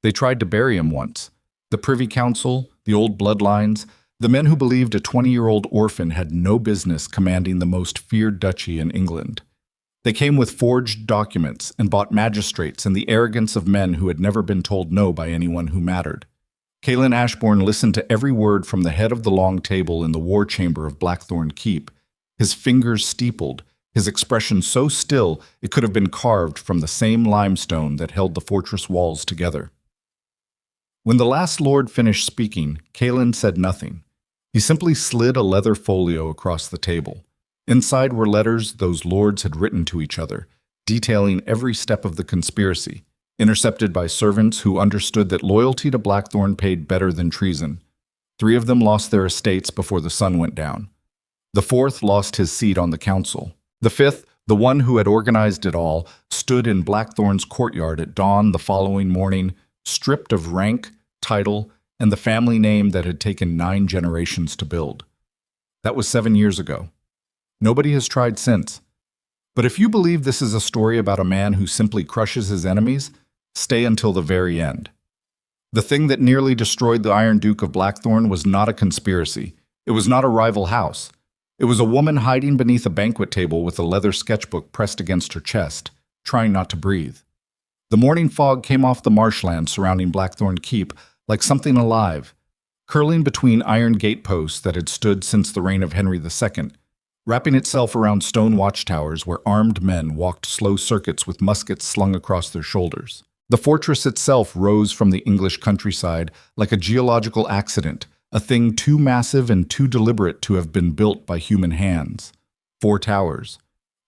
They tried to bury him once. The Privy Council, the old bloodlines, the men who believed a 20-year-old orphan had no business commanding the most feared duchy in England. They came with forged documents and bought magistrates and the arrogance of men who had never been told no by anyone who mattered. Kaelin Ashbourne listened to every word from the head of the long table in the war chamber of Blackthorn Keep, his fingers steepled, his expression so still it could have been carved from the same limestone that held the fortress walls together. When the last lord finished speaking, Kaelin said nothing. He simply slid a leather folio across the table. Inside were letters those lords had written to each other, detailing every step of the conspiracy, intercepted by servants who understood that loyalty to Blackthorn paid better than treason. 3 of them lost their estates before the sun went down. The 4th lost his seat on the council. The 5th, the one who had organized it all, stood in Blackthorn's courtyard at dawn the following morning, stripped of rank, title, and the family name that had taken 9 generations to build. That was 7 years ago. Nobody has tried since. But if you believe this is a story about a man who simply crushes his enemies, stay until the very end. The thing that nearly destroyed the Iron Duke of Blackthorn was not a conspiracy. It was not a rival house. It was a woman hiding beneath a banquet table with a leather sketchbook pressed against her chest, trying not to breathe. The morning fog came off the marshland surrounding Blackthorn Keep like something alive, curling between iron gateposts that had stood since the reign of Henry II, wrapping itself around stone watchtowers where armed men walked slow circuits with muskets slung across their shoulders. The fortress itself rose from the English countryside like a geological accident, a thing too massive and too deliberate to have been built by human hands. 4 towers,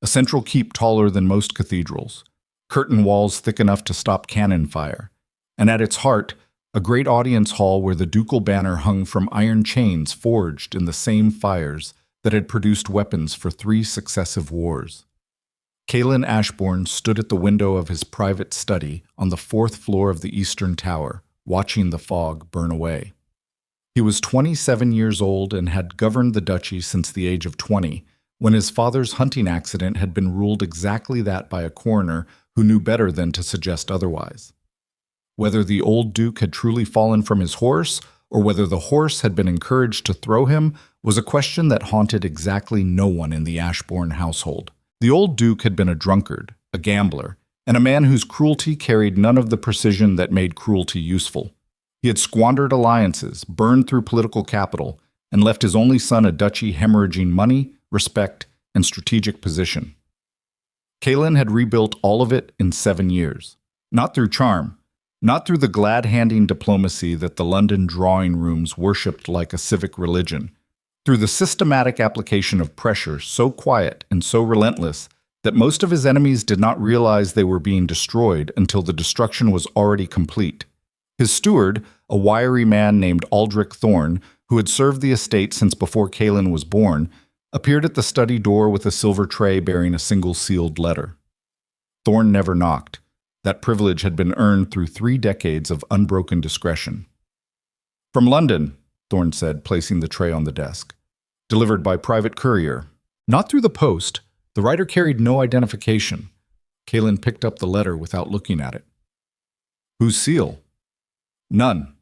a central keep taller than most cathedrals, curtain walls thick enough to stop cannon fire, and at its heart, a great audience hall where the ducal banner hung from iron chains forged in the same fires that had produced weapons for 3 successive wars. Kaelin Ashbourne stood at the window of his private study on the 4th floor of the eastern tower, watching the fog burn away. He was 27 years old and had governed the duchy since the age of 20, when his father's hunting accident had been ruled exactly that by a coroner who knew better than to suggest otherwise. Whether the old duke had truly fallen from his horse, or whether the horse had been encouraged to throw him, was a question that haunted exactly no one in the Ashbourne household. The old duke had been a drunkard, a gambler, and a man whose cruelty carried none of the precision that made cruelty useful. He had squandered alliances, burned through political capital, and left his only son a duchy hemorrhaging money, respect, and strategic position. Kaelin had rebuilt all of it in 7 years. Not through charm, not through the glad-handing diplomacy that the London drawing rooms worshipped like a civic religion, through the systematic application of pressure so quiet and so relentless that most of his enemies did not realize they were being destroyed until the destruction was already complete. His steward, a wiry man named Aldrich Thorne, who had served the estate since before Kaelin was born, appeared at the study door with a silver tray bearing a single sealed letter. Thorne never knocked. That privilege had been earned through 3 decades of unbroken discretion. "From London," Thorne said, placing the tray on the desk. "Delivered by private courier." Not through the post. The writer carried no identification. Kaelin picked up the letter without looking at it. "Whose seal?" "None.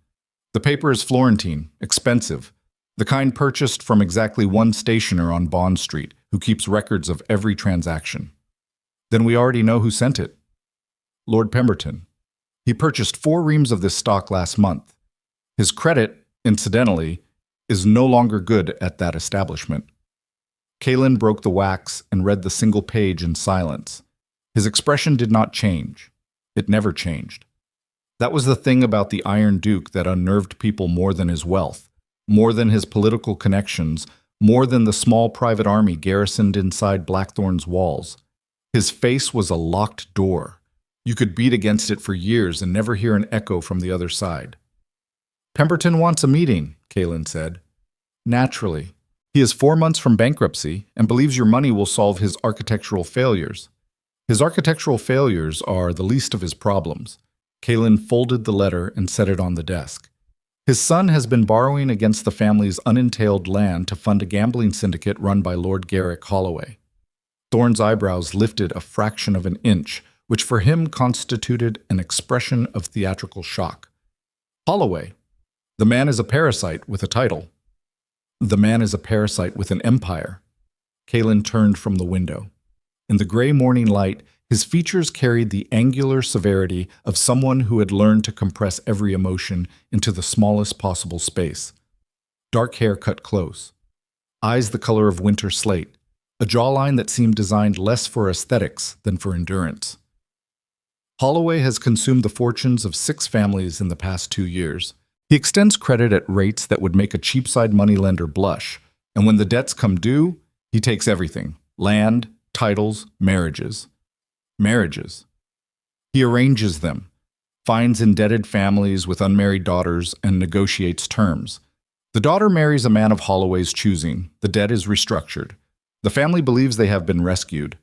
The paper is Florentine, expensive, the kind purchased from exactly one stationer on Bond Street, who keeps records of every transaction." "Then we already know who sent it." "Lord Pemberton. He purchased 4 reams of this stock last month. His credit, incidentally, is no longer good at that establishment." Kaelin broke the wax and read the single page in silence. His expression did not change. It never changed. That was the thing about the Iron Duke that unnerved people more than his wealth, more than his political connections, more than the small private army garrisoned inside Blackthorn's walls. His face was a locked door. You could beat against it for years and never hear an echo from the other side. "Pemberton wants a meeting," Kaelin said. "Naturally. He is 4 months from bankruptcy and believes your money will solve his architectural failures." "His architectural failures are the least of his problems." Kaelin folded the letter and set it on the desk. "His son has been borrowing against the family's unentailed land to fund a gambling syndicate run by Lord Garrick Holloway." Thorne's eyebrows lifted a fraction of an inch, which for him constituted an expression of theatrical shock. Holloway. The man is a parasite with a title. The man is a parasite with an empire. Kalin turned from the window. In the gray morning light, his features carried the angular severity of someone who had learned to compress every emotion into the smallest possible space. Dark hair cut close. Eyes the color of winter slate. A jawline that seemed designed less for aesthetics than for endurance. Holloway has consumed the fortunes of 6 families in the past 2 years. He extends credit at rates that would make a cheapside moneylender blush, and when the debts come due, he takes everything: land, titles, marriages. Marriages. He arranges them, finds indebted families with unmarried daughters, and negotiates terms. The daughter marries a man of Holloway's choosing. The debt is restructured. The family believes they have been rescued.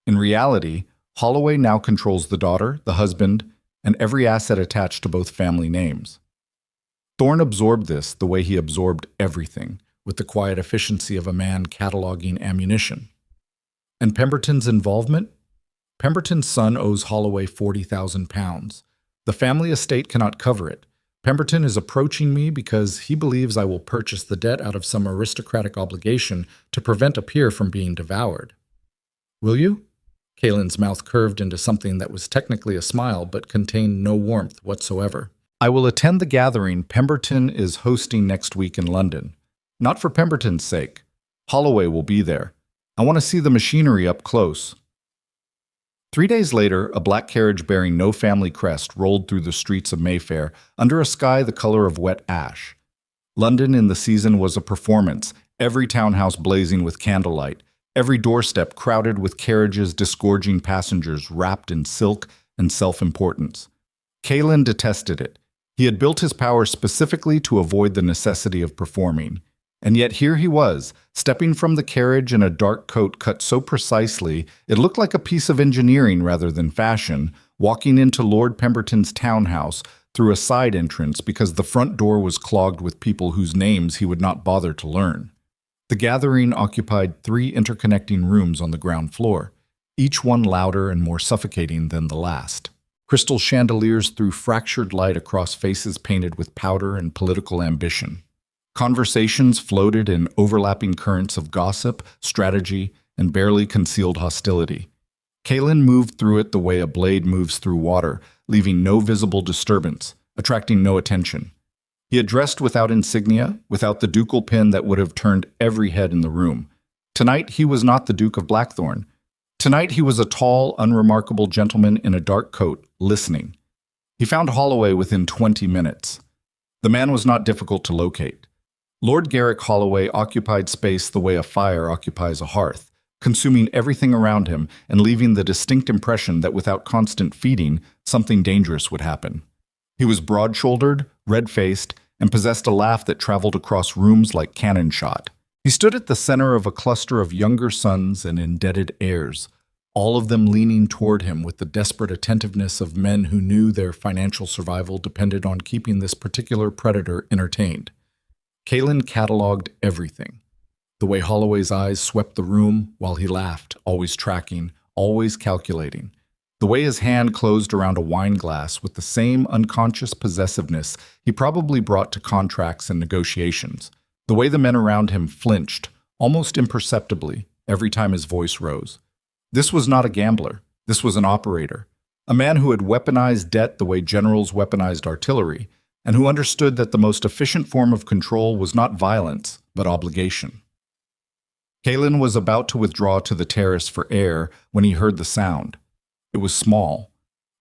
In reality, Holloway now controls the daughter, the husband, and every asset attached to both family names. Thorne absorbed this the way he absorbed everything, with the quiet efficiency of a man cataloging ammunition. And Pemberton's involvement? Pemberton's son owes Holloway £40,000. The family estate cannot cover it. Pemberton is approaching me because he believes I will purchase the debt out of some aristocratic obligation to prevent a peer from being devoured. Will you? Kalen's mouth curved into something that was technically a smile but contained no warmth whatsoever. I will attend the gathering Pemberton is hosting next week in London. Not for Pemberton's sake. Holloway will be there. I want to see the machinery up close. 3 days later, a black carriage bearing no family crest rolled through the streets of Mayfair under a sky the color of wet ash. London in the season was a performance, every townhouse blazing with candlelight, every doorstep crowded with carriages disgorging passengers wrapped in silk and self-importance. Kalen detested it. He had built his power specifically to avoid the necessity of performing. And yet here he was, stepping from the carriage in a dark coat cut so precisely it looked like a piece of engineering rather than fashion, walking into Lord Pemberton's townhouse through a side entrance because the front door was clogged with people whose names he would not bother to learn. The gathering occupied 3 interconnecting rooms on the ground floor, each one louder and more suffocating than the last. Crystal chandeliers threw fractured light across faces painted with powder and political ambition. Conversations floated in overlapping currents of gossip, strategy, and barely concealed hostility. Kalen moved through it the way a blade moves through water, leaving no visible disturbance, attracting no attention. He addressed without insignia, without the ducal pin that would have turned every head in the room. Tonight he was not the Duke of Blackthorn. Tonight he was a tall, unremarkable gentleman in a dark coat, listening. He found Holloway within 20 minutes. The man was not difficult to locate. Lord Garrick Holloway occupied space the way a fire occupies a hearth, consuming everything around him and leaving the distinct impression that without constant feeding, something dangerous would happen. He was broad-shouldered, red-faced, and possessed a laugh that traveled across rooms like cannon shot. He stood at the center of a cluster of younger sons and indebted heirs, all of them leaning toward him with the desperate attentiveness of men who knew their financial survival depended on keeping this particular predator entertained. Kalen cataloged everything. The way Holloway's eyes swept the room while he laughed, always tracking, always calculating. The way his hand closed around a wine glass with the same unconscious possessiveness he probably brought to contracts and negotiations. The way the men around him flinched, almost imperceptibly, every time his voice rose. This was not a gambler. This was an operator. A man who had weaponized debt the way generals weaponized artillery, and who understood that the most efficient form of control was not violence, but obligation. Kalen was about to withdraw to the terrace for air when he heard the sound. It was small,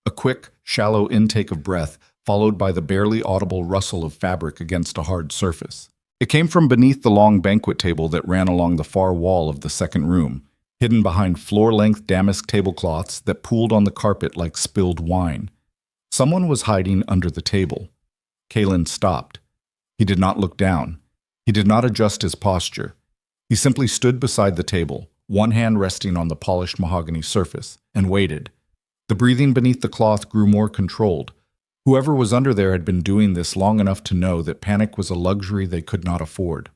a quick, shallow intake of breath, followed by the barely audible rustle of fabric against a hard surface. It came from beneath the long banquet table that ran along the far wall of the second room, hidden behind floor-length damask tablecloths that pooled on the carpet like spilled wine. Someone was hiding under the table. Kalen stopped. He did not look down. He did not adjust his posture. He simply stood beside the table, one hand resting on the polished mahogany surface, and waited. The breathing beneath the cloth grew more controlled. Whoever was under there had been doing this long enough to know that panic was a luxury they could not afford.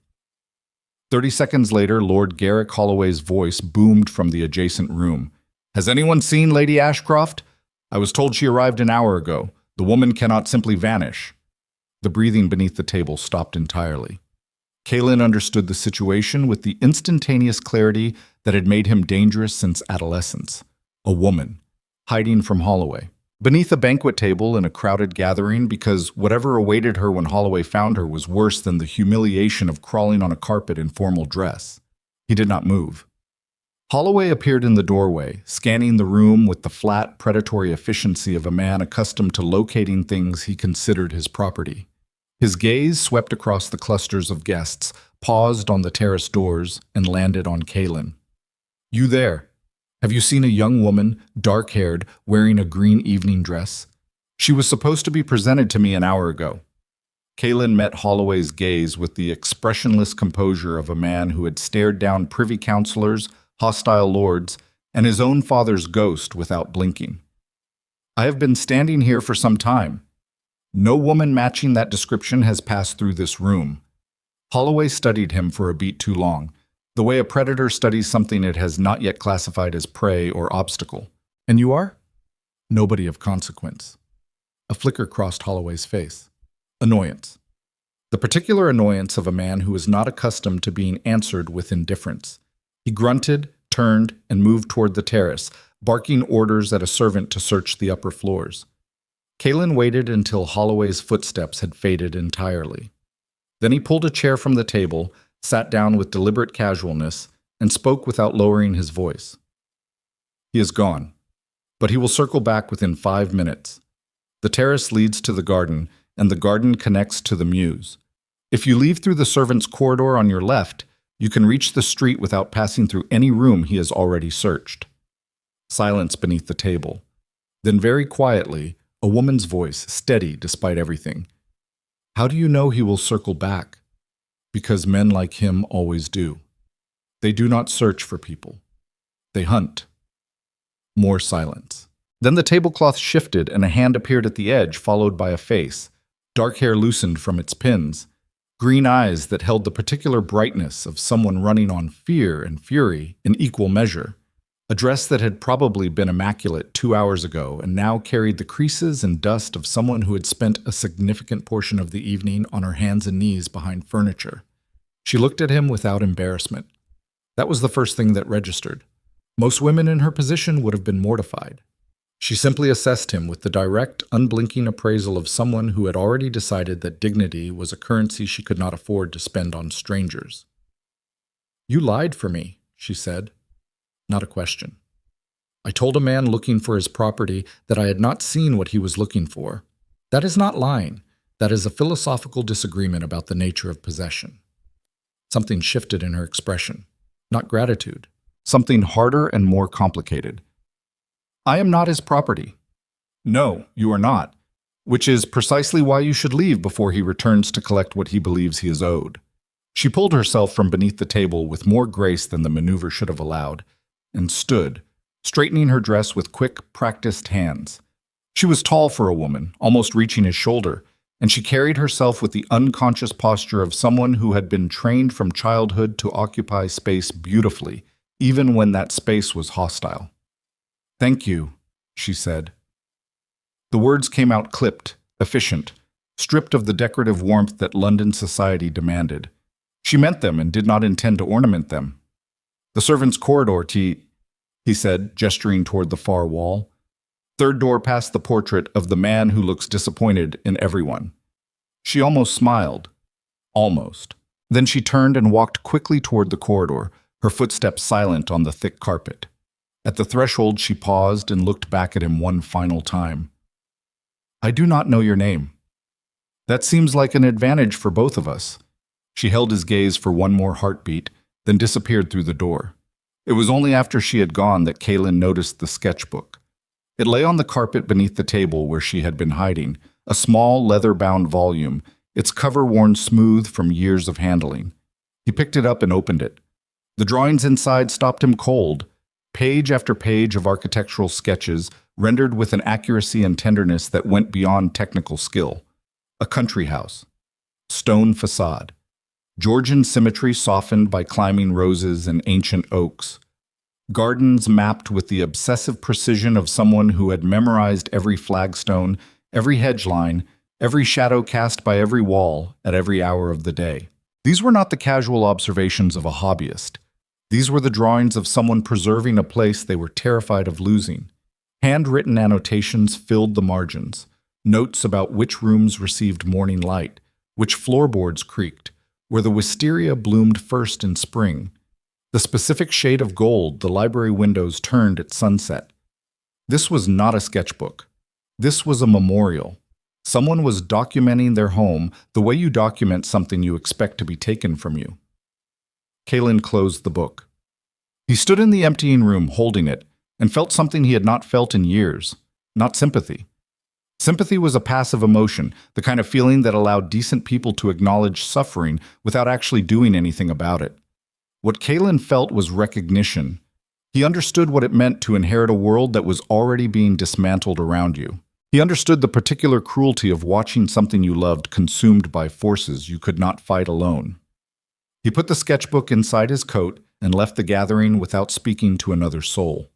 30 seconds later, Lord Garrick Holloway's voice boomed from the adjacent room. Has anyone seen Lady Ashcroft? I was told she arrived an hour ago. The woman cannot simply vanish. The breathing beneath the table stopped entirely. Kaelin understood the situation with the instantaneous clarity that had made him dangerous since adolescence. A woman, hiding from Holloway, beneath a banquet table in a crowded gathering, because whatever awaited her when Holloway found her was worse than the humiliation of crawling on a carpet in formal dress. He did not move. Holloway appeared in the doorway, scanning the room with the flat, predatory efficiency of a man accustomed to locating things he considered his property. His gaze swept across the clusters of guests, paused on the terrace doors, and landed on Kaelin. "You there? Have you seen a young woman, dark-haired, wearing a green evening dress? She was supposed to be presented to me an hour ago." Kaelin met Holloway's gaze with the expressionless composure of a man who had stared down privy councillors, hostile lords, and his own father's ghost without blinking. "I have been standing here for some time. No woman matching that description has passed through this room." Holloway studied him for a beat too long, the way a predator studies something it has not yet classified as prey or obstacle. "And you are?" "Nobody of consequence." A flicker crossed Holloway's face. Annoyance. The particular annoyance of a man who is not accustomed to being answered with indifference. He grunted, turned, and moved toward the terrace, barking orders at a servant to search the upper floors. Kaelin waited until Holloway's footsteps had faded entirely. Then he pulled a chair from the table, sat down with deliberate casualness, and spoke without lowering his voice. "He is gone, but he will circle back within 5 minutes. The terrace leads to the garden, and the garden connects to the mews. If you leave through the servants' corridor on your left, you can reach the street without passing through any room he has already searched." Silence beneath the table. Then very quietly, a woman's voice, steady despite everything. "How do you know he will circle back?" "Because men like him always do. They do not search for people. They hunt." More silence. Then the tablecloth shifted and a hand appeared at the edge, followed by a face. Dark hair loosened from its pins. Green eyes that held the particular brightness of someone running on fear and fury in equal measure. A dress that had probably been immaculate 2 hours ago and now carried the creases and dust of someone who had spent a significant portion of the evening on her hands and knees behind furniture. She looked at him without embarrassment. That was the first thing that registered. Most women in her position would have been mortified. She simply assessed him with the direct, unblinking appraisal of someone who had already decided that dignity was a currency she could not afford to spend on strangers. "You lied for me," she said. Not a question. "I told a man looking for his property that I had not seen what he was looking for. That is not lying. That is a philosophical disagreement about the nature of possession." Something shifted in her expression. Not gratitude. Something harder and more complicated. "I am not his property." "No, you are not. Which is precisely why you should leave before he returns to collect what he believes he is owed." She pulled herself from beneath the table with more grace than the maneuver should have allowed, and stood, straightening her dress with quick, practiced hands. She was tall for a woman, almost reaching his shoulder, and she carried herself with the unconscious posture of someone who had been trained from childhood to occupy space beautifully, even when that space was hostile. "Thank you," she said. The words came out clipped, efficient, stripped of the decorative warmth that London society demanded. She meant them and did not intend to ornament them. "The servants' corridor, he said, gesturing toward the far wall. "Third door past the portrait of the man who looks disappointed in everyone." She almost smiled. Almost. Then she turned and walked quickly toward the corridor, her footsteps silent on the thick carpet. At the threshold, she paused and looked back at him one final time. "I do not know your name." "That seems like an advantage for both of us." She held his gaze for one more heartbeat, then disappeared through the door. It was only after she had gone that Kaelin noticed the sketchbook. It lay on the carpet beneath the table where she had been hiding, a small leather-bound volume, its cover worn smooth from years of handling. He picked it up and opened it. The drawings inside stopped him cold. Page after page of architectural sketches, rendered with an accuracy and tenderness that went beyond technical skill. A country house. Stone facade. Georgian symmetry softened by climbing roses and ancient oaks. Gardens mapped with the obsessive precision of someone who had memorized every flagstone, every hedge line, every shadow cast by every wall at every hour of the day. These were not the casual observations of a hobbyist. These were the drawings of someone preserving a place they were terrified of losing. Handwritten annotations filled the margins, notes about which rooms received morning light, which floorboards creaked, where the wisteria bloomed first in spring, the specific shade of gold the library windows turned at sunset. This was not a sketchbook. This was a memorial. Someone was documenting their home the way you document something you expect to be taken from you. Kalen closed the book. He stood in the emptying room holding it and felt something he had not felt in years, not sympathy. Sympathy was a passive emotion, the kind of feeling that allowed decent people to acknowledge suffering without actually doing anything about it. What Kalen felt was recognition. He understood what it meant to inherit a world that was already being dismantled around you. He understood the particular cruelty of watching something you loved consumed by forces you could not fight alone. He put the sketchbook inside his coat and left the gathering without speaking to another soul.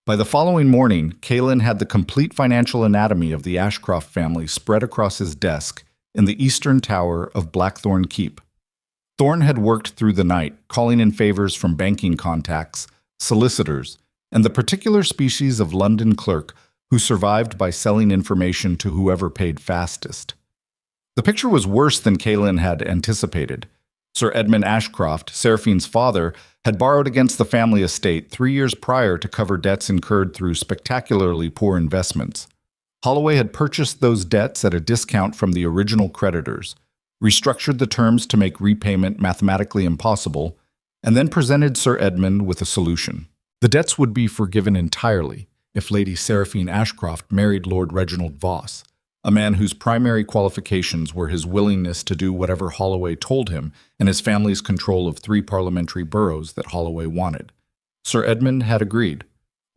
By the following morning, Kalen had the complete financial anatomy of the Ashcroft family spread across his desk in the eastern tower of Blackthorn Keep. Thorne had worked through the night, calling in favors from banking contacts, solicitors, and the particular species of London clerk who survived by selling information to whoever paid fastest. The picture was worse than Kalen had anticipated. Sir Edmund Ashcroft, Seraphine's father, had borrowed against the family estate 3 years prior to cover debts incurred through spectacularly poor investments. Holloway had purchased those debts at a discount from the original creditors, restructured the terms to make repayment mathematically impossible, and then presented Sir Edmund with a solution. The debts would be forgiven entirely if Lady Seraphine Ashcroft married Lord Reginald Voss, a man whose primary qualifications were his willingness to do whatever Holloway told him and his family's control of 3 parliamentary boroughs that Holloway wanted. Sir Edmund had agreed.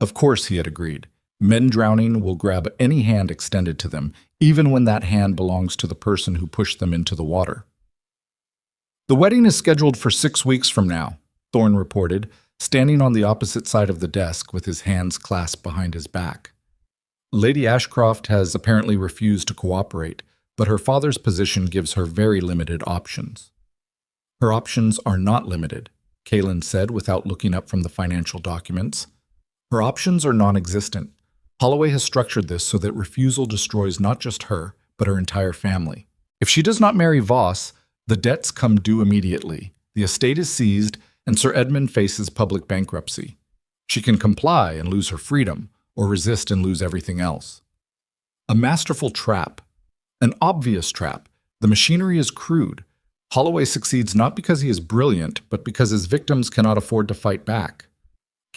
Of course he had agreed. Men drowning will grab any hand extended to them, even when that hand belongs to the person who pushed them into the water. "The wedding is scheduled for 6 weeks from now," Thorne reported, standing on the opposite side of the desk with his hands clasped behind his back. "Lady Ashcroft has apparently refused to cooperate, but her father's position gives her very limited options." "Her options are not limited," Kalen said without looking up from the financial documents. "Her options are non-existent. Holloway has structured this so that refusal destroys not just her, but her entire family. If she does not marry Voss, the debts come due immediately, the estate is seized, and Sir Edmund faces public bankruptcy. She can comply and lose her freedom, or resist and lose everything else. A masterful trap. An obvious trap. The machinery is crude. Holloway succeeds not because he is brilliant, but because his victims cannot afford to fight back."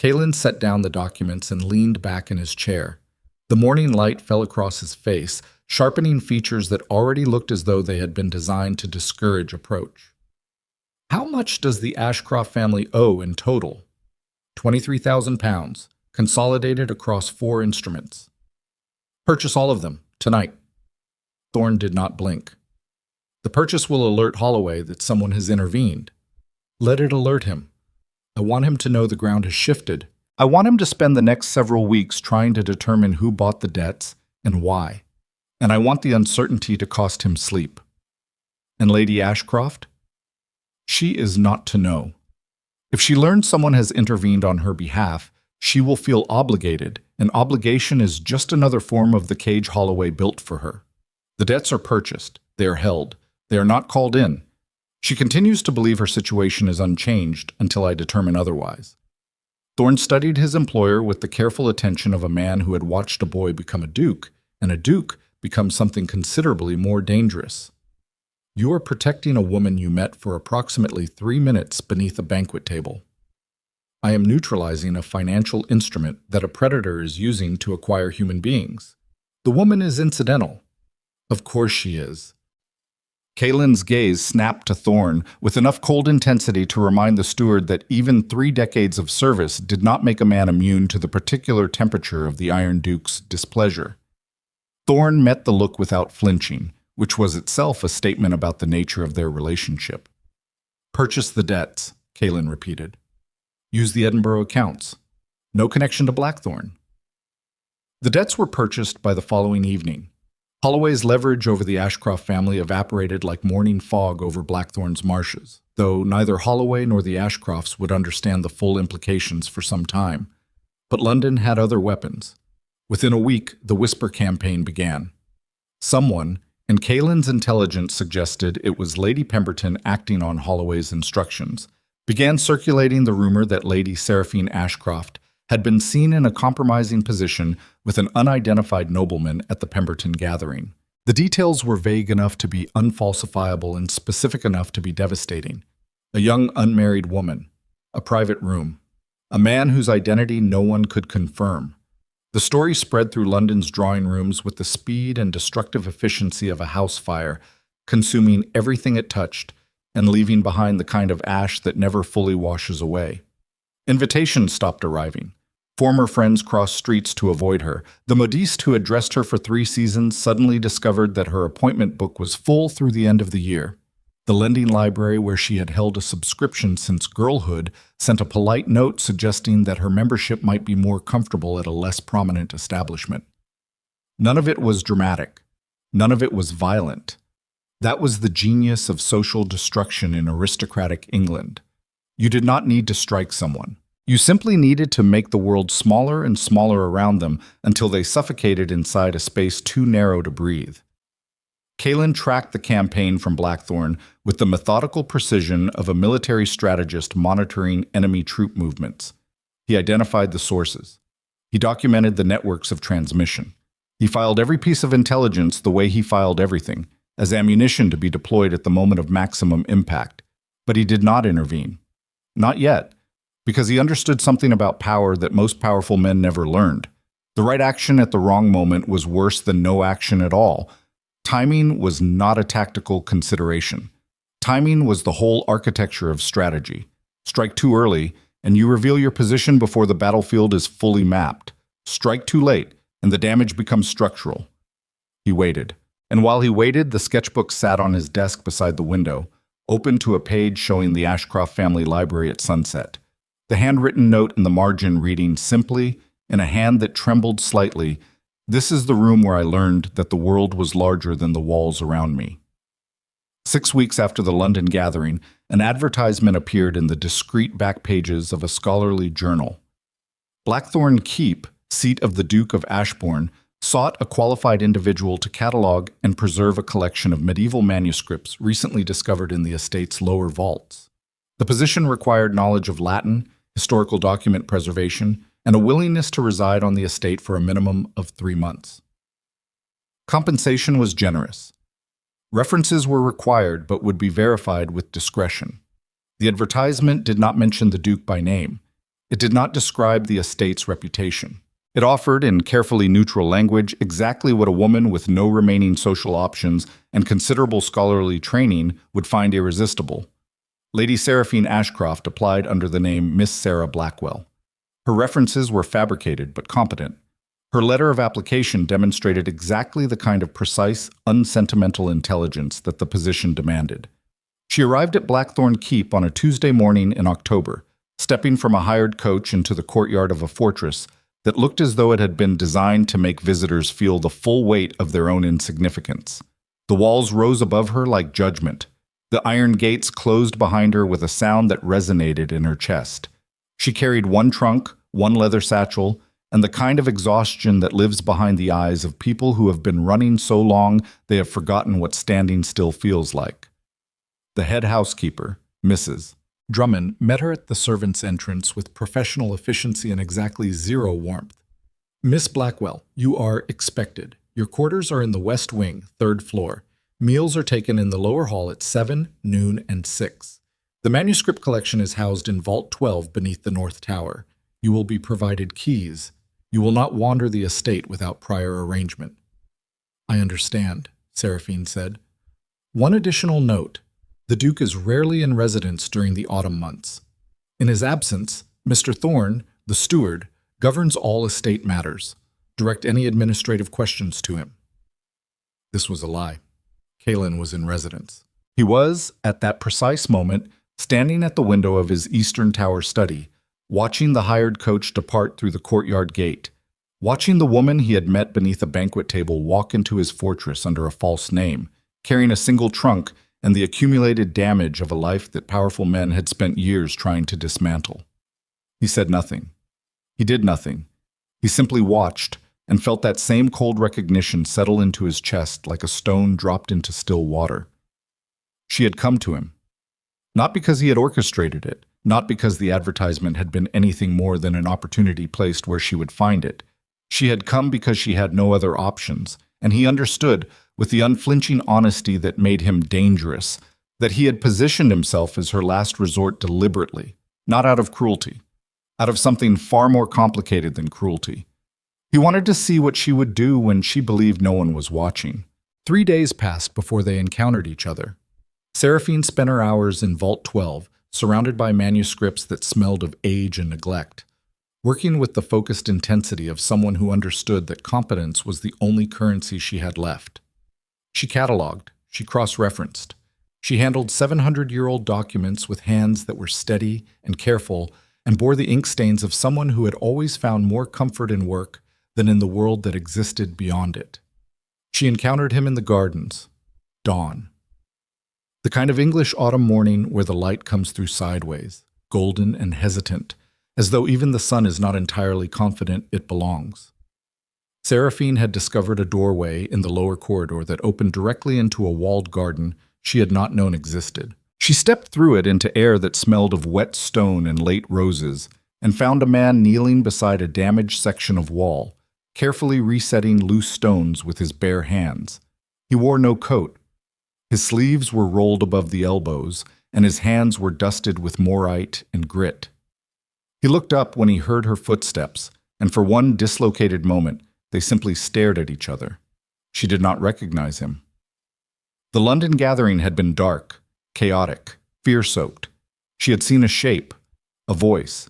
Kalen set down the documents and leaned back in his chair. The morning light fell across his face, sharpening features that already looked as though they had been designed to discourage approach. "How much does the Ashcroft family owe in total?" £23,000. Consolidated across 4 instruments. "Purchase all of them, tonight." Thorne did not blink. "The purchase will alert Holloway that someone has intervened." "Let it alert him. I want him to know the ground has shifted. I want him to spend the next several weeks trying to determine who bought the debts and why. And I want the uncertainty to cost him sleep." "And Lady Ashcroft?" "She is not to know. If she learns someone has intervened on her behalf, she will feel obligated, and obligation is just another form of the cage Holloway built for her. The debts are purchased. They are held. They are not called in. She continues to believe her situation is unchanged until I determine otherwise." Thorne studied his employer with the careful attention of a man who had watched a boy become a duke, and a duke become something considerably more dangerous. "You are protecting a woman you met for approximately 3 minutes beneath a banquet table. I am neutralizing a financial instrument that a predator is using to acquire human beings. The woman is incidental." "Of course she is." Kalen's gaze snapped to Thorne with enough cold intensity to remind the steward that even 3 decades of service did not make a man immune to the particular temperature of the Iron Duke's displeasure. Thorne met the look without flinching, which was itself a statement about the nature of their relationship. "Purchase the debts," Kalen repeated. Use the Edinburgh accounts. No connection to Blackthorn. The debts were purchased by the following evening. Holloway's leverage over the Ashcroft family evaporated like morning fog over Blackthorn's marshes, though neither Holloway nor the Ashcrofts would understand the full implications for some time. But London had other weapons. Within a week, the Whisper campaign began. Someone, and Kaelin's intelligence suggested it was Lady Pemberton acting on Holloway's instructions, began circulating the rumor that Lady Seraphine Ashcroft had been seen in a compromising position with an unidentified nobleman at the Pemberton gathering. The details were vague enough to be unfalsifiable and specific enough to be devastating. A young unmarried woman, a private room, a man whose identity no one could confirm. The story spread through London's drawing rooms with the speed and destructive efficiency of a house fire, consuming everything it touched and leaving behind the kind of ash that never fully washes away. Invitations stopped arriving. Former friends crossed streets to avoid her. The modiste who had dressed her for 3 seasons suddenly discovered that her appointment book was full through the end of the year. The lending library, where she had held a subscription since girlhood, sent a polite note suggesting that her membership might be more comfortable at a less prominent establishment. None of it was dramatic. None of it was violent. That was the genius of social destruction in aristocratic England. You did not need to strike someone. You simply needed to make the world smaller and smaller around them until they suffocated inside a space too narrow to breathe. Kaelin tracked the campaign from Blackthorn with the methodical precision of a military strategist monitoring enemy troop movements. He identified the sources. He documented the networks of transmission. He filed every piece of intelligence the way he filed everything, as ammunition to be deployed at the moment of maximum impact. But he did not intervene. Not yet, because he understood something about power that most powerful men never learned. The right action at the wrong moment was worse than no action at all. Timing was not a tactical consideration. Timing was the whole architecture of strategy. Strike too early, and you reveal your position before the battlefield is fully mapped. Strike too late, and the damage becomes structural. He waited. And while he waited, the sketchbook sat on his desk beside the window, open to a page showing the Ashcroft family library at sunset. The handwritten note in the margin reading simply, in a hand that trembled slightly, "This is the room where I learned that the world was larger than the walls around me." 6 weeks after the London gathering, an advertisement appeared in the discreet back pages of a scholarly journal. Blackthorn Keep, seat of the Duke of Ashbourne, sought a qualified individual to catalog and preserve a collection of medieval manuscripts recently discovered in the estate's lower vaults. The position required knowledge of Latin, historical document preservation, and a willingness to reside on the estate for a minimum of 3 months. Compensation was generous. References were required but would be verified with discretion. The advertisement did not mention the Duke by name. It did not describe the estate's reputation. It offered, in carefully neutral language, exactly what a woman with no remaining social options and considerable scholarly training would find irresistible. Lady Seraphine Ashcroft applied under the name Miss Sarah Blackwell. Her references were fabricated but competent. Her letter of application demonstrated exactly the kind of precise, unsentimental intelligence that the position demanded. She arrived at Blackthorn Keep on a Tuesday morning in October, stepping from a hired coach into the courtyard of a fortress that looked as though it had been designed to make visitors feel the full weight of their own insignificance. The walls rose above her like judgment. The iron gates closed behind her with a sound that resonated in her chest. She carried 1 trunk, 1 leather satchel, and the kind of exhaustion that lives behind the eyes of people who have been running so long they have forgotten what standing still feels like. The head housekeeper, Mrs. Drummond, met her at the servants' entrance with professional efficiency and exactly 0 warmth. "Miss Blackwell, you are expected. Your quarters are in the west wing, 3rd floor. Meals are taken in the lower hall at 7, noon, and 6. The manuscript collection is housed in Vault 12 beneath the North Tower. You will be provided keys. You will not wander the estate without prior arrangement." "I understand," Seraphine said. "One additional note. The Duke is rarely in residence during the autumn months. In his absence, Mr. Thorne, the steward, governs all estate matters. Direct any administrative questions to him." This was a lie. Kaelin was in residence. He was, at that precise moment, standing at the window of his Eastern Tower study, watching the hired coach depart through the courtyard gate, watching the woman he had met beneath a banquet table walk into his fortress under a false name, carrying a single trunk and the accumulated damage of a life that powerful men had spent years trying to dismantle. He said nothing. He did nothing. He simply watched and felt that same cold recognition settle into his chest like a stone dropped into still water. She had come to him. Not because he had orchestrated it, not because the advertisement had been anything more than an opportunity placed where she would find it. She had come because she had no other options, and he understood, with the unflinching honesty that made him dangerous, that he had positioned himself as her last resort deliberately, not out of cruelty, out of something far more complicated than cruelty. He wanted to see what she would do when she believed no one was watching. 3 days passed before they encountered each other. Seraphine spent her hours in Vault 12, surrounded by manuscripts that smelled of age and neglect, working with the focused intensity of someone who understood that competence was the only currency she had left. She cataloged, she cross-referenced. She handled 700-year-old documents with hands that were steady and careful and bore the ink stains of someone who had always found more comfort in work than in the world that existed beyond it. She encountered him in the gardens. Dawn. The kind of English autumn morning where the light comes through sideways, golden and hesitant, as though even the sun is not entirely confident it belongs. Seraphine had discovered a doorway in the lower corridor that opened directly into a walled garden she had not known existed. She stepped through it into air that smelled of wet stone and late roses, and found a man kneeling beside a damaged section of wall, carefully resetting loose stones with his bare hands. He wore no coat. His sleeves were rolled above the elbows, and his hands were dusted with morite and grit. He looked up when he heard her footsteps, and for one dislocated moment, they simply stared at each other. She did not recognize him. The London gathering had been dark, chaotic, fear-soaked. She had seen a shape, a voice,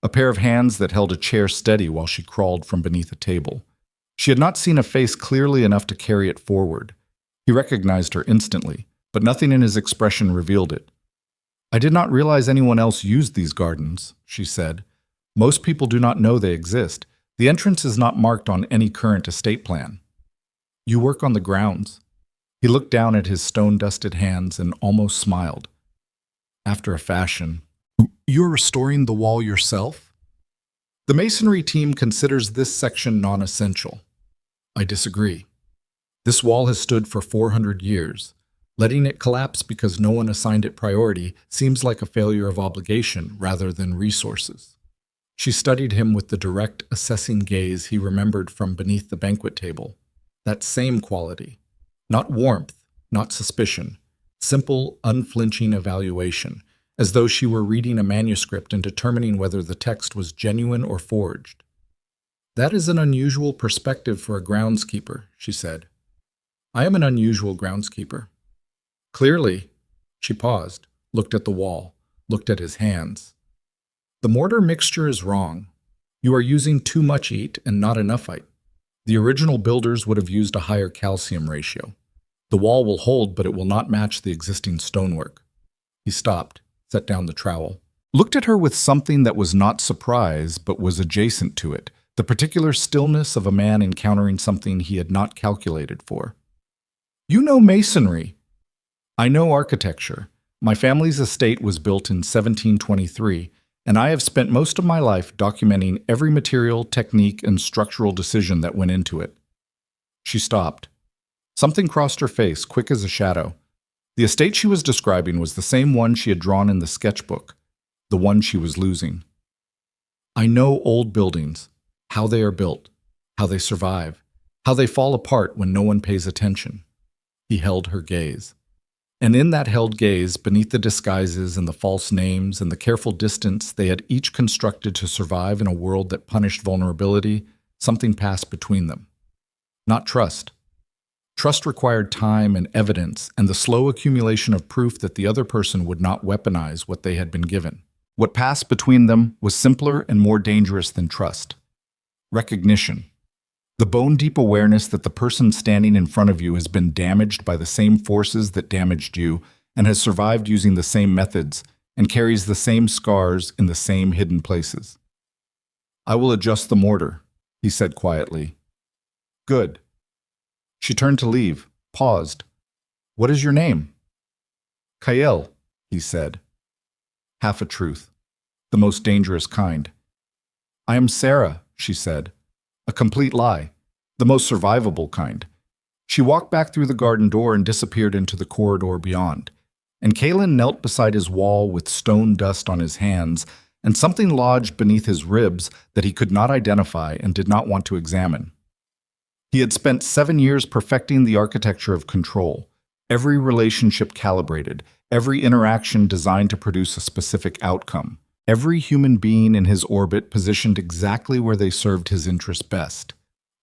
a pair of hands that held a chair steady while she crawled from beneath a table. She had not seen a face clearly enough to carry it forward. He recognized her instantly, but nothing in his expression revealed it. "I did not realize anyone else used these gardens," she said. "Most people do not know they exist. The entrance is not marked on any current estate plan." "You work on the grounds." He looked down at his stone-dusted hands and almost smiled. "After a fashion." "You're restoring the wall yourself?" "The masonry team considers this section non-essential." "I disagree. This wall has stood for 400 years. Letting it collapse because no one assigned it priority seems like a failure of obligation rather than resources." She studied him with the direct, assessing gaze he remembered from beneath the banquet table. That same quality. Not warmth, not suspicion. Simple, unflinching evaluation, as though she were reading a manuscript and determining whether the text was genuine or forged. "That is an unusual perspective for a groundskeeper," she said. "I am an unusual groundskeeper." "Clearly." She paused, looked at the wall, looked at his hands. "The mortar mixture is wrong. You are using too much EAT and not enough EAT. The original builders would have used a higher calcium ratio. The wall will hold, but it will not match the existing stonework." He stopped, set down the trowel, looked at her with something that was not surprise but was adjacent to it, the particular stillness of a man encountering something he had not calculated for. "You know masonry." "I know architecture. My family's estate was built in 1723, and I have spent most of my life documenting every material, technique, and structural decision that went into it." She stopped. Something crossed her face, quick as a shadow. The estate she was describing was the same one she had drawn in the sketchbook, the one she was losing. "I know old buildings, how they are built, how they survive, how they fall apart when no one pays attention." He held her gaze. And in that held gaze, beneath the disguises and the false names and the careful distance they had each constructed to survive in a world that punished vulnerability, something passed between them. Not trust. Trust required time and evidence and the slow accumulation of proof that the other person would not weaponize what they had been given. What passed between them was simpler and more dangerous than trust. Recognition. The bone-deep awareness that the person standing in front of you has been damaged by the same forces that damaged you and has survived using the same methods, and carries the same scars in the same hidden places. "I will adjust the mortar," he said quietly. "Good." She turned to leave, paused. "What is your name?" "Kael," he said. Half a truth. The most dangerous kind. "I am Sarah," she said. A complete lie. The most survivable kind. She walked back through the garden door and disappeared into the corridor beyond. And Kalen knelt beside his wall with stone dust on his hands and something lodged beneath his ribs that he could not identify and did not want to examine. He had spent 7 years perfecting the architecture of control, every relationship calibrated, every interaction designed to produce a specific outcome, every human being in his orbit positioned exactly where they served his interests best.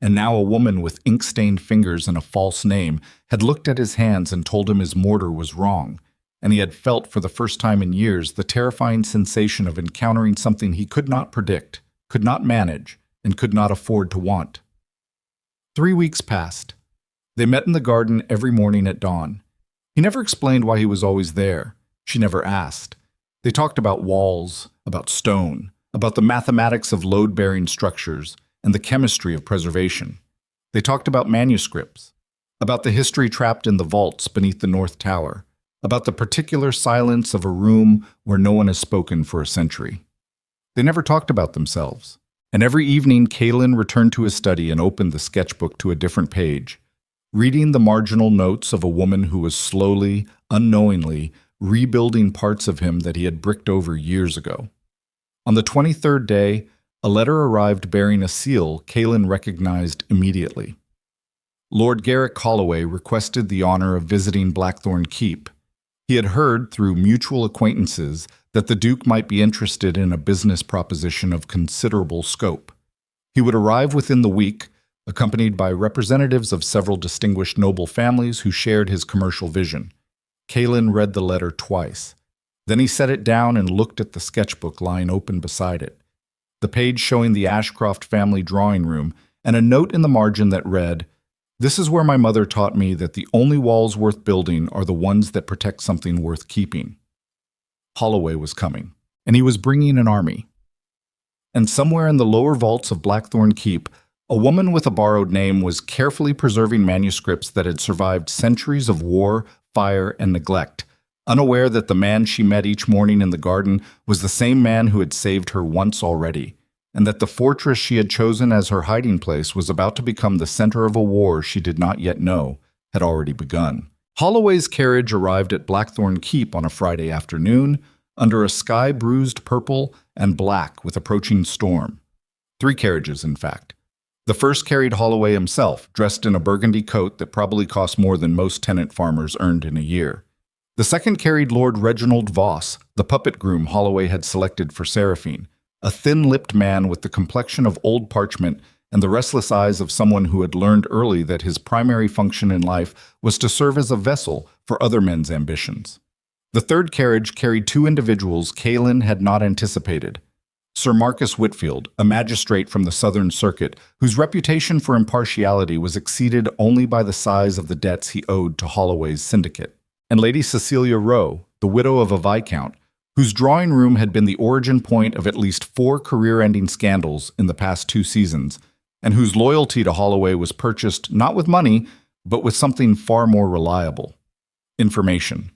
And now a woman with ink-stained fingers and a false name had looked at his hands and told him his mortar was wrong, and he had felt for the first time in years the terrifying sensation of encountering something he could not predict, could not manage, and could not afford to want. 3 weeks passed. They met in the garden every morning at dawn. He never explained why he was always there. She never asked. They talked about walls, about stone, about the mathematics of load-bearing structures, and the chemistry of preservation. They talked about manuscripts, about the history trapped in the vaults beneath the North Tower, about the particular silence of a room where no one has spoken for a century. They never talked about themselves. And every evening, Kalen returned to his study and opened the sketchbook to a different page, reading the marginal notes of a woman who was slowly, unknowingly, rebuilding parts of him that he had bricked over years ago. On the 23rd day, a letter arrived bearing a seal Kalen recognized immediately. Lord Garrick Holloway requested the honor of visiting Blackthorn Keep. He had heard through mutual acquaintances that the Duke might be interested in a business proposition of considerable scope. He would arrive within the week, accompanied by representatives of several distinguished noble families who shared his commercial vision. Kalen read the letter twice. Then he set it down and looked at the sketchbook lying open beside it. The page showing the Ashcroft family drawing room, and a note in the margin that read, "This is where my mother taught me that the only walls worth building are the ones that protect something worth keeping." Holloway was coming, and he was bringing an army. And somewhere in the lower vaults of Blackthorn Keep, a woman with a borrowed name was carefully preserving manuscripts that had survived centuries of war, fire, and neglect, unaware that the man she met each morning in the garden was the same man who had saved her once already, and that the fortress she had chosen as her hiding place was about to become the center of a war she did not yet know had already begun. Holloway's carriage arrived at Blackthorn Keep on a Friday afternoon, under a sky bruised purple and black with approaching storm. 3 carriages, in fact. The first carried Holloway himself, dressed in a burgundy coat that probably cost more than most tenant farmers earned in a year. The second carried Lord Reginald Voss, the puppet groom Holloway had selected for Seraphine, a thin-lipped man with the complexion of old parchment and the restless eyes of someone who had learned early that his primary function in life was to serve as a vessel for other men's ambitions. The third carriage carried 2 individuals Kalen had not anticipated. Sir Marcus Whitfield, a magistrate from the Southern Circuit, whose reputation for impartiality was exceeded only by the size of the debts he owed to Holloway's syndicate, and Lady Cecilia Rowe, the widow of a viscount, whose drawing room had been the origin point of at least 4 career-ending scandals in the past 2 seasons, and whose loyalty to Holloway was purchased not with money, but with something far more reliable: information.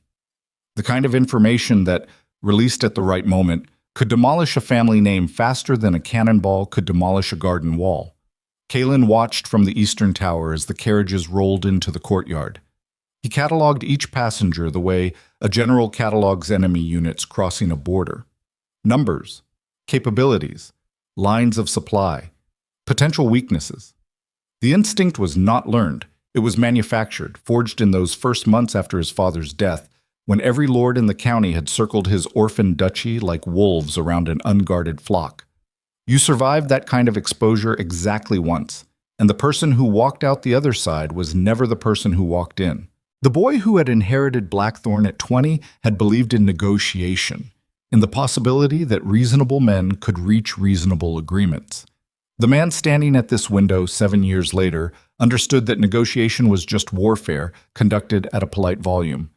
The kind of information that, released at the right moment, could demolish a family name faster than a cannonball could demolish a garden wall. Kalen watched from the eastern tower as the carriages rolled into the courtyard. He catalogued each passenger the way a general catalogues enemy units crossing a border. Numbers, capabilities, lines of supply, potential weaknesses. The instinct was not learned. It was manufactured, forged in those first months after his father's death, when every lord in the county had circled his orphan duchy like wolves around an unguarded flock. You survived that kind of exposure exactly once, and the person who walked out the other side was never the person who walked in. The boy who had inherited Blackthorn at 20 had believed in negotiation, in the possibility that reasonable men could reach reasonable agreements. The man standing at this window 7 years later understood that negotiation was just warfare conducted at a polite volume,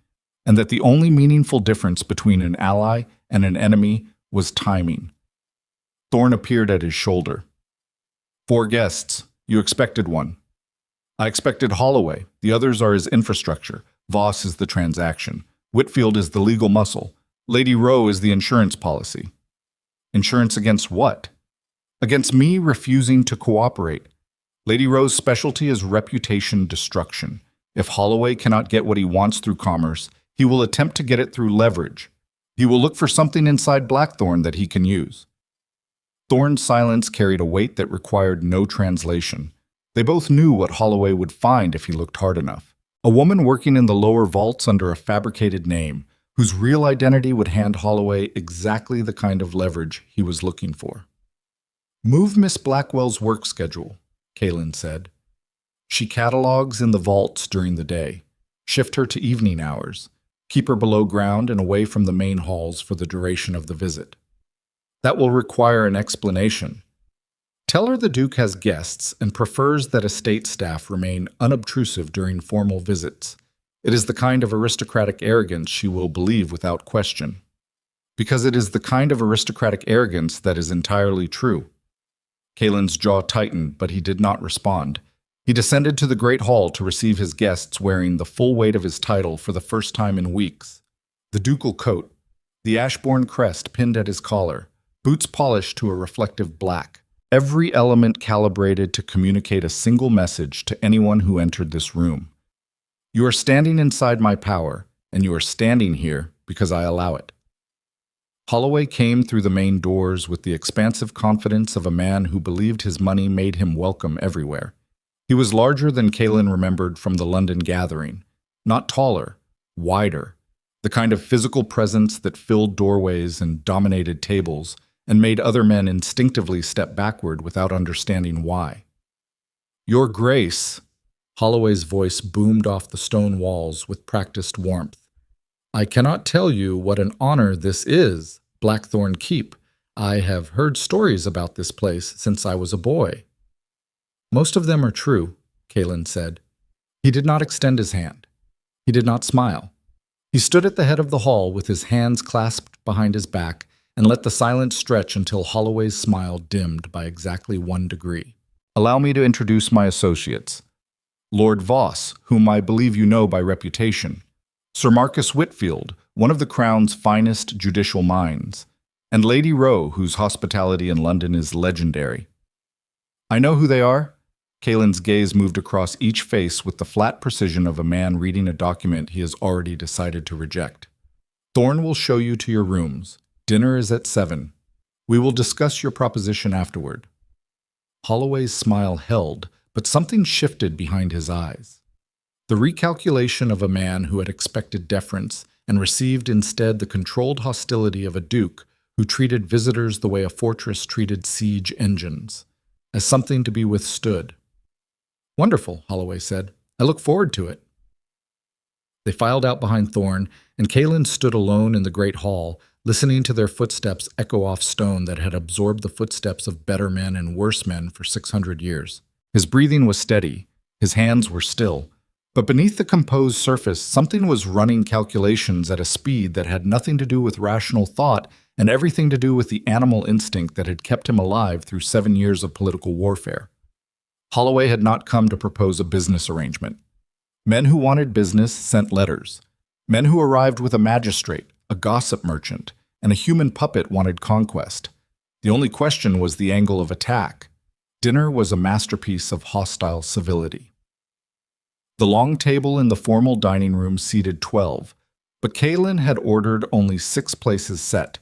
and that the only meaningful difference between an ally and an enemy was timing. Thorne appeared at his shoulder. 4 guests. You expected one. I expected Holloway. The others are his infrastructure. Voss is the transaction. Whitfield is the legal muscle. Lady Rowe is the insurance policy. Insurance against what? Against me refusing to cooperate. Lady Rowe's specialty is reputation destruction. If Holloway cannot get what he wants through commerce, he will attempt to get it through leverage. He will look for something inside Blackthorne that he can use. Thorne's silence carried a weight that required no translation. They both knew what Holloway would find if he looked hard enough. A woman working in the lower vaults under a fabricated name, whose real identity would hand Holloway exactly the kind of leverage he was looking for. Move Miss Blackwell's work schedule, Kaelin said. She catalogs in the vaults during the day. Shift her to evening hours. Keep her below ground and away from the main halls for the duration of the visit. That will require an explanation. Tell her the Duke has guests and prefers that estate staff remain unobtrusive during formal visits. It is the kind of aristocratic arrogance she will believe without question. Because it is the kind of aristocratic arrogance that is entirely true. Kaelin's jaw tightened, but he did not respond. He descended to the great hall to receive his guests wearing the full weight of his title for the first time in weeks. The ducal coat, the Ashbourne crest pinned at his collar, boots polished to a reflective black. Every element calibrated to communicate a single message to anyone who entered this room. You are standing inside my power, and you are standing here because I allow it. Holloway came through the main doors with the expansive confidence of a man who believed his money made him welcome everywhere. He was larger than Kaelin remembered from the London gathering, not taller, wider, the kind of physical presence that filled doorways and dominated tables and made other men instinctively step backward without understanding why. Your Grace, Holloway's voice boomed off the stone walls with practiced warmth. I cannot tell you what an honor this is, Blackthorne Keep. I have heard stories about this place since I was a boy. Most of them are true, Kaelin said. He did not extend his hand. He did not smile. He stood at the head of the hall with his hands clasped behind his back and let the silence stretch until Holloway's smile dimmed by exactly 1 degree. Allow me to introduce my associates. Lord Voss, whom I believe you know by reputation. Sir Marcus Whitfield, one of the Crown's finest judicial minds. And Lady Rowe, whose hospitality in London is legendary. I know who they are. Kaelin's gaze moved across each face with the flat precision of a man reading a document he has already decided to reject. Thorne will show you to your rooms. Dinner is at 7. We will discuss your proposition afterward. Holloway's smile held, but something shifted behind his eyes. The recalculation of a man who had expected deference and received instead the controlled hostility of a duke who treated visitors the way a fortress treated siege engines, as something to be withstood. Wonderful, Holloway said. I look forward to it. They filed out behind Thorne, and Kaelin stood alone in the great hall, listening to their footsteps echo off stone that had absorbed the footsteps of better men and worse men for 600 years. His breathing was steady, his hands were still, but beneath the composed surface, something was running calculations at a speed that had nothing to do with rational thought and everything to do with the animal instinct that had kept him alive through 7 years of political warfare. Holloway had not come to propose a business arrangement. Men who wanted business sent letters. Men who arrived with a magistrate, a gossip merchant, and a human puppet wanted conquest. The only question was the angle of attack. Dinner was a masterpiece of hostile civility. The long table in the formal dining room seated 12, but Kaelin had ordered only 6 places set,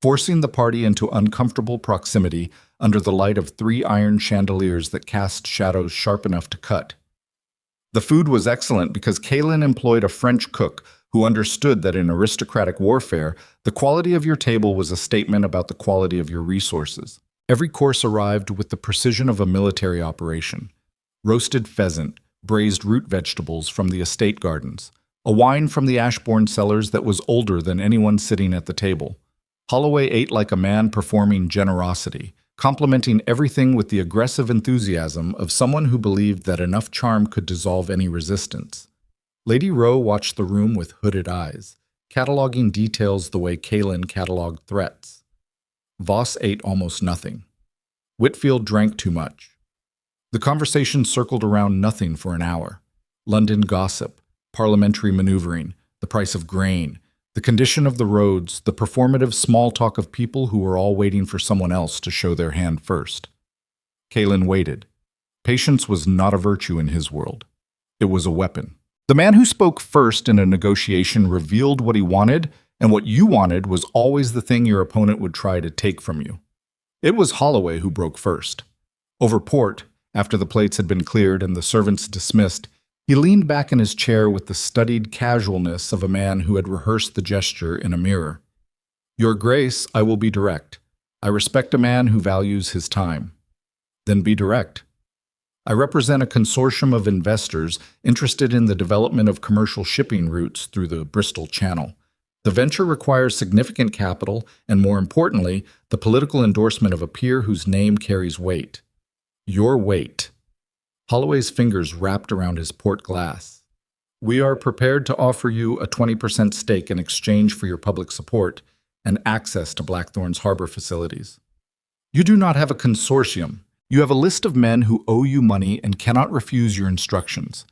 forcing the party into uncomfortable proximity under the light of 3 iron chandeliers that cast shadows sharp enough to cut. The food was excellent because Kaelin employed a French cook who understood that in aristocratic warfare, the quality of your table was a statement about the quality of your resources. Every course arrived with the precision of a military operation. Roasted pheasant, braised root vegetables from the estate gardens, a wine from the Ashbourne cellars that was older than anyone sitting at the table. Holloway ate like a man performing generosity, complimenting everything with the aggressive enthusiasm of someone who believed that enough charm could dissolve any resistance. Lady Rowe watched the room with hooded eyes. cataloging details the way Kalin cataloged threats. Voss ate almost nothing. Whitfield drank too much. The conversation circled around nothing for an hour. London gossip, parliamentary maneuvering, the price of grain, the condition of the roads, the performative small talk of people who were all waiting for someone else to show their hand first. Kalin waited. Patience was not a virtue in his world. It was a weapon. The man who spoke first in a negotiation revealed what he wanted, and what you wanted was always the thing your opponent would try to take from you. It was Holloway who broke first. Over port, after the plates had been cleared and the servants dismissed, he leaned back in his chair with the studied casualness of a man who had rehearsed the gesture in a mirror. Your Grace, I will be direct. I respect a man who values his time. Then be direct. I represent a consortium of investors interested in the development of commercial shipping routes through the Bristol Channel. The venture requires significant capital and, more importantly, the political endorsement of a peer whose name carries weight. Your weight. Holloway's fingers wrapped around his port glass. We are prepared to offer you a 20% stake in exchange for your public support and access to Blackthorn's harbor facilities. You do not have a consortium. You have a list of men who owe you money and cannot refuse your instructions.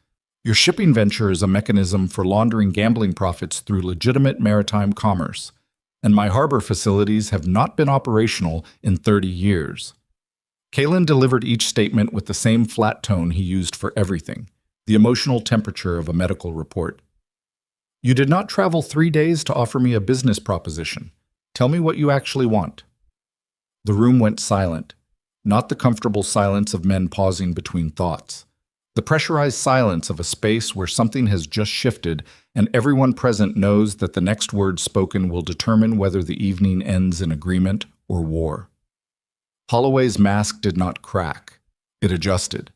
Your shipping venture is a mechanism for laundering gambling profits through legitimate maritime commerce, and my harbor facilities have not been operational in 30 years. Kalin delivered each statement with the same flat tone he used for everything, the emotional temperature of a medical report. You did not travel 3 days to offer me a business proposition. Tell me what you actually want. The room went silent. Not the comfortable silence of men pausing between thoughts. The pressurized silence of a space where something has just shifted and everyone present knows that the next word spoken will determine whether the evening ends in agreement or war. Holloway's mask did not crack. It adjusted.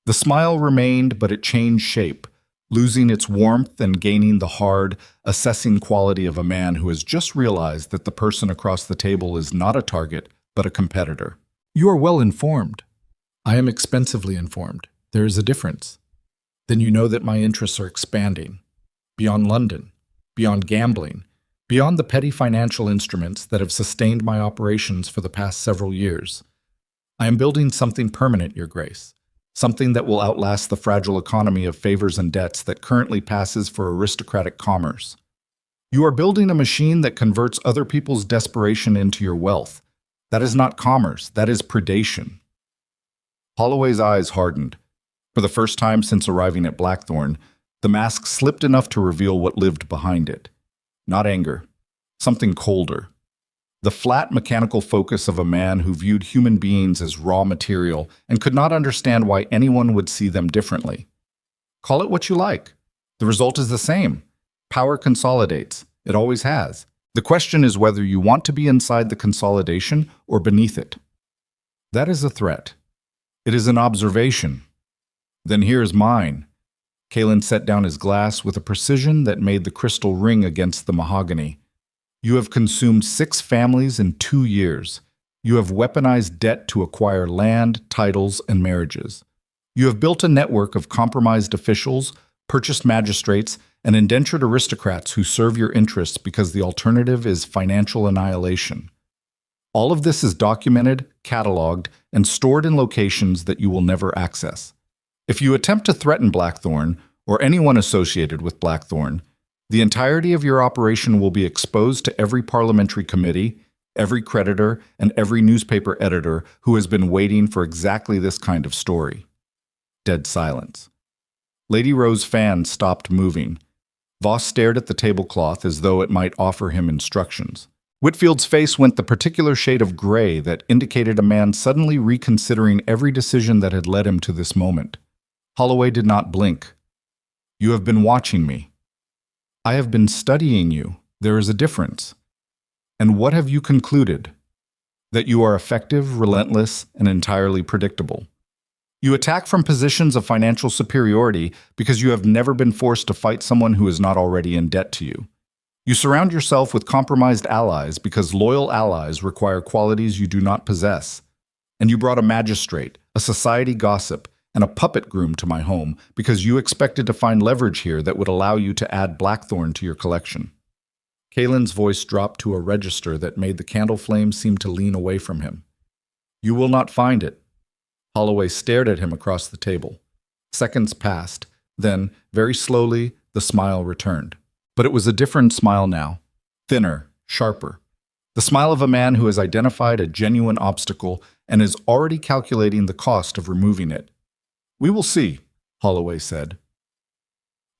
The smile remained, but it changed shape, losing its warmth and gaining the hard, assessing quality of a man who has just realized that the person across the table is not a target, but a competitor. You are well informed. I am expensively informed. There is a difference. Then you know that my interests are expanding. Beyond London, beyond gambling, beyond the petty financial instruments that have sustained my operations for the past several years. I am building something permanent, Your Grace. Something that will outlast the fragile economy of favors and debts that currently passes for aristocratic commerce. You are building a machine that converts other people's desperation into your wealth. That is not commerce, that is predation. Holloway's eyes hardened. For the first time since arriving at Blackthorn, the mask slipped enough to reveal what lived behind it. Not anger, something colder. The flat, mechanical focus of a man who viewed human beings as raw material and could not understand why anyone would see them differently. Call it what you like. The result is the same. Power consolidates. It always has. The question is whether you want to be inside the consolidation or beneath it. That is a threat. It is an observation. Then here is mine. Kalin set down his glass with a precision that made the crystal ring against the mahogany. You have consumed 6 families in 2 years. You have weaponized debt to acquire land, titles, and marriages. You have built a network of compromised officials, purchased magistrates, and indentured aristocrats who serve your interests because the alternative is financial annihilation. All of this is documented, cataloged, and stored in locations that you will never access. If you attempt to threaten Blackthorn, or anyone associated with Blackthorn, the entirety of your operation will be exposed to every parliamentary committee, every creditor, and every newspaper editor who has been waiting for exactly this kind of story. Dead silence. Lady Rose's fan stopped moving. Voss stared at the tablecloth as though it might offer him instructions. Whitfield's face went the particular shade of gray that indicated a man suddenly reconsidering every decision that had led him to this moment. Holloway did not blink. You have been watching me. I have been studying you. There is a difference. And what have you concluded? That you are effective, relentless, and entirely predictable. You attack from positions of financial superiority because you have never been forced to fight someone who is not already in debt to you. You surround yourself with compromised allies because loyal allies require qualities you do not possess. And you brought a magistrate, a society gossip, and a puppet groom to my home because you expected to find leverage here that would allow you to add Blackthorn to your collection. Kalen's voice dropped to a register that made the candle flame seem to lean away from him. You will not find it. Holloway stared at him across the table. Seconds passed. Then, very slowly, the smile returned. But it was a different smile now. Thinner, sharper. The smile of a man who has identified a genuine obstacle and is already calculating the cost of removing it. We will see, Holloway said.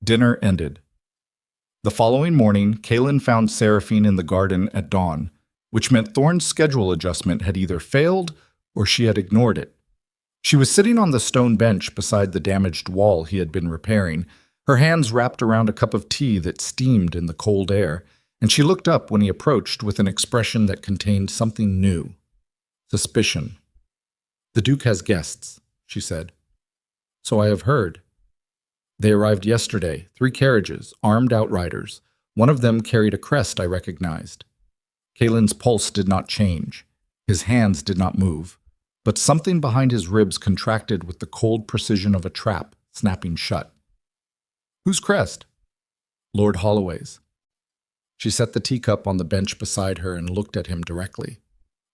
Dinner ended. The following morning, Kalen found Seraphine in the garden at dawn, which meant Thorne's schedule adjustment had either failed or she had ignored it. She was sitting on the stone bench beside the damaged wall he had been repairing, her hands wrapped around a cup of tea that steamed in the cold air, and she looked up when he approached with an expression that contained something new. Suspicion. The Duke has guests, she said. So I have heard. They arrived yesterday, 3 carriages, armed outriders. One of them carried a crest I recognized. Kalen's pulse did not change. His hands did not move. But something behind his ribs contracted with the cold precision of a trap snapping shut. Whose crest? Lord Holloway's. She set the teacup on the bench beside her and looked at him directly.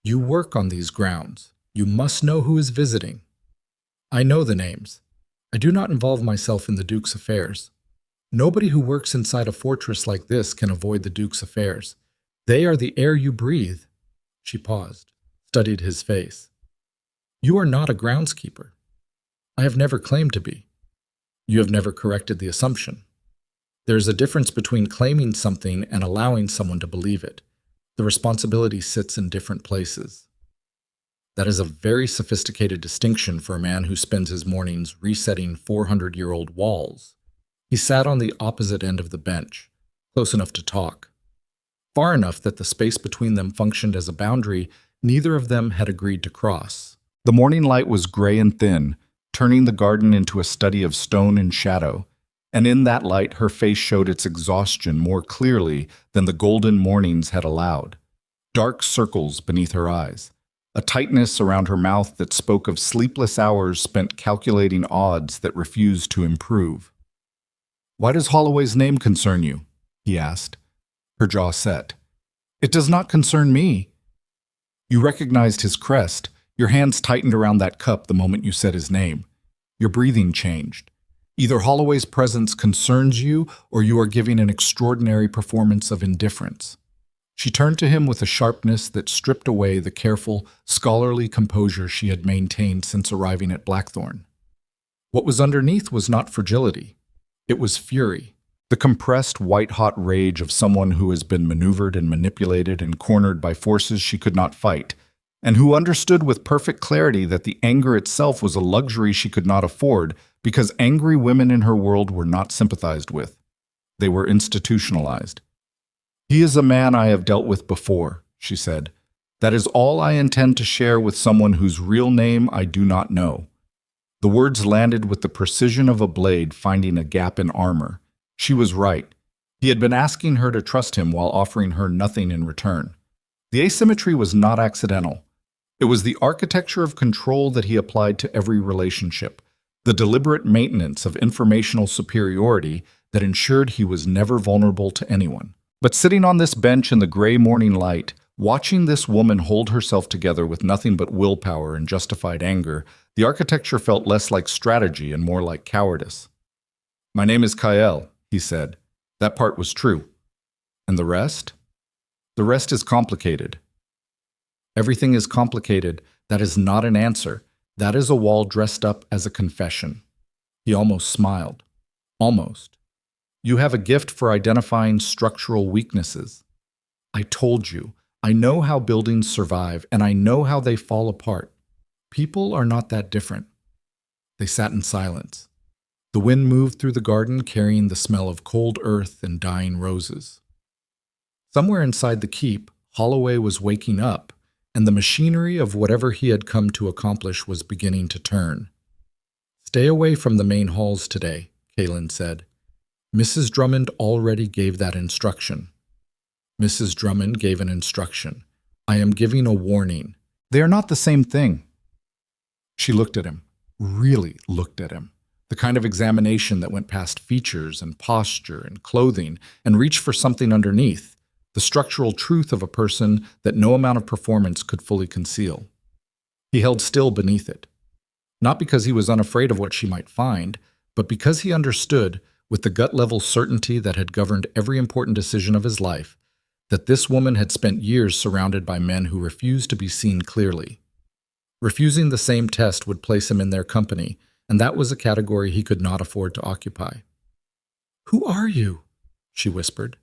You work on these grounds. You must know who is visiting. I know the names. I do not involve myself in the Duke's affairs. Nobody who works inside a fortress like this can avoid the Duke's affairs. They are the air you breathe. She paused, studied his face. You are not a groundskeeper. I have never claimed to be. You have never corrected the assumption. There is a difference between claiming something and allowing someone to believe it. The responsibility sits in different places. That is a very sophisticated distinction for a man who spends his mornings resetting 400-year-old walls. He sat on the opposite end of the bench, close enough to talk. Far enough that the space between them functioned as a boundary neither of them had agreed to cross. The morning light was gray and thin, turning the garden into a study of stone and shadow, and in that light her face showed its exhaustion more clearly than the golden mornings had allowed. Dark circles beneath her eyes, a tightness around her mouth that spoke of sleepless hours spent calculating odds that refused to improve. Why does Holloway's name concern you? He asked. Her jaw set. It does not concern me. You recognized his crest. Your hands tightened around that cup the moment you said his name. Your breathing changed. Either Holloway's presence concerns you, or you are giving an extraordinary performance of indifference. She turned to him with a sharpness that stripped away the careful, scholarly composure she had maintained since arriving at Blackthorn. What was underneath was not fragility. It was fury, the compressed, white-hot rage of someone who has been maneuvered and manipulated and cornered by forces she could not fight, and who understood with perfect clarity that the anger itself was a luxury she could not afford because angry women in her world were not sympathized with. They were institutionalized. He is a man I have dealt with before, she said. That is all I intend to share with someone whose real name I do not know. The words landed with the precision of a blade finding a gap in armor. She was right. He had been asking her to trust him while offering her nothing in return. The asymmetry was not accidental. It was the architecture of control that he applied to every relationship, the deliberate maintenance of informational superiority that ensured he was never vulnerable to anyone. But sitting on this bench in the gray morning light, watching this woman hold herself together with nothing but willpower and justified anger, the architecture felt less like strategy and more like cowardice. My name is Kael, he said. That part was true. And the rest? The rest is complicated. Everything is complicated. That is not an answer. That is a wall dressed up as a confession. He almost smiled. Almost. You have a gift for identifying structural weaknesses. I told you. I know how buildings survive, and I know how they fall apart. People are not that different. They sat in silence. The wind moved through the garden, carrying the smell of cold earth and dying roses. Somewhere inside the keep, Holloway was waking up, and the machinery of whatever he had come to accomplish was beginning to turn. Stay away from the main halls today, Kalen said. Mrs. Drummond already gave that instruction. Mrs. Drummond gave an instruction. I am giving a warning. They are not the same thing. She looked at him, really looked at him. The kind of examination that went past features and posture and clothing and reached for something underneath, the structural truth of a person that no amount of performance could fully conceal. He held still beneath it, not because he was unafraid of what she might find, but because he understood, with the gut-level certainty that had governed every important decision of his life, that this woman had spent years surrounded by men who refused to be seen clearly. Refusing the same test would place him in their company, and that was a category he could not afford to occupy. "Who are you?" she whispered.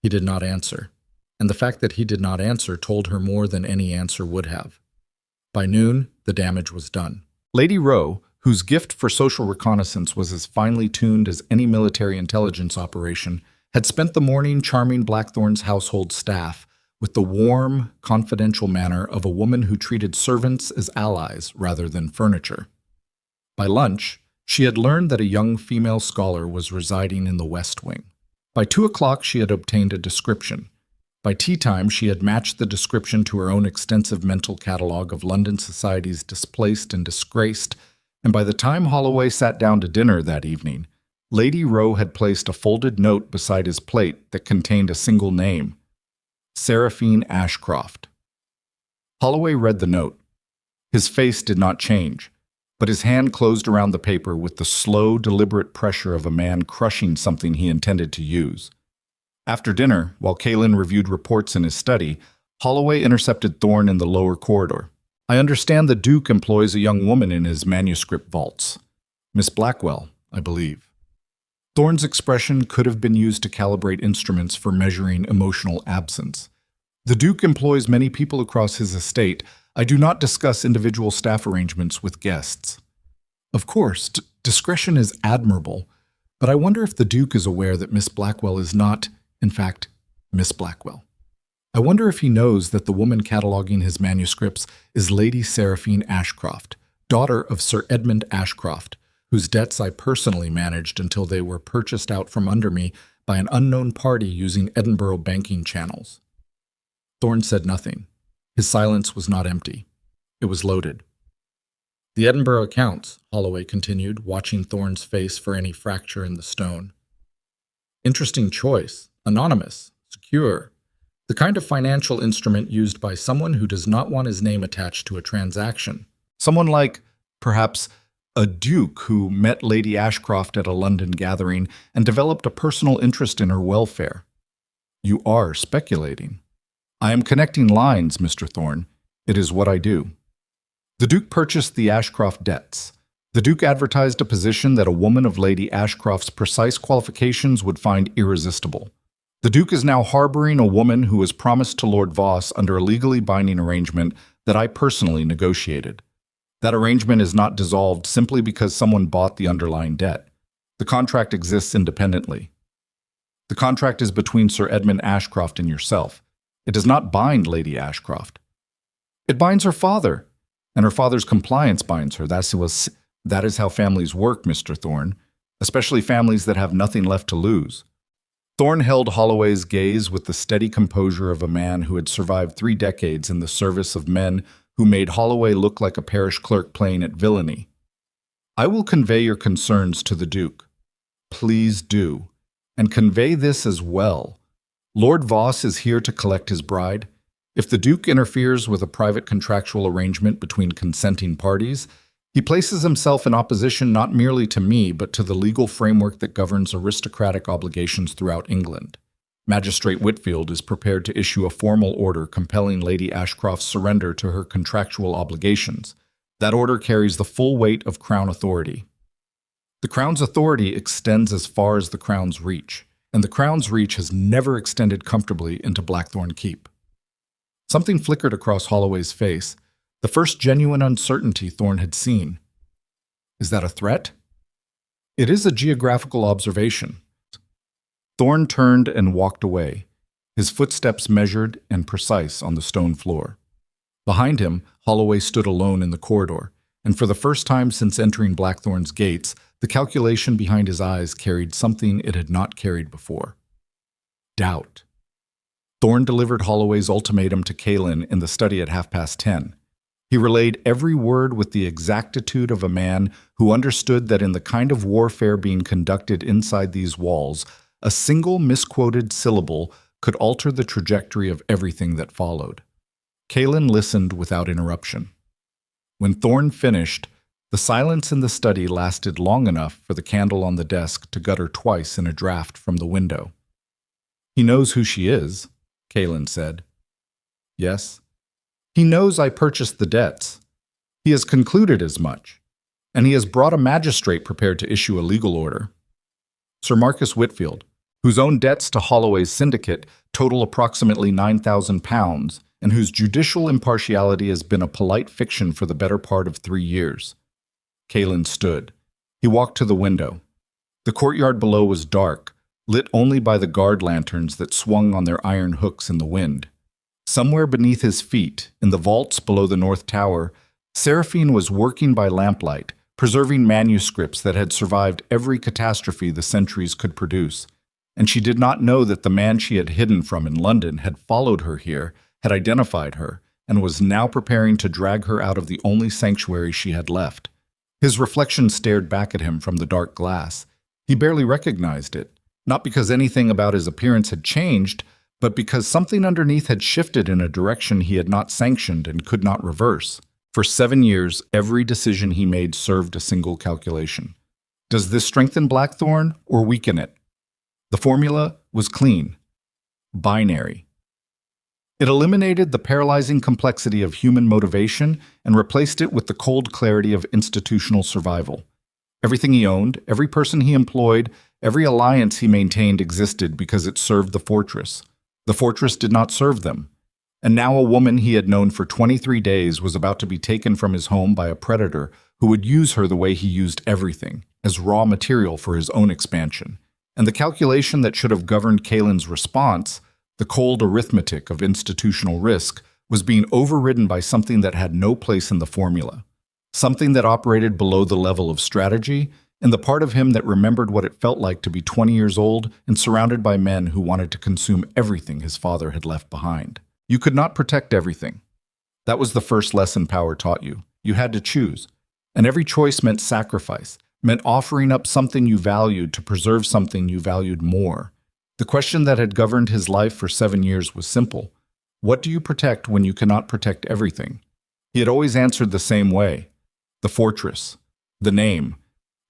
He did not answer, and the fact that he did not answer told her more than any answer would have. By noon, the damage was done. Lady Rowe, whose gift for social reconnaissance was as finely tuned as any military intelligence operation, had spent the morning charming Blackthorn's household staff with the warm, confidential manner of a woman who treated servants as allies rather than furniture. By lunch, she had learned that a young female scholar was residing in the West Wing. By 2 o'clock, she had obtained a description. By tea time, she had matched the description to her own extensive mental catalogue of London society's displaced and disgraced, and by the time Holloway sat down to dinner that evening, Lady Rowe had placed a folded note beside his plate that contained a single name: Seraphine Ashcroft. Holloway read the note. His face did not change, but his hand closed around the paper with the slow, deliberate pressure of a man crushing something he intended to use. After dinner, while Kalin reviewed reports in his study, Holloway intercepted Thorne in the lower corridor. "I understand the Duke employs a young woman in his manuscript vaults. Miss Blackwell, I believe." Thorne's expression could have been used to calibrate instruments for measuring emotional absence. "The Duke employs many people across his estate. I do not discuss individual staff arrangements with guests." "Of course, discretion is admirable, but I wonder if the Duke is aware that Miss Blackwell is not, in fact, Miss Blackwell. I wonder if he knows that the woman cataloguing his manuscripts is Lady Seraphine Ashcroft, daughter of Sir Edmund Ashcroft, whose debts I personally managed until they were purchased out from under me by an unknown party using Edinburgh banking channels." Thorne said nothing. His silence was not empty. It was loaded. "The Edinburgh accounts," Holloway continued, watching Thorne's face for any fracture in the stone. "Interesting choice. Anonymous. Secure. The kind of financial instrument used by someone who does not want his name attached to a transaction. Someone like, perhaps, a duke who met Lady Ashcroft at a London gathering and developed a personal interest in her welfare." "You are speculating." "I am connecting lines, Mr. Thorne. It is what I do." "The Duke purchased the Ashcroft debts. The Duke advertised a position that a woman of Lady Ashcroft's precise qualifications would find irresistible. The Duke is now harboring a woman who was promised to Lord Voss under a legally binding arrangement that I personally negotiated. That arrangement is not dissolved simply because someone bought the underlying debt. The contract exists independently. The contract is between Sir Edmund Ashcroft and yourself. It does not bind Lady Ashcroft. It binds her father, and her father's compliance binds her. That is how families work, Mr. Thorne, especially families that have nothing left to lose." Thorne held Holloway's gaze with the steady composure of a man who had survived 3 decades in the service of men who made Holloway look like a parish clerk playing at villainy. "I will convey your concerns to the Duke. Please do, and convey this as well. Lord Voss is here to collect his bride. If the Duke interferes with a private contractual arrangement between consenting parties, he places himself in opposition not merely to me, but to the legal framework that governs aristocratic obligations throughout England. Magistrate Whitfield is prepared to issue a formal order compelling Lady Ashcroft's surrender to her contractual obligations. That order carries the full weight of Crown authority. The Crown's authority extends as far as the Crown's reach, and the Crown's reach has never extended comfortably into Blackthorn Keep." Something flickered across Holloway's face, the first genuine uncertainty Thorne had seen. "Is that a threat?" "It is a geographical observation." Thorne turned and walked away, his footsteps measured and precise on the stone floor. Behind him, Holloway stood alone in the corridor, and for the first time since entering Blackthorn's gates, the calculation behind his eyes carried something it had not carried before: doubt. Thorne delivered Holloway's ultimatum to Kalin in the study at 10:30. He relayed every word with the exactitude of a man who understood that in the kind of warfare being conducted inside these walls, a single misquoted syllable could alter the trajectory of everything that followed. Kaelin listened without interruption. When Thorne finished, the silence in the study lasted long enough for the candle on the desk to gutter twice in a draft from the window. "He knows who she is," Kaelin said. "Yes. He knows I purchased the debts. He has concluded as much, and he has brought a magistrate prepared to issue a legal order. Sir Marcus Whitfield, whose own debts to Holloway's syndicate total approximately £9,000, and whose judicial impartiality has been a polite fiction for the better part of 3 years. Kaelin stood. He walked to the window. The courtyard below was dark, lit only by the guard lanterns that swung on their iron hooks in the wind. Somewhere beneath his feet, in the vaults below the North Tower, Seraphine was working by lamplight, preserving manuscripts that had survived every catastrophe the centuries could produce. And she did not know that the man she had hidden from in London had followed her here, had identified her, and was now preparing to drag her out of the only sanctuary she had left. His reflection stared back at him from the dark glass. He barely recognized it, not because anything about his appearance had changed, but because something underneath had shifted in a direction he had not sanctioned and could not reverse. For 7 years, every decision he made served a single calculation. Does this strengthen Blackthorn or weaken it? The formula was clean, binary. It eliminated the paralyzing complexity of human motivation and replaced it with the cold clarity of institutional survival. Everything he owned, every person he employed, every alliance he maintained existed because it served the fortress. The fortress did not serve them. And now a woman he had known for 23 days was about to be taken from his home by a predator who would use her the way he used everything, as raw material for his own expansion. And the calculation that should have governed Kaelin's response, the cold arithmetic of institutional risk, was being overridden by something that had no place in the formula. Something that operated below the level of strategy, and the part of him that remembered what it felt like to be 20 years old and surrounded by men who wanted to consume everything his father had left behind. You could not protect everything. That was the first lesson power taught you. You had to choose. And every choice meant sacrifice, meant offering up something you valued to preserve something you valued more. The question that had governed his life for 7 years was simple. What do you protect when you cannot protect everything? He had always answered the same way. The fortress, the name,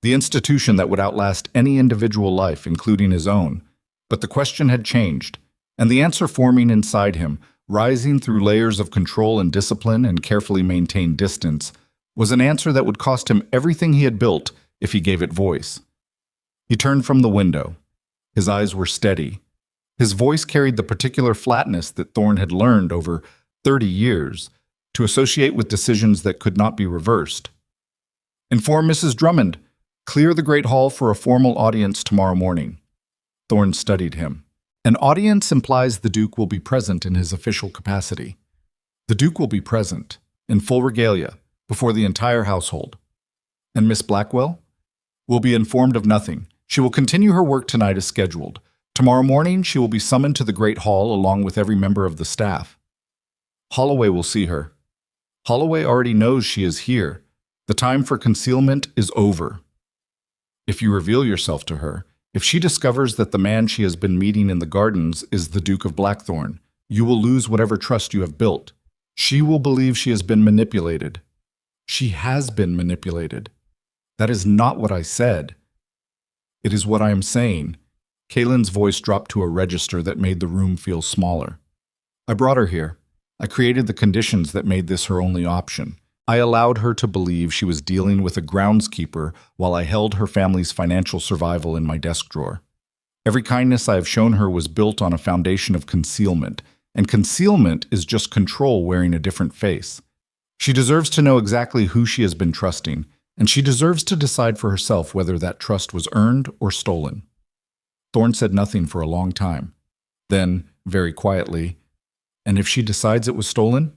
the institution that would outlast any individual life, including his own. But the question had changed, and the answer forming inside him, rising through layers of control and discipline and carefully maintained distance, was an answer that would cost him everything he had built if he gave it voice. He turned from the window. His eyes were steady. His voice carried the particular flatness that Thorne had learned over 30 years to associate with decisions that could not be reversed. "Inform Mrs. Drummond. Clear the Great Hall for a formal audience tomorrow morning." Thorne studied him. An audience implies the Duke will be present in his official capacity. The Duke will be present, in full regalia, before the entire household. And Miss Blackwell? Will be informed of nothing. She will continue her work tonight as scheduled. Tomorrow morning she will be summoned to the Great Hall along with every member of the staff. Holloway will see her. Holloway already knows she is here. The time for concealment is over. If you reveal yourself to her, if she discovers that the man she has been meeting in the gardens is the Duke of Blackthorn, you will lose whatever trust you have built. She will believe she has been manipulated. She has been manipulated. That is not what I said. It is what I am saying. Kaelin's voice dropped to a register that made the room feel smaller. I brought her here. I created the conditions that made this her only option. I allowed her to believe she was dealing with a groundskeeper while I held her family's financial survival in my desk drawer. Every kindness I have shown her was built on a foundation of concealment, and concealment is just control wearing a different face. She deserves to know exactly who she has been trusting, and she deserves to decide for herself whether that trust was earned or stolen. Thorne said nothing for a long time. Then, very quietly, "And if she decides it was stolen?"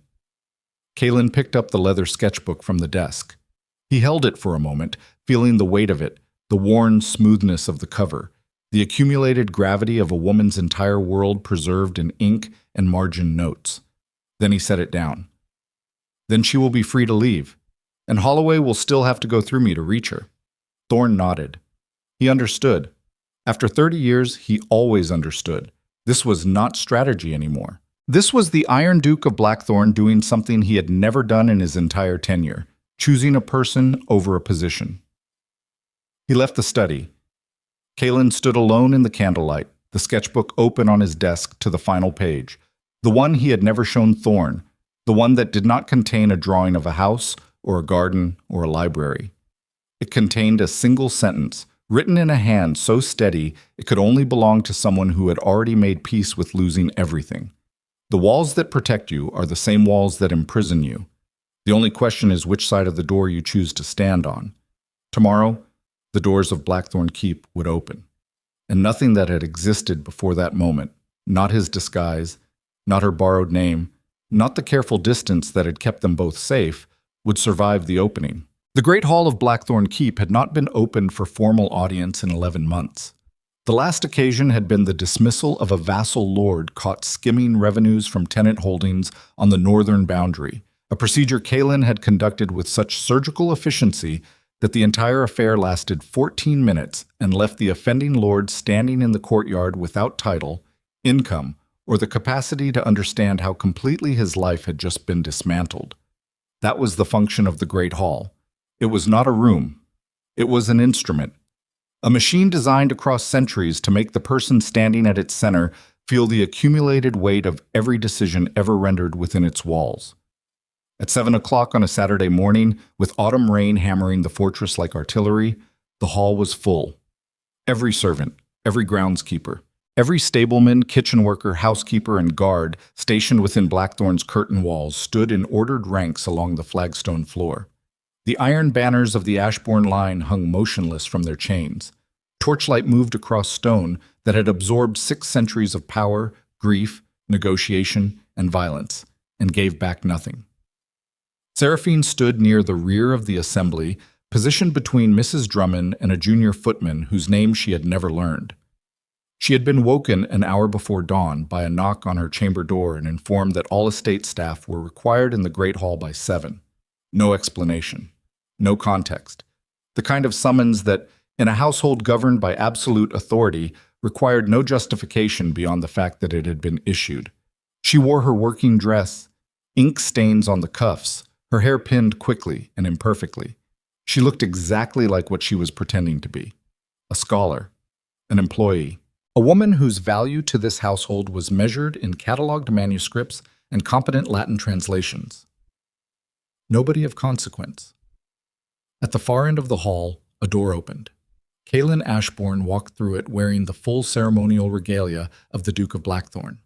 Kaelin picked up the leather sketchbook from the desk. He held it for a moment, feeling the weight of it, the worn smoothness of the cover, the accumulated gravity of a woman's entire world preserved in ink and margin notes. Then he set it down. "Then she will be free to leave, and Holloway will still have to go through me to reach her." Thorne nodded. He understood. After 30 years, he always understood. This was not strategy anymore. This was the Iron Duke of Blackthorn doing something he had never done in his entire tenure, choosing a person over a position. He left the study. Kalen stood alone in the candlelight, the sketchbook open on his desk to the final page, the one he had never shown Thorne, the one that did not contain a drawing of a house or a garden or a library. It contained a single sentence, written in a hand so steady it could only belong to someone who had already made peace with losing everything. The walls that protect you are the same walls that imprison you. The only question is which side of the door you choose to stand on. Tomorrow, the doors of Blackthorn Keep would open. And nothing that had existed before that moment, not his disguise, not her borrowed name, not the careful distance that had kept them both safe, would survive the opening. The Great Hall of Blackthorn Keep had not been opened for formal audience in 11 months. The last occasion had been the dismissal of a vassal lord caught skimming revenues from tenant holdings on the northern boundary, a procedure Kalen had conducted with such surgical efficiency that the entire affair lasted 14 minutes and left the offending lord standing in the courtyard without title, income, or the capacity to understand how completely his life had just been dismantled. That was the function of the Great Hall. It was not a room. It was an instrument. A machine designed across centuries to make the person standing at its center feel the accumulated weight of every decision ever rendered within its walls. At 7 o'clock on a Saturday morning, with autumn rain hammering the fortress like artillery, the hall was full. Every servant, every groundskeeper, every stableman, kitchen worker, housekeeper, and guard stationed within Blackthorn's curtain walls stood in ordered ranks along the flagstone floor. The iron banners of the Ashbourne line hung motionless from their chains. Torchlight moved across stone that had absorbed 6 centuries of power, grief, negotiation, and violence, and gave back nothing. Seraphine stood near the rear of the assembly, positioned between Mrs. Drummond and a junior footman whose name she had never learned. She had been woken an hour before dawn by a knock on her chamber door and informed that all estate staff were required in the Great Hall by 7. No explanation. No context. The kind of summons that, in a household governed by absolute authority, required no justification beyond the fact that it had been issued. She wore her working dress, ink stains on the cuffs, her hair pinned quickly and imperfectly. She looked exactly like what she was pretending to be. A scholar, an employee, a woman whose value to this household was measured in catalogued manuscripts and competent Latin translations. Nobody of consequence. At the far end of the hall, a door opened. Kalen Ashbourne walked through it wearing the full ceremonial regalia of the Duke of Blackthorn.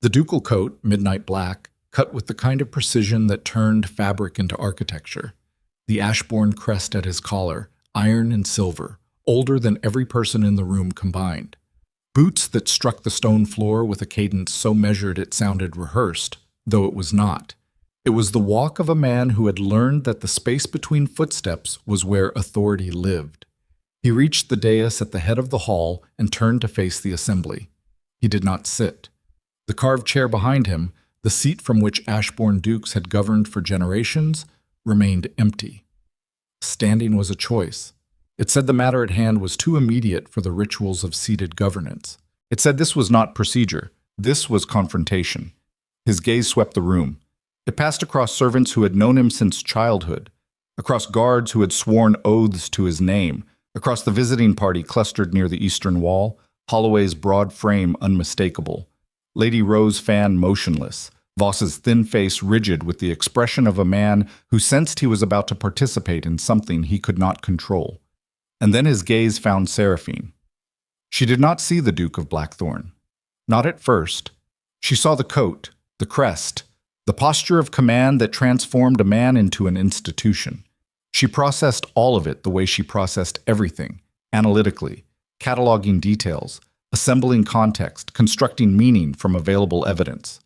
The ducal coat, midnight black, cut with the kind of precision that turned fabric into architecture. The Ashbourne crest at his collar, iron and silver, older than every person in the room combined. Boots that struck the stone floor with a cadence so measured it sounded rehearsed, though it was not. It was the walk of a man who had learned that the space between footsteps was where authority lived. He reached the dais at the head of the hall and turned to face the assembly. He did not sit. The carved chair behind him, the seat from which Ashbourne dukes had governed for generations, remained empty. Standing was a choice. It said the matter at hand was too immediate for the rituals of seated governance. It said this was not procedure. This was confrontation. His gaze swept the room. It passed across servants who had known him since childhood, across guards who had sworn oaths to his name, across the visiting party clustered near the eastern wall, Holloway's broad frame unmistakable, Lady Rose Fan motionless, Voss's thin face rigid with the expression of a man who sensed he was about to participate in something he could not control. And then his gaze found Seraphine. She did not see the Duke of Blackthorn. Not at first. She saw the coat, the crest, the posture of command that transformed a man into an institution. She processed all of it the way she processed everything, analytically, cataloging details, assembling context, constructing meaning from available evidence.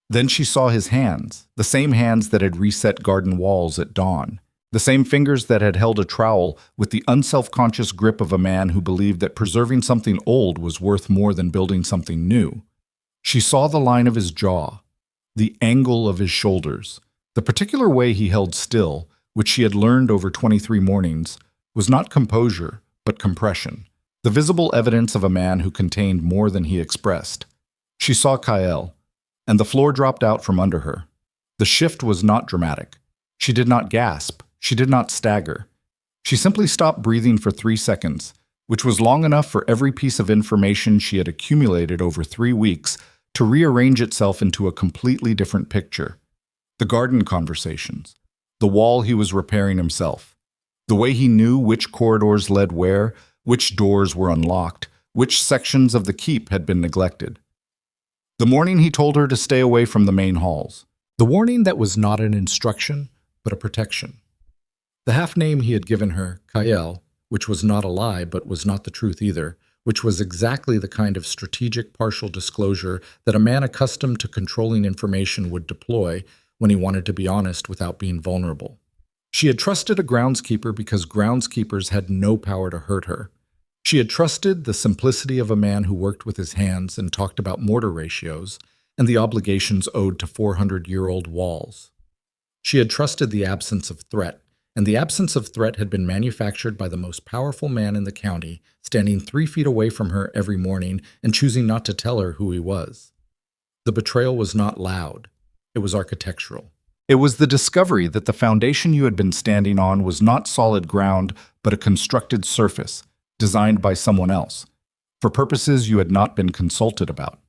Then she saw his hands, the same hands that had reset garden walls at dawn, the same fingers that had held a trowel with the unself-conscious grip of a man who believed that preserving something old was worth more than building something new. She saw the line of his jaw, the angle of his shoulders, the particular way he held still, which she had learned over 23 mornings, was not composure, but compression, the visible evidence of a man who contained more than he expressed. She saw Kyle, and the floor dropped out from under her. The shift was not dramatic. She did not gasp. She did not stagger. She simply stopped breathing for 3 seconds, which was long enough for every piece of information she had accumulated over 3 weeks to rearrange itself into a completely different picture. The garden conversations, the wall he was repairing himself, the way he knew which corridors led where, which doors were unlocked, which sections of the keep had been neglected. The morning he told her to stay away from the main halls. The warning that was not an instruction, but a protection. The half-name he had given her, Kyle, which was not a lie but was not the truth either, which was exactly the kind of strategic partial disclosure that a man accustomed to controlling information would deploy when he wanted to be honest without being vulnerable. She had trusted a groundskeeper because groundskeepers had no power to hurt her. She had trusted the simplicity of a man who worked with his hands and talked about mortar ratios and the obligations owed to 400-year-old walls. She had trusted the absence of threat, and the absence of threat had been manufactured by the most powerful man in the county, standing 3 feet away from her every morning and choosing not to tell her who he was. The betrayal was not loud. It was architectural. It was the discovery that the foundation you had been standing on was not solid ground, but a constructed surface, designed by someone else, for purposes you had not been consulted about.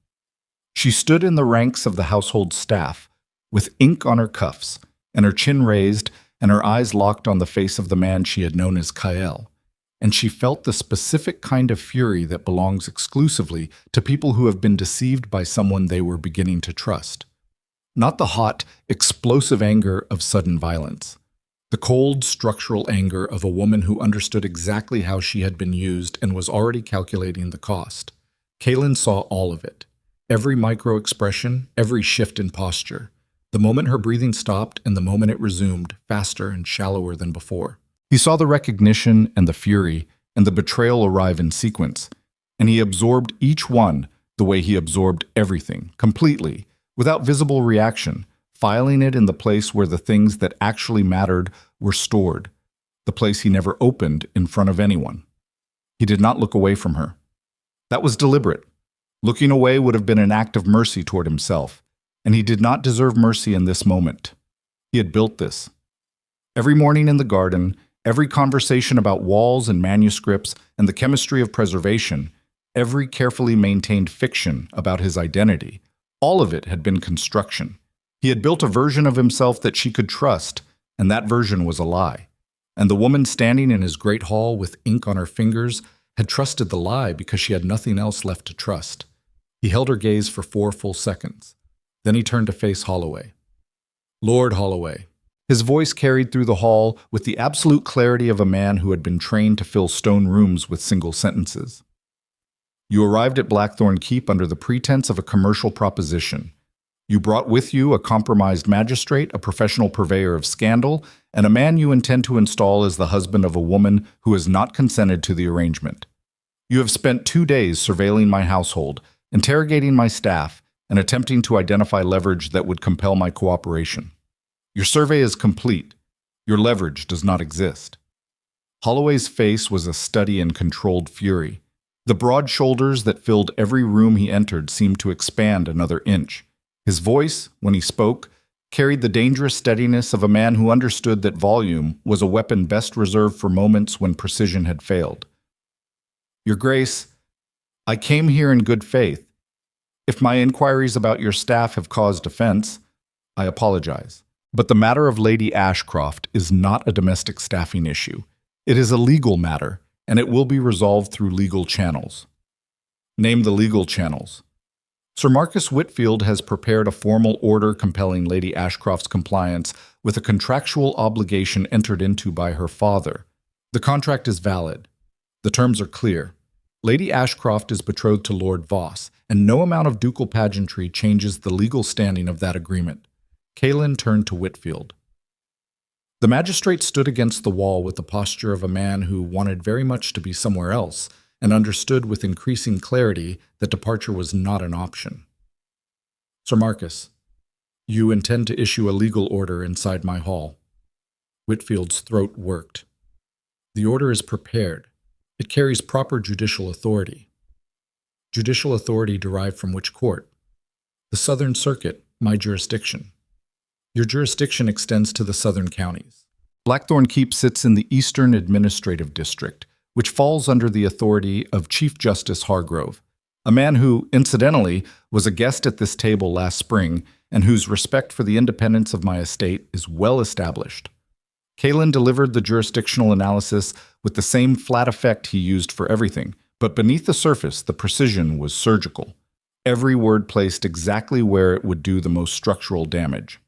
She stood in the ranks of the household staff, with ink on her cuffs, and her chin raised, and her eyes locked on the face of the man she had known as Kyle, and she felt the specific kind of fury that belongs exclusively to people who have been deceived by someone they were beginning to trust. Not the hot, explosive anger of sudden violence. The cold, structural anger of a woman who understood exactly how she had been used and was already calculating the cost. Kaylin saw all of it. Every micro-expression, every shift in posture. The moment her breathing stopped and the moment it resumed, faster and shallower than before. He saw the recognition and the fury and the betrayal arrive in sequence, and he absorbed each one the way he absorbed everything, completely, without visible reaction, filing it in the place where the things that actually mattered were stored, the place he never opened in front of anyone. He did not look away from her. That was deliberate. Looking away would have been an act of mercy toward himself, and he did not deserve mercy in this moment. He had built this. Every morning in the garden, every conversation about walls and manuscripts and the chemistry of preservation, every carefully maintained fiction about his identity, all of it had been construction. He had built a version of himself that she could trust, and that version was a lie. And the woman standing in his great hall with ink on her fingers had trusted the lie because she had nothing else left to trust. He held her gaze for 4 full seconds. Then he turned to face Holloway. Lord Holloway. His voice carried through the hall with the absolute clarity of a man who had been trained to fill stone rooms with single sentences. You arrived at Blackthorn Keep under the pretense of a commercial proposition. You brought with you a compromised magistrate, a professional purveyor of scandal, and a man you intend to install as the husband of a woman who has not consented to the arrangement. You have spent 2 days surveilling my household, interrogating my staff, and attempting to identify leverage that would compel my cooperation. Your survey is complete. Your leverage does not exist. Holloway's face was a study in controlled fury. The broad shoulders that filled every room he entered seemed to expand another inch. His voice, when he spoke, carried the dangerous steadiness of a man who understood that volume was a weapon best reserved for moments when precision had failed. Your Grace, I came here in good faith. If my inquiries about your staff have caused offense, I apologize. But the matter of Lady Ashcroft is not a domestic staffing issue. It is a legal matter, and it will be resolved through legal channels. Name the legal channels. Sir Marcus Whitfield has prepared a formal order compelling Lady Ashcroft's compliance with a contractual obligation entered into by her father. The contract is valid. The terms are clear. Lady Ashcroft is betrothed to Lord Voss, and no amount of ducal pageantry changes the legal standing of that agreement. Kaylin turned to Whitfield. The magistrate stood against the wall with the posture of a man who wanted very much to be somewhere else and understood with increasing clarity that departure was not an option. Sir Marcus, you intend to issue a legal order inside my hall. Whitfield's throat worked. The order is prepared. It carries proper judicial authority. Judicial authority derived from which court? The Southern Circuit, my jurisdiction. Your jurisdiction extends to the southern counties. Blackthorn Keep sits in the Eastern Administrative District, which falls under the authority of Chief Justice Hargrove, a man who, incidentally, was a guest at this table last spring and whose respect for the independence of my estate is well established. Kalen delivered the jurisdictional analysis with the same flat effect he used for everything, but beneath the surface, the precision was surgical. Every word placed exactly where it would do the most structural damage.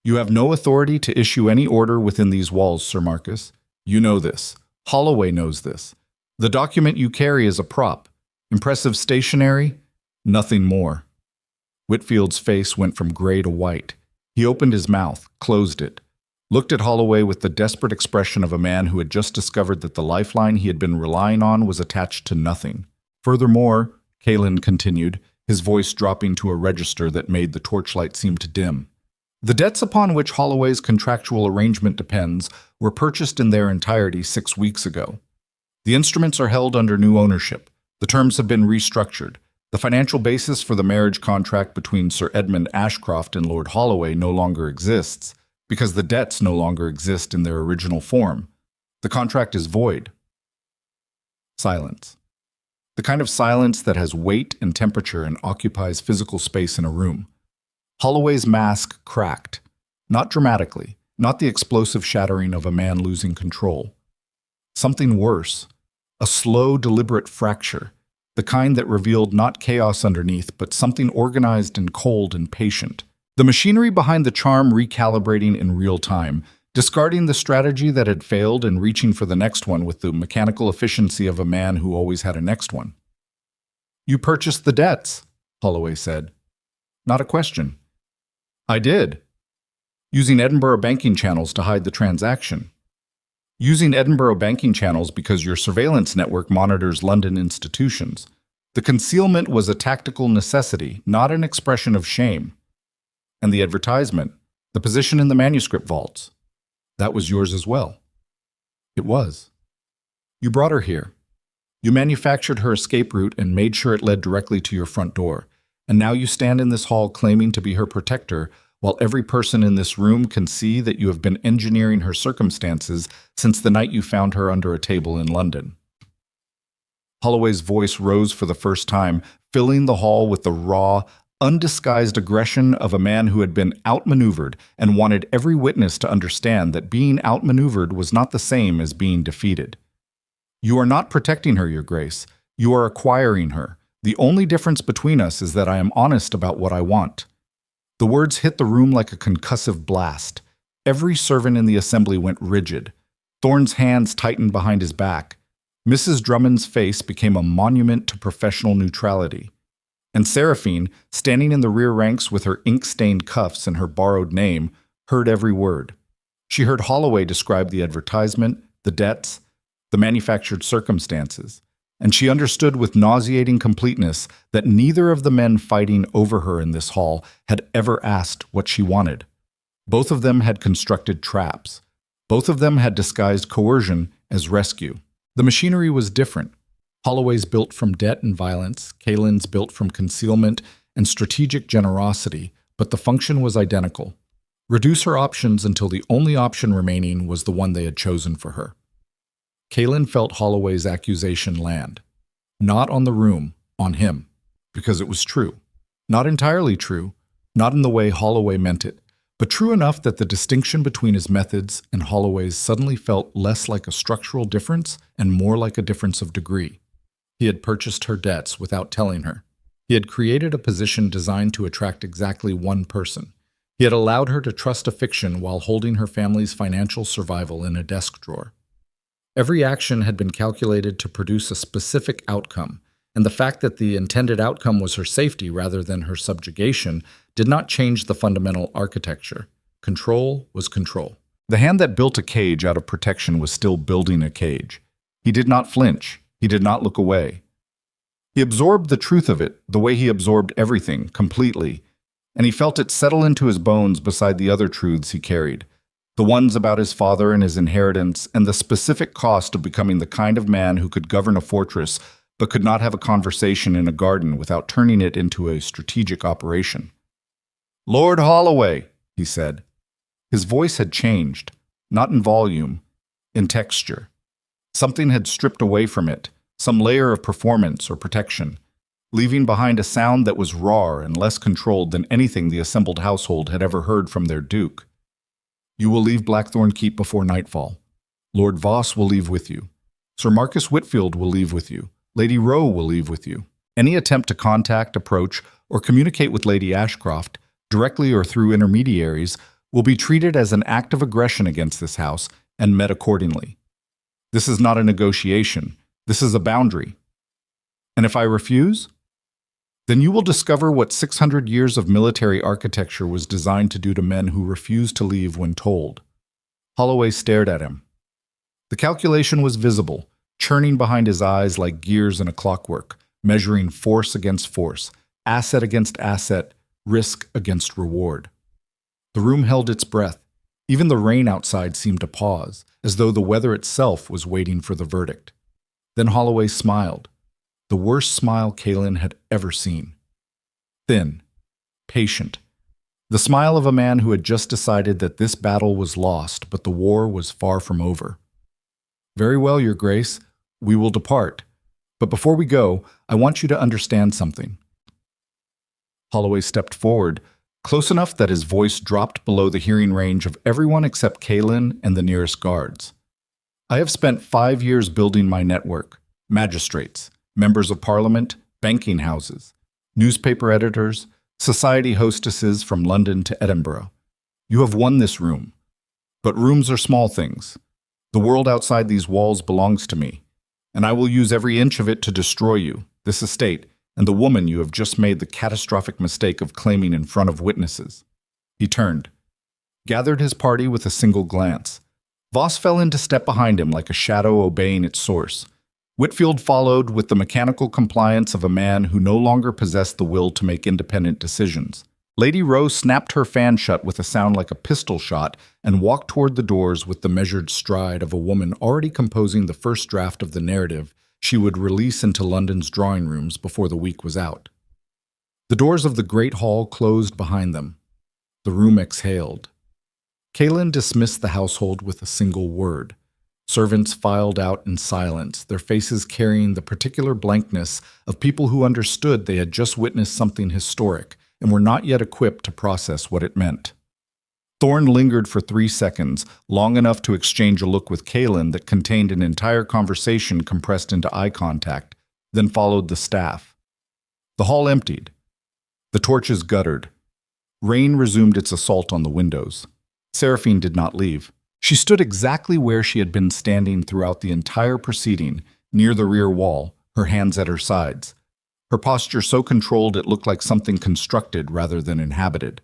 You have no authority to issue any order within these walls, Sir Marcus. You know this. Holloway knows this. The document you carry is a prop. Impressive stationery? Nothing more. Whitfield's face went from gray to white. He opened his mouth, closed it, looked at Holloway with the desperate expression of a man who had just discovered that the lifeline he had been relying on was attached to nothing. Furthermore, Kalen continued, his voice dropping to a register that made the torchlight seem to dim. The debts upon which Holloway's contractual arrangement depends were purchased in their entirety 6 weeks ago. The instruments are held under new ownership. The terms have been restructured. The financial basis for the marriage contract between Sir Edmund Ashcroft and Lord Holloway no longer exists, because the debts no longer exist in their original form. The contract is void. Silence. The kind of silence that has weight and temperature and occupies physical space in a room. Holloway's mask cracked. Not dramatically, not the explosive shattering of a man losing control. Something worse. A slow, deliberate fracture, the kind that revealed not chaos underneath, but something organized and cold and patient. The machinery behind the charm recalibrating in real time, discarding the strategy that had failed and reaching for the next one with the mechanical efficiency of a man who always had a next one. You purchased the debts, Holloway said. Not a question. I did. Using Edinburgh banking channels to hide the transaction. Using Edinburgh banking channels because your surveillance network monitors London institutions. The concealment was a tactical necessity, not an expression of shame. And the advertisement, the position in the manuscript vaults, that was yours as well. It was. You brought her here. You manufactured her escape route and made sure it led directly to your front door. And now you stand in this hall claiming to be her protector, while every person in this room can see that you have been engineering her circumstances since the night you found her under a table in London. Holloway's voice rose for the first time, filling the hall with the raw, undisguised aggression of a man who had been outmaneuvered and wanted every witness to understand that being outmaneuvered was not the same as being defeated. You are not protecting her, Your Grace. You are acquiring her. The only difference between us is that I am honest about what I want. The words hit the room like a concussive blast. Every servant in the assembly went rigid. Thorne's hands tightened behind his back. Mrs. Drummond's face became a monument to professional neutrality. And Seraphine, standing in the rear ranks with her ink-stained cuffs and her borrowed name, heard every word. She heard Holloway describe the advertisement, the debts, the manufactured circumstances, and she understood with nauseating completeness that neither of the men fighting over her in this hall had ever asked what she wanted. Both of them had constructed traps. Both of them had disguised coercion as rescue. The machinery was different. Holloway's built from debt and violence, Kalen's built from concealment and strategic generosity, but the function was identical. Reduce her options until the only option remaining was the one they had chosen for her. Kalen felt Holloway's accusation land. Not on the room, on him. Because it was true. Not entirely true, not in the way Holloway meant it, but true enough that the distinction between his methods and Holloway's suddenly felt less like a structural difference and more like a difference of degree. He had purchased her debts without telling her. He had created a position designed to attract exactly one person. He had allowed her to trust a fiction while holding her family's financial survival in a desk drawer. Every action had been calculated to produce a specific outcome, and the fact that the intended outcome was her safety rather than her subjugation did not change the fundamental architecture. Control was control. The hand that built a cage out of protection was still building a cage. He did not flinch. He did not look away. He absorbed the truth of it, the way he absorbed everything, completely, and he felt it settle into his bones beside the other truths he carried. The ones about his father and his inheritance, and the specific cost of becoming the kind of man who could govern a fortress but could not have a conversation in a garden without turning it into a strategic operation. "Lord Holloway," he said. His voice had changed, not in volume, in texture. Something had stripped away from it, some layer of performance or protection, leaving behind a sound that was rawer and less controlled than anything the assembled household had ever heard from their duke. "You will leave Blackthorn Keep before nightfall. Lord Voss will leave with you. Sir Marcus Whitfield will leave with you. Lady Rowe will leave with you. Any attempt to contact, approach, or communicate with Lady Ashcroft, directly or through intermediaries, will be treated as an act of aggression against this house and met accordingly. This is not a negotiation. This is a boundary. And if I refuse? Then you will discover what 600 years of military architecture was designed to do to men who refuse to leave when told." Holloway stared at him. The calculation was visible, churning behind his eyes like gears in a clockwork, measuring force against force, asset against asset, risk against reward. The room held its breath. Even the rain outside seemed to pause, as though the weather itself was waiting for the verdict. Then Holloway smiled, the worst smile Kaelin had ever seen. Thin, patient, the smile of a man who had just decided that this battle was lost, but the war was far from over. "Very well, Your Grace, we will depart. But before we go, I want you to understand something." Holloway stepped forward, close enough that his voice dropped below the hearing range of everyone except Kaelin and the nearest guards. "I have spent 5 years building my network: magistrates, members of parliament, banking houses, newspaper editors, society hostesses from London to Edinburgh. You have won this room. But rooms are small things. The world outside these walls belongs to me, and I will use every inch of it to destroy you, this estate, and the woman you have just made the catastrophic mistake of claiming in front of witnesses." He turned, gathered his party with a single glance. Voss fell into step behind him like a shadow obeying its source. Whitfield followed with the mechanical compliance of a man who no longer possessed the will to make independent decisions. Lady Rowe snapped her fan shut with a sound like a pistol shot and walked toward the doors with the measured stride of a woman already composing the first draft of the narrative she would release into London's drawing rooms before the week was out. The doors of the great hall closed behind them. The room exhaled. Kaelin dismissed the household with a single word. Servants filed out in silence, their faces carrying the particular blankness of people who understood they had just witnessed something historic and were not yet equipped to process what it meant. Thorne lingered for 3 seconds, long enough to exchange a look with Kaelin that contained an entire conversation compressed into eye contact, then followed the staff. The hall emptied. The torches guttered. Rain resumed its assault on the windows. Seraphine did not leave. She stood exactly where she had been standing throughout the entire proceeding, near the rear wall, her hands at her sides. Her posture so controlled it looked like something constructed rather than inhabited.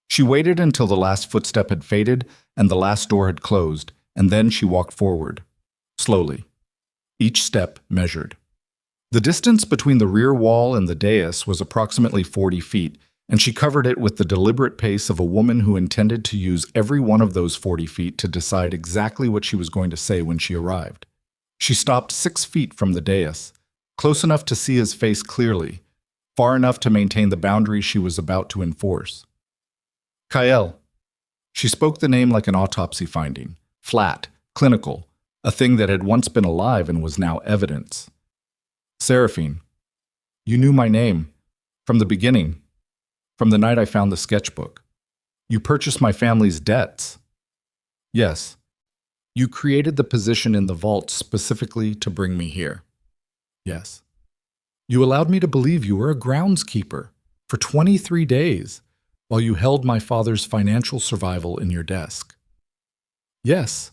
She waited until the last footstep had faded and the last door had closed, and then she walked forward, slowly, each step measured. The distance between the rear wall and the dais was approximately 40 feet, and she covered it with the deliberate pace of a woman who intended to use every one of those 40 feet to decide exactly what she was going to say when she arrived. She stopped 6 feet from the dais, close enough to see his face clearly, far enough to maintain the boundary she was about to enforce. "Kael." She spoke the name like an autopsy finding, flat, clinical, a thing that had once been alive and was now evidence. "Seraphine, you knew my name, from the beginning. From the night I found the sketchbook. You purchased my family's debts. Yes, you created the position in the vault specifically to bring me here. Yes. You allowed me to believe you were a groundskeeper for 23 days while you held my father's financial survival in your desk. Yes.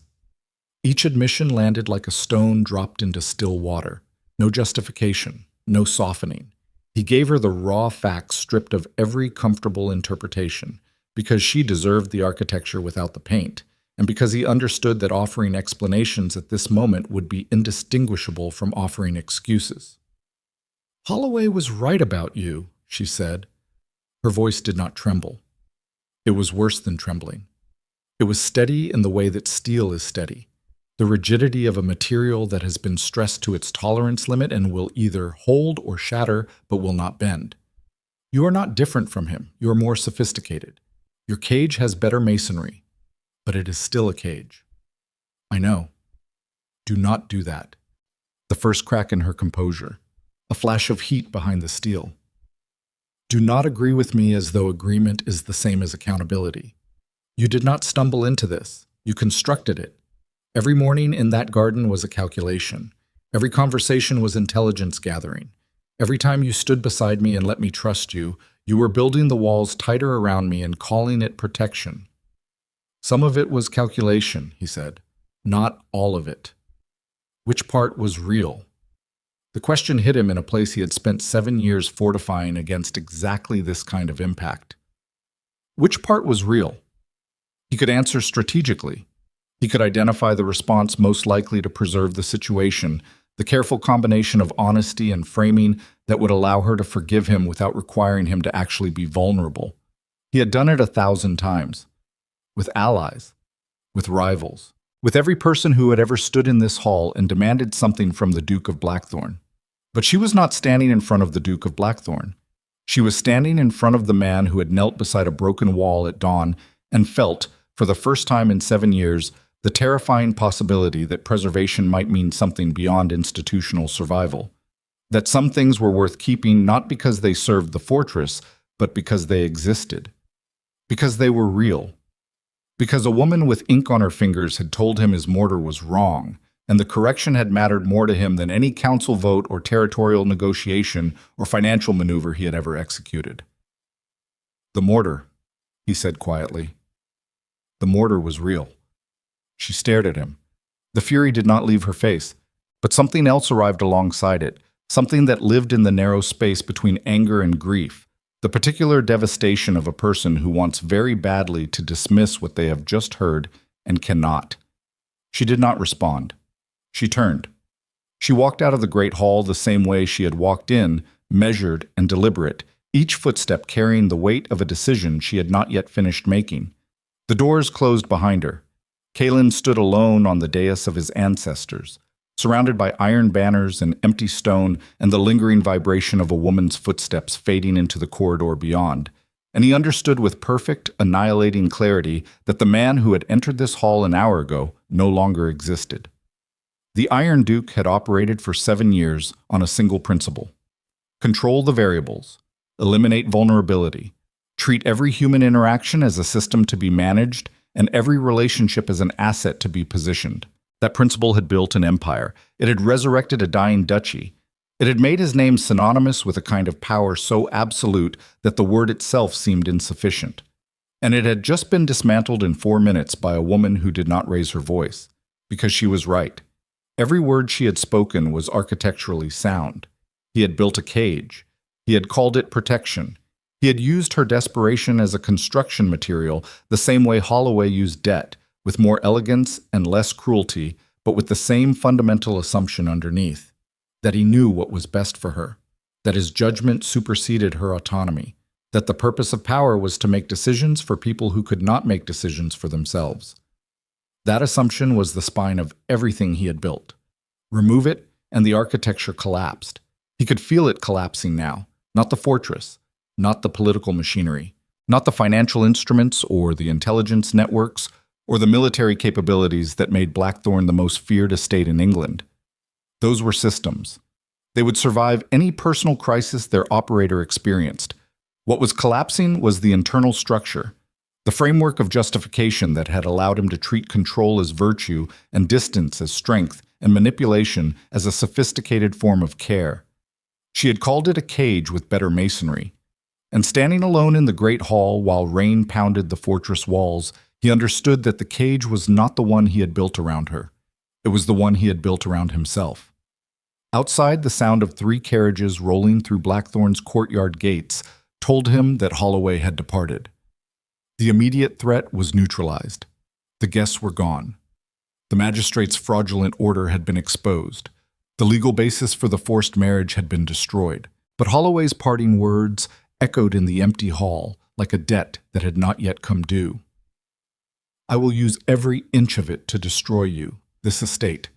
Each admission landed like a stone dropped into still water. No justification, no softening. He gave her the raw facts stripped of every comfortable interpretation, because she deserved the architecture without the paint, and because he understood that offering explanations at this moment would be indistinguishable from offering excuses. "Holloway was right about you," she said. Her voice did not tremble. It was worse than trembling. It was steady in the way that steel is steady, the rigidity of a material that has been stressed to its tolerance limit and will either hold or shatter but will not bend. You are not different from him. You are more sophisticated. Your cage has better masonry, but it is still a cage. I know. Do not do that. The first crack in her composure, a flash of heat behind the steel. Do not agree with me as though agreement is the same as accountability. You did not stumble into this. You constructed it. Every morning in that garden was a calculation. Every conversation was intelligence gathering. Every time you stood beside me and let me trust you, you were building the walls tighter around me and calling it protection. Some of it was calculation, he said. Not all of it. Which part was real? The question hit him in a place he had spent 7 years fortifying against exactly this kind of impact. Which part was real? He could answer strategically. He could identify the response most likely to preserve the situation, the careful combination of honesty and framing that would allow her to forgive him without requiring him to actually be vulnerable. He had done it 1,000 times. With allies, with rivals, with every person who had ever stood in this hall and demanded something from the Duke of Blackthorn. But she was not standing in front of the Duke of Blackthorn. She was standing in front of the man who had knelt beside a broken wall at dawn and felt, for the first time in 7 years, the terrifying possibility that preservation might mean something beyond institutional survival. That some things were worth keeping not because they served the fortress, but because they existed. Because they were real. Because a woman with ink on her fingers had told him his mortar was wrong, and the correction had mattered more to him than any council vote or territorial negotiation or financial maneuver he had ever executed. The mortar, he said quietly. The mortar was real. She stared at him. The fury did not leave her face, but something else arrived alongside it, something that lived in the narrow space between anger and grief, the particular devastation of a person who wants very badly to dismiss what they have just heard and cannot. She did not respond. She turned. She walked out of the great hall the same way she had walked in, measured and deliberate, each footstep carrying the weight of a decision she had not yet finished making. The doors closed behind her. Kalen stood alone on the dais of his ancestors, surrounded by iron banners and empty stone and the lingering vibration of a woman's footsteps fading into the corridor beyond, and he understood with perfect, annihilating clarity that the man who had entered this hall an hour ago no longer existed. The Iron Duke had operated for 7 years on a single principle: control the variables, eliminate vulnerability, treat every human interaction as a system to be managed, and every relationship as an asset to be positioned. That principle had built an empire. It had resurrected a dying duchy. It had made his name synonymous with a kind of power so absolute that the word itself seemed insufficient. And it had just been dismantled in 4 minutes by a woman who did not raise her voice, because she was right. Every word she had spoken was architecturally sound. He had built a cage. He had called it protection. He had used her desperation as a construction material the same way Holloway used debt, with more elegance and less cruelty, but with the same fundamental assumption underneath, that he knew what was best for her, that his judgment superseded her autonomy, that the purpose of power was to make decisions for people who could not make decisions for themselves. That assumption was the spine of everything he had built. Remove it, and the architecture collapsed. He could feel it collapsing now, not the fortress, not the political machinery, not the financial instruments or the intelligence networks or the military capabilities that made Blackthorn the most feared estate in England. Those were systems. They would survive any personal crisis their operator experienced. What was collapsing was the internal structure, the framework of justification that had allowed him to treat control as virtue and distance as strength and manipulation as a sophisticated form of care. She had called it a cage with better masonry. And standing alone in the great hall while rain pounded the fortress walls, he understood that the cage was not the one he had built around her. It was the one he had built around himself. Outside, the sound of 3 carriages rolling through Blackthorn's courtyard gates told him that Holloway had departed. The immediate threat was neutralized. The guests were gone. The magistrate's fraudulent order had been exposed. The legal basis for the forced marriage had been destroyed. But Holloway's parting words echoed in the empty hall like a debt that had not yet come due. I will use every inch of it to destroy you. this estate,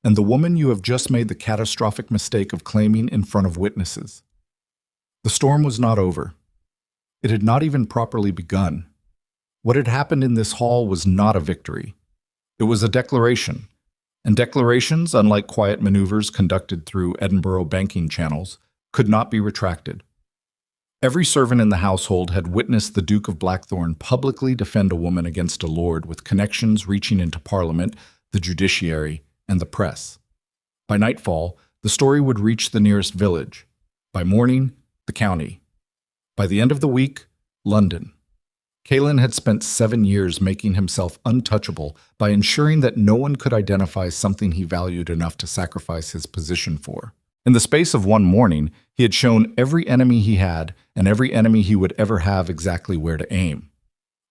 and the woman you have just made the catastrophic mistake of claiming in front of witnesses. The storm was not over. It had not even properly begun. What had happened in this hall was not a victory. It was a declaration, and declarations, unlike quiet maneuvers conducted through Edinburgh banking channels, could not be retracted. Every servant in the household had witnessed the Duke of Blackthorn publicly defend a woman against a lord with connections reaching into Parliament, the judiciary, and the press. By nightfall, the story would reach the nearest village. By morning, the county. By the end of the week, London. Caelan had spent 7 years making himself untouchable by ensuring that no one could identify something he valued enough to sacrifice his position for. In the space of one morning, he had shown every enemy he had and every enemy he would ever have exactly where to aim.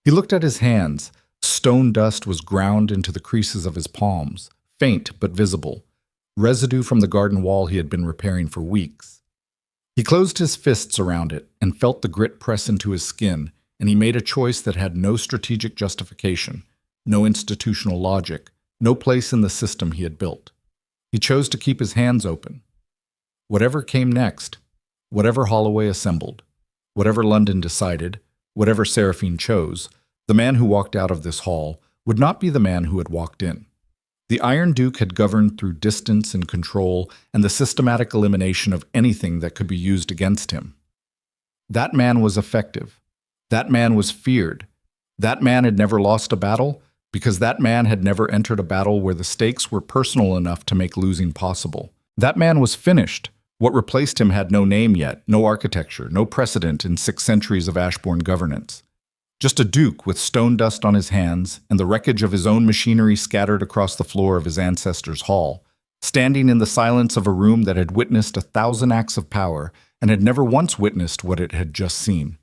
He looked at his hands. Stone dust was ground into the creases of his palms, faint but visible, residue from the garden wall he had been repairing for weeks. He closed his fists around it and felt the grit press into his skin, and he made a choice that had no strategic justification, no institutional logic, no place in the system he had built. He chose to keep his hands open. Whatever came next, whatever Holloway assembled, whatever London decided, whatever Seraphine chose, the man who walked out of this hall would not be the man who had walked in. The Iron Duke had governed through distance and control and the systematic elimination of anything that could be used against him. That man was effective. That man was feared. That man had never lost a battle because that man had never entered a battle where the stakes were personal enough to make losing possible. That man was finished. What replaced him had no name yet, no architecture, no precedent in 6 centuries of Ashbourne governance. Just a duke with stone dust on his hands and the wreckage of his own machinery scattered across the floor of his ancestors' hall, standing in the silence of a room that had witnessed 1,000 acts of power and had never once witnessed what it had just seen.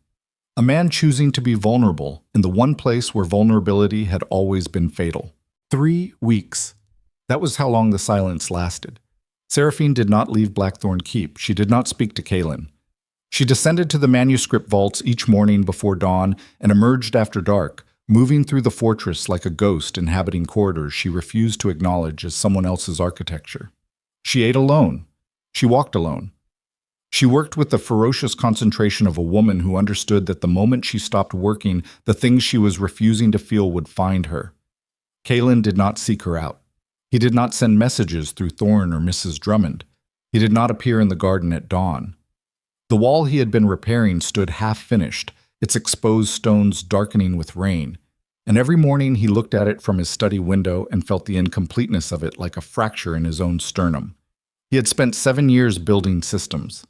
A man choosing to be vulnerable in the one place where vulnerability had always been fatal. 3 weeks. That was how long the silence lasted. Seraphine did not leave Blackthorn Keep. She did not speak to Caelan. She descended to the manuscript vaults each morning before dawn and emerged after dark, moving through the fortress like a ghost inhabiting corridors she refused to acknowledge as someone else's architecture. She ate alone. She walked alone. She worked with the ferocious concentration of a woman who understood that the moment she stopped working, the things she was refusing to feel would find her. Caelan did not seek her out. He did not send messages through Thorne or Mrs. Drummond. He did not appear in the garden at dawn. The wall he had been repairing stood half-finished, its exposed stones darkening with rain, and every morning he looked at it from his study window and felt the incompleteness of it like a fracture in his own sternum. He had spent 7 years building systems.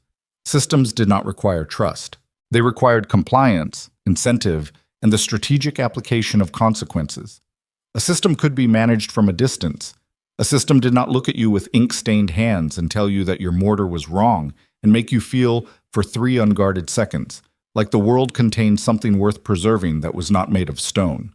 Systems did not require trust. They required compliance, incentive, and the strategic application of consequences. A system could be managed from a distance. A system did not look at you with ink-stained hands and tell you that your mortar was wrong and make you feel, for 3 unguarded seconds, like the world contained something worth preserving that was not made of stone.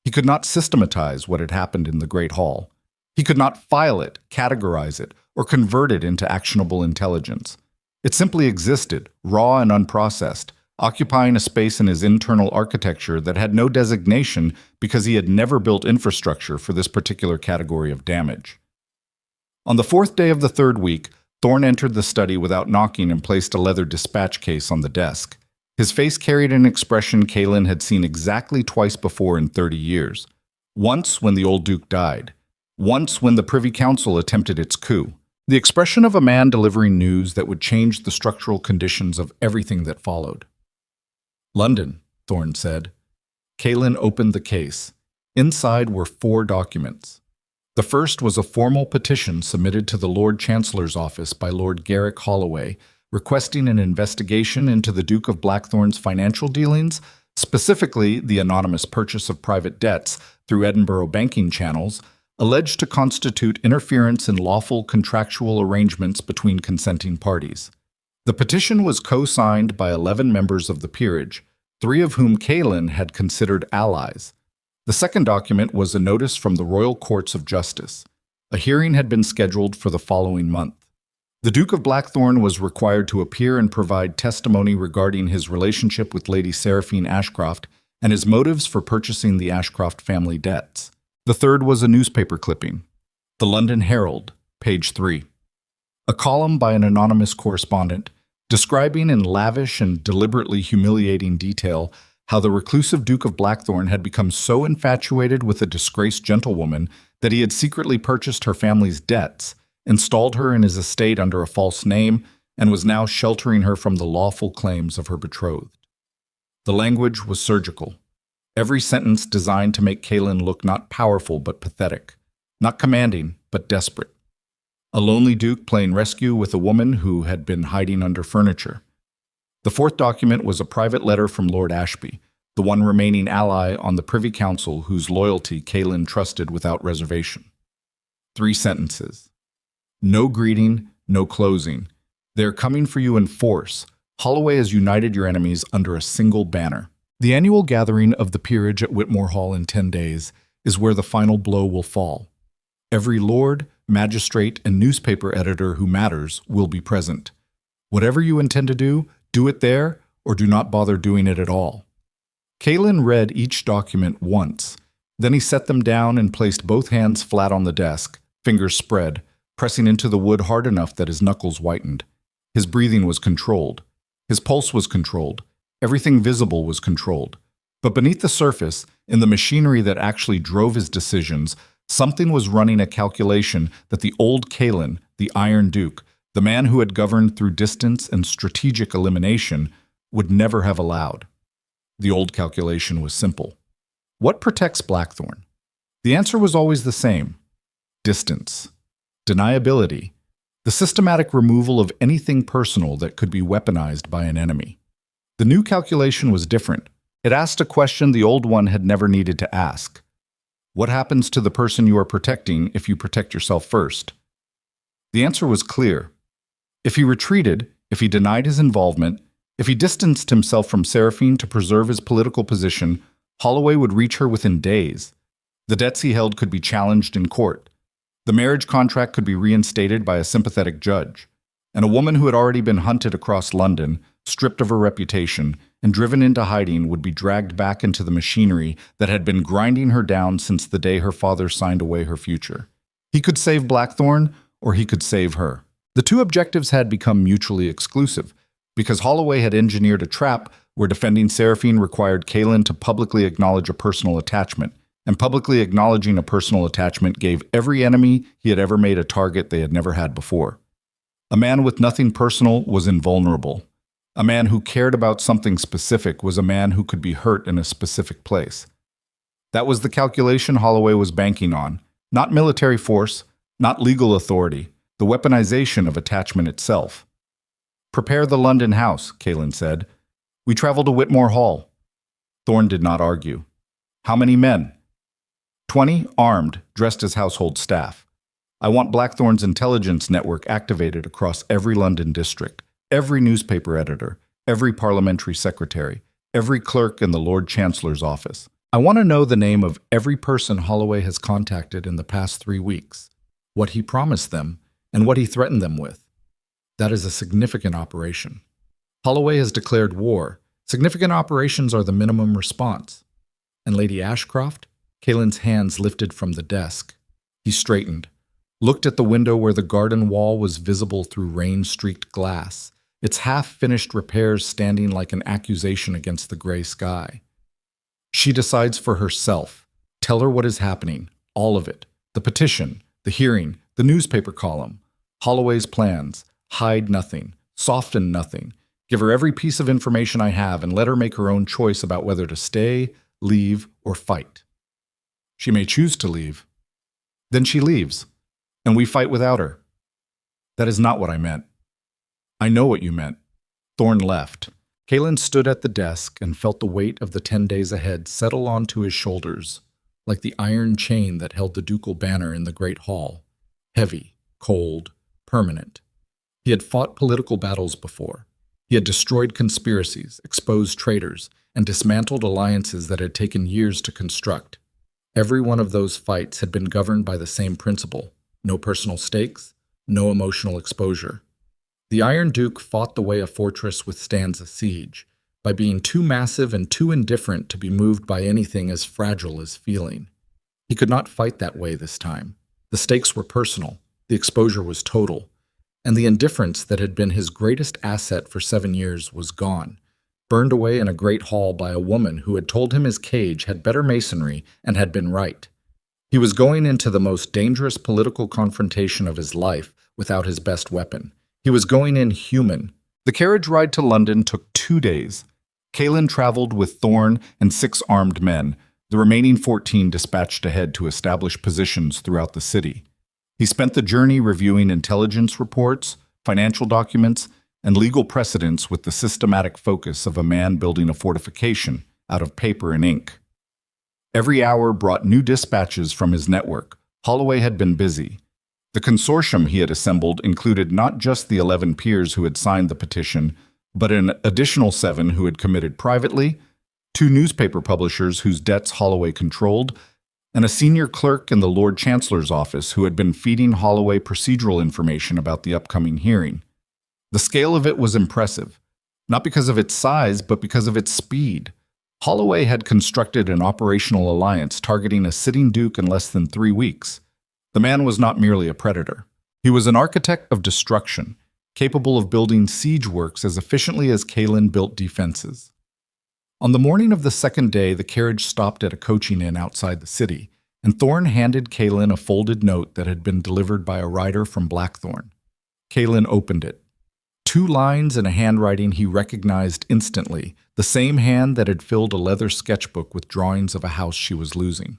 He could not systematize what had happened in the Great Hall. He could not file it, categorize it, or convert it into actionable intelligence. It simply existed, raw and unprocessed, occupying a space in his internal architecture that had no designation because he had never built infrastructure for this particular category of damage. On the 4th day of the 3rd week, Thorne entered the study without knocking and placed a leather dispatch case on the desk. His face carried an expression Caelan had seen exactly twice before in 30 years. Once when the old Duke died. Once when the Privy Council attempted its coup. The expression of a man delivering news that would change the structural conditions of everything that followed. "London," Thorne said. Caelan opened the case. Inside were 4 documents. The first was a formal petition submitted to the Lord Chancellor's office by Lord Garrick Holloway, requesting an investigation into the Duke of Blackthorn's financial dealings, specifically the anonymous purchase of private debts through Edinburgh banking channels, alleged to constitute interference in lawful contractual arrangements between consenting parties. The petition was co-signed by 11 members of the peerage, 3 of whom Caelan had considered allies. The second document was a notice from the Royal Courts of Justice. A hearing had been scheduled for the following month. The Duke of Blackthorn was required to appear and provide testimony regarding his relationship with Lady Seraphine Ashcroft and his motives for purchasing the Ashcroft family debts. The third was a newspaper clipping. The London Herald, page 3. A column by an anonymous correspondent describing in lavish and deliberately humiliating detail how the reclusive Duke of Blackthorn had become so infatuated with a disgraced gentlewoman that he had secretly purchased her family's debts, installed her in his estate under a false name, and was now sheltering her from the lawful claims of her betrothed. The language was surgical, every sentence designed to make Kaelin look not powerful but pathetic, not commanding but desperate. A lonely duke playing rescue with a woman who had been hiding under furniture. The fourth document was a private letter from Lord Ashby, the one remaining ally on the Privy Council whose loyalty Kaelin trusted without reservation. 3 sentences. No greeting, no closing. They are coming for you in force. Holloway has united your enemies under a single banner. The annual gathering of the peerage at Whitmore Hall in 10 days is where the final blow will fall. Every lord, magistrate, and newspaper editor who matters will be present. Whatever you intend to do it there, or do not bother doing it at all. Kaelin read each document once. Then he set them down and placed both hands flat on the desk, fingers spread, pressing into the wood hard enough that his knuckles whitened. His breathing was controlled. His pulse was controlled. Everything visible was controlled. But beneath the surface, in the machinery that actually drove his decisions, something was running a calculation that the old Kaelin, the Iron Duke, the man who had governed through distance and strategic elimination, would never have allowed. The old calculation was simple. What protects Blackthorn? The answer was always the same. Distance. Deniability. The systematic removal of anything personal that could be weaponized by an enemy. The new calculation was different. It asked a question the old one had never needed to ask. What happens to the person you are protecting if you protect yourself first? The answer was clear. If he retreated, if he denied his involvement, if he distanced himself from Seraphine to preserve his political position, Holloway would reach her within days. The debts he held could be challenged in court. The marriage contract could be reinstated by a sympathetic judge. And a woman who had already been hunted across London, stripped of her reputation, and driven into hiding would be dragged back into the machinery that had been grinding her down since the day her father signed away her future. He could save Blackthorn, or he could save her. The two objectives had become mutually exclusive, because Holloway had engineered a trap where defending Seraphine required Kaelin to publicly acknowledge a personal attachment, and publicly acknowledging a personal attachment gave every enemy he had ever made a target they had never had before. A man with nothing personal was invulnerable. A man who cared about something specific was a man who could be hurt in a specific place. That was the calculation Holloway was banking on, not military force, not legal authority, the weaponization of attachment itself. "Prepare the London house," Kaelin said. "We travel to Whitmore Hall." Thorne did not argue. "How many men?" 20, armed, dressed as household staff. I want Blackthorn's intelligence network activated across every London district, every newspaper editor, every parliamentary secretary, every clerk in the Lord Chancellor's office. I want to know the name of every person Holloway has contacted in the past 3 weeks, what he promised them, and what he threatened them with. That is a significant operation. Holloway has declared war. Significant operations are the minimum response. And Lady Ashcroft? Kaelin's hands lifted from the desk. He straightened, looked at the window where the garden wall was visible through rain-streaked glass, its half-finished repairs standing like an accusation against the gray sky. She decides for herself. Tell her what is happening, all of it. The petition, the hearing, the newspaper column, Holloway's plans. Hide nothing, soften nothing. Give her every piece of information I have and let her make her own choice about whether to stay, leave, or fight. She may choose to leave. Then she leaves, and we fight without her. That is not what I meant. I know what you meant. Thorne left. Kaelin stood at the desk and felt the weight of the 10 days ahead settle onto his shoulders, like the iron chain that held the ducal banner in the great hall. Heavy, cold, permanent. He had fought political battles before. He had destroyed conspiracies, exposed traitors, and dismantled alliances that had taken years to construct. Every one of those fights had been governed by the same principle: no personal stakes, no emotional exposure. The Iron Duke fought the way a fortress withstands a siege, by being too massive and too indifferent to be moved by anything as fragile as feeling. He could not fight that way this time. The stakes were personal, the exposure was total, and the indifference that had been his greatest asset for 7 years was gone, burned away in a great hall by a woman who had told him his cage had better masonry and had been right. He was going into the most dangerous political confrontation of his life without his best weapon. He was going in human. The carriage ride to London took 2 days. Caelan traveled with Thorne and 6 armed men, the remaining 14 dispatched ahead to establish positions throughout the city. He spent the journey reviewing intelligence reports, financial documents, and legal precedents with the systematic focus of a man building a fortification out of paper and ink. Every hour brought new dispatches from his network. Holloway had been busy. The consortium he had assembled included not just the 11 peers who had signed the petition, but an additional 7 who had committed privately, 2 newspaper publishers whose debts Holloway controlled, and a senior clerk in the Lord Chancellor's office who had been feeding Holloway procedural information about the upcoming hearing. The scale of it was impressive, not because of its size, but because of its speed. Holloway had constructed an operational alliance targeting a sitting duke in less than 3 weeks. The man was not merely a predator. He was an architect of destruction, capable of building siege works as efficiently as Caelan built defenses. On the morning of the second day, the carriage stopped at a coaching inn outside the city, and Thorne handed Caelan a folded note that had been delivered by a rider from Blackthorn. Caelan opened it. 2 lines in a handwriting he recognized instantly, the same hand that had filled a leather sketchbook with drawings of a house she was losing.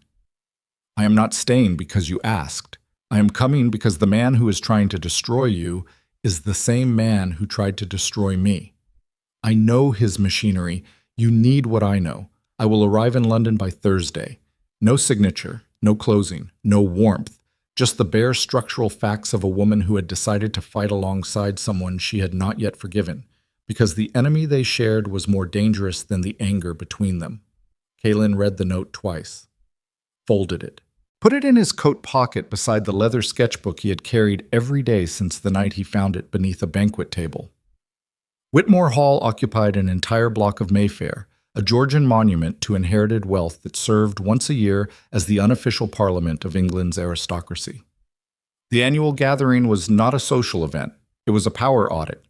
"I am not staying because you asked. I am coming because the man who is trying to destroy you is the same man who tried to destroy me. I know his machinery. You need what I know. I will arrive in London by Thursday. No signature, no closing, no warmth, just the bare structural facts of a woman who had decided to fight alongside someone she had not yet forgiven, because the enemy they shared was more dangerous than the anger between them." Caelan read the note twice, folded it, put it in his coat pocket beside the leather sketchbook he had carried every day since the night he found it beneath a banquet table. Whitmore Hall occupied an entire block of Mayfair, a Georgian monument to inherited wealth that served once a year as the unofficial parliament of England's aristocracy. The annual gathering was not a social event, it was a power audit.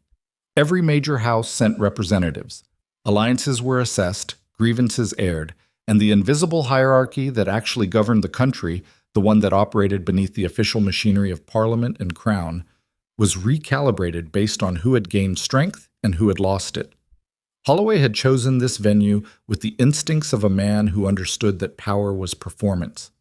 Every major house sent representatives. Alliances were assessed, grievances aired, and the invisible hierarchy that actually governed the country, the one that operated beneath the official machinery of Parliament and Crown, was recalibrated based on who had gained strength and who had lost it. Holloway had chosen this venue with the instincts of a man who understood that power was performance.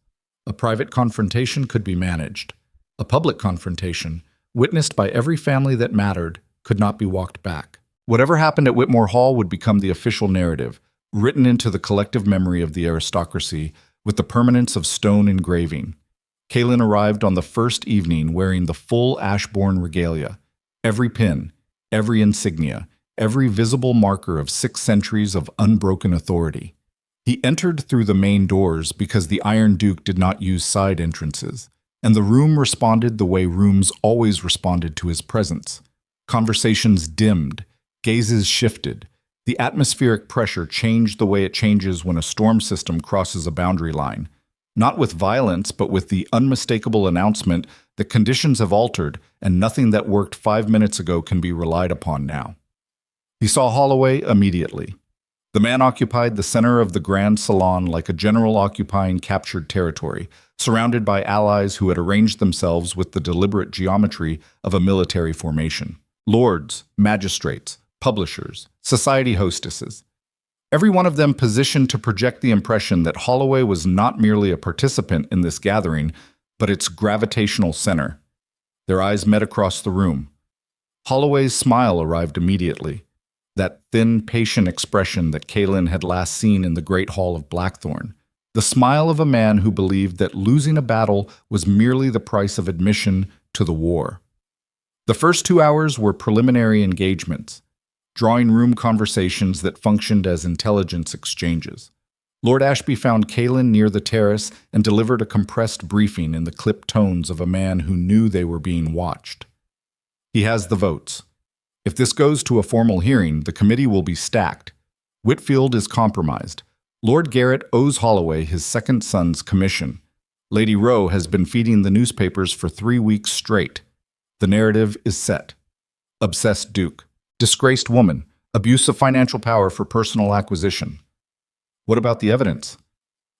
A private confrontation could be managed. A public confrontation, witnessed by every family that mattered, could not be walked back. Whatever happened at Whitmore Hall would become the official narrative, written into the collective memory of the aristocracy with the permanence of stone engraving. Caelan arrived on the first evening wearing the full Ashbourne regalia, every pin, every insignia, every visible marker of 6 centuries of unbroken authority. He entered through the main doors because the Iron Duke did not use side entrances, and the room responded the way rooms always responded to his presence. Conversations dimmed, gazes shifted. The atmospheric pressure changed the way it changes when a storm system crosses a boundary line, not with violence, but with the unmistakable announcement that conditions have altered and nothing that worked 5 minutes ago can be relied upon now. He saw Holloway immediately. The man occupied the center of the grand salon like a general occupying captured territory, surrounded by allies who had arranged themselves with the deliberate geometry of a military formation. Lords, magistrates, publishers, society hostesses. Every one of them positioned to project the impression that Holloway was not merely a participant in this gathering, but its gravitational center. Their eyes met across the room. Holloway's smile arrived immediately, that thin, patient expression that Caelan had last seen in the Great Hall of Blackthorn, the smile of a man who believed that losing a battle was merely the price of admission to the war. The first 2 hours were preliminary engagements, drawing room conversations that functioned as intelligence exchanges. Lord Ashby found Caelan near the terrace and delivered a compressed briefing in the clipped tones of a man who knew they were being watched. "He has the votes. If this goes to a formal hearing, the committee will be stacked. Whitfield is compromised. Lord Garrett owes Holloway his second son's commission. Lady Rowe has been feeding the newspapers for 3 weeks straight. The narrative is set. Obsessed Duke. Disgraced woman. Abuse of financial power for personal acquisition. What about the evidence?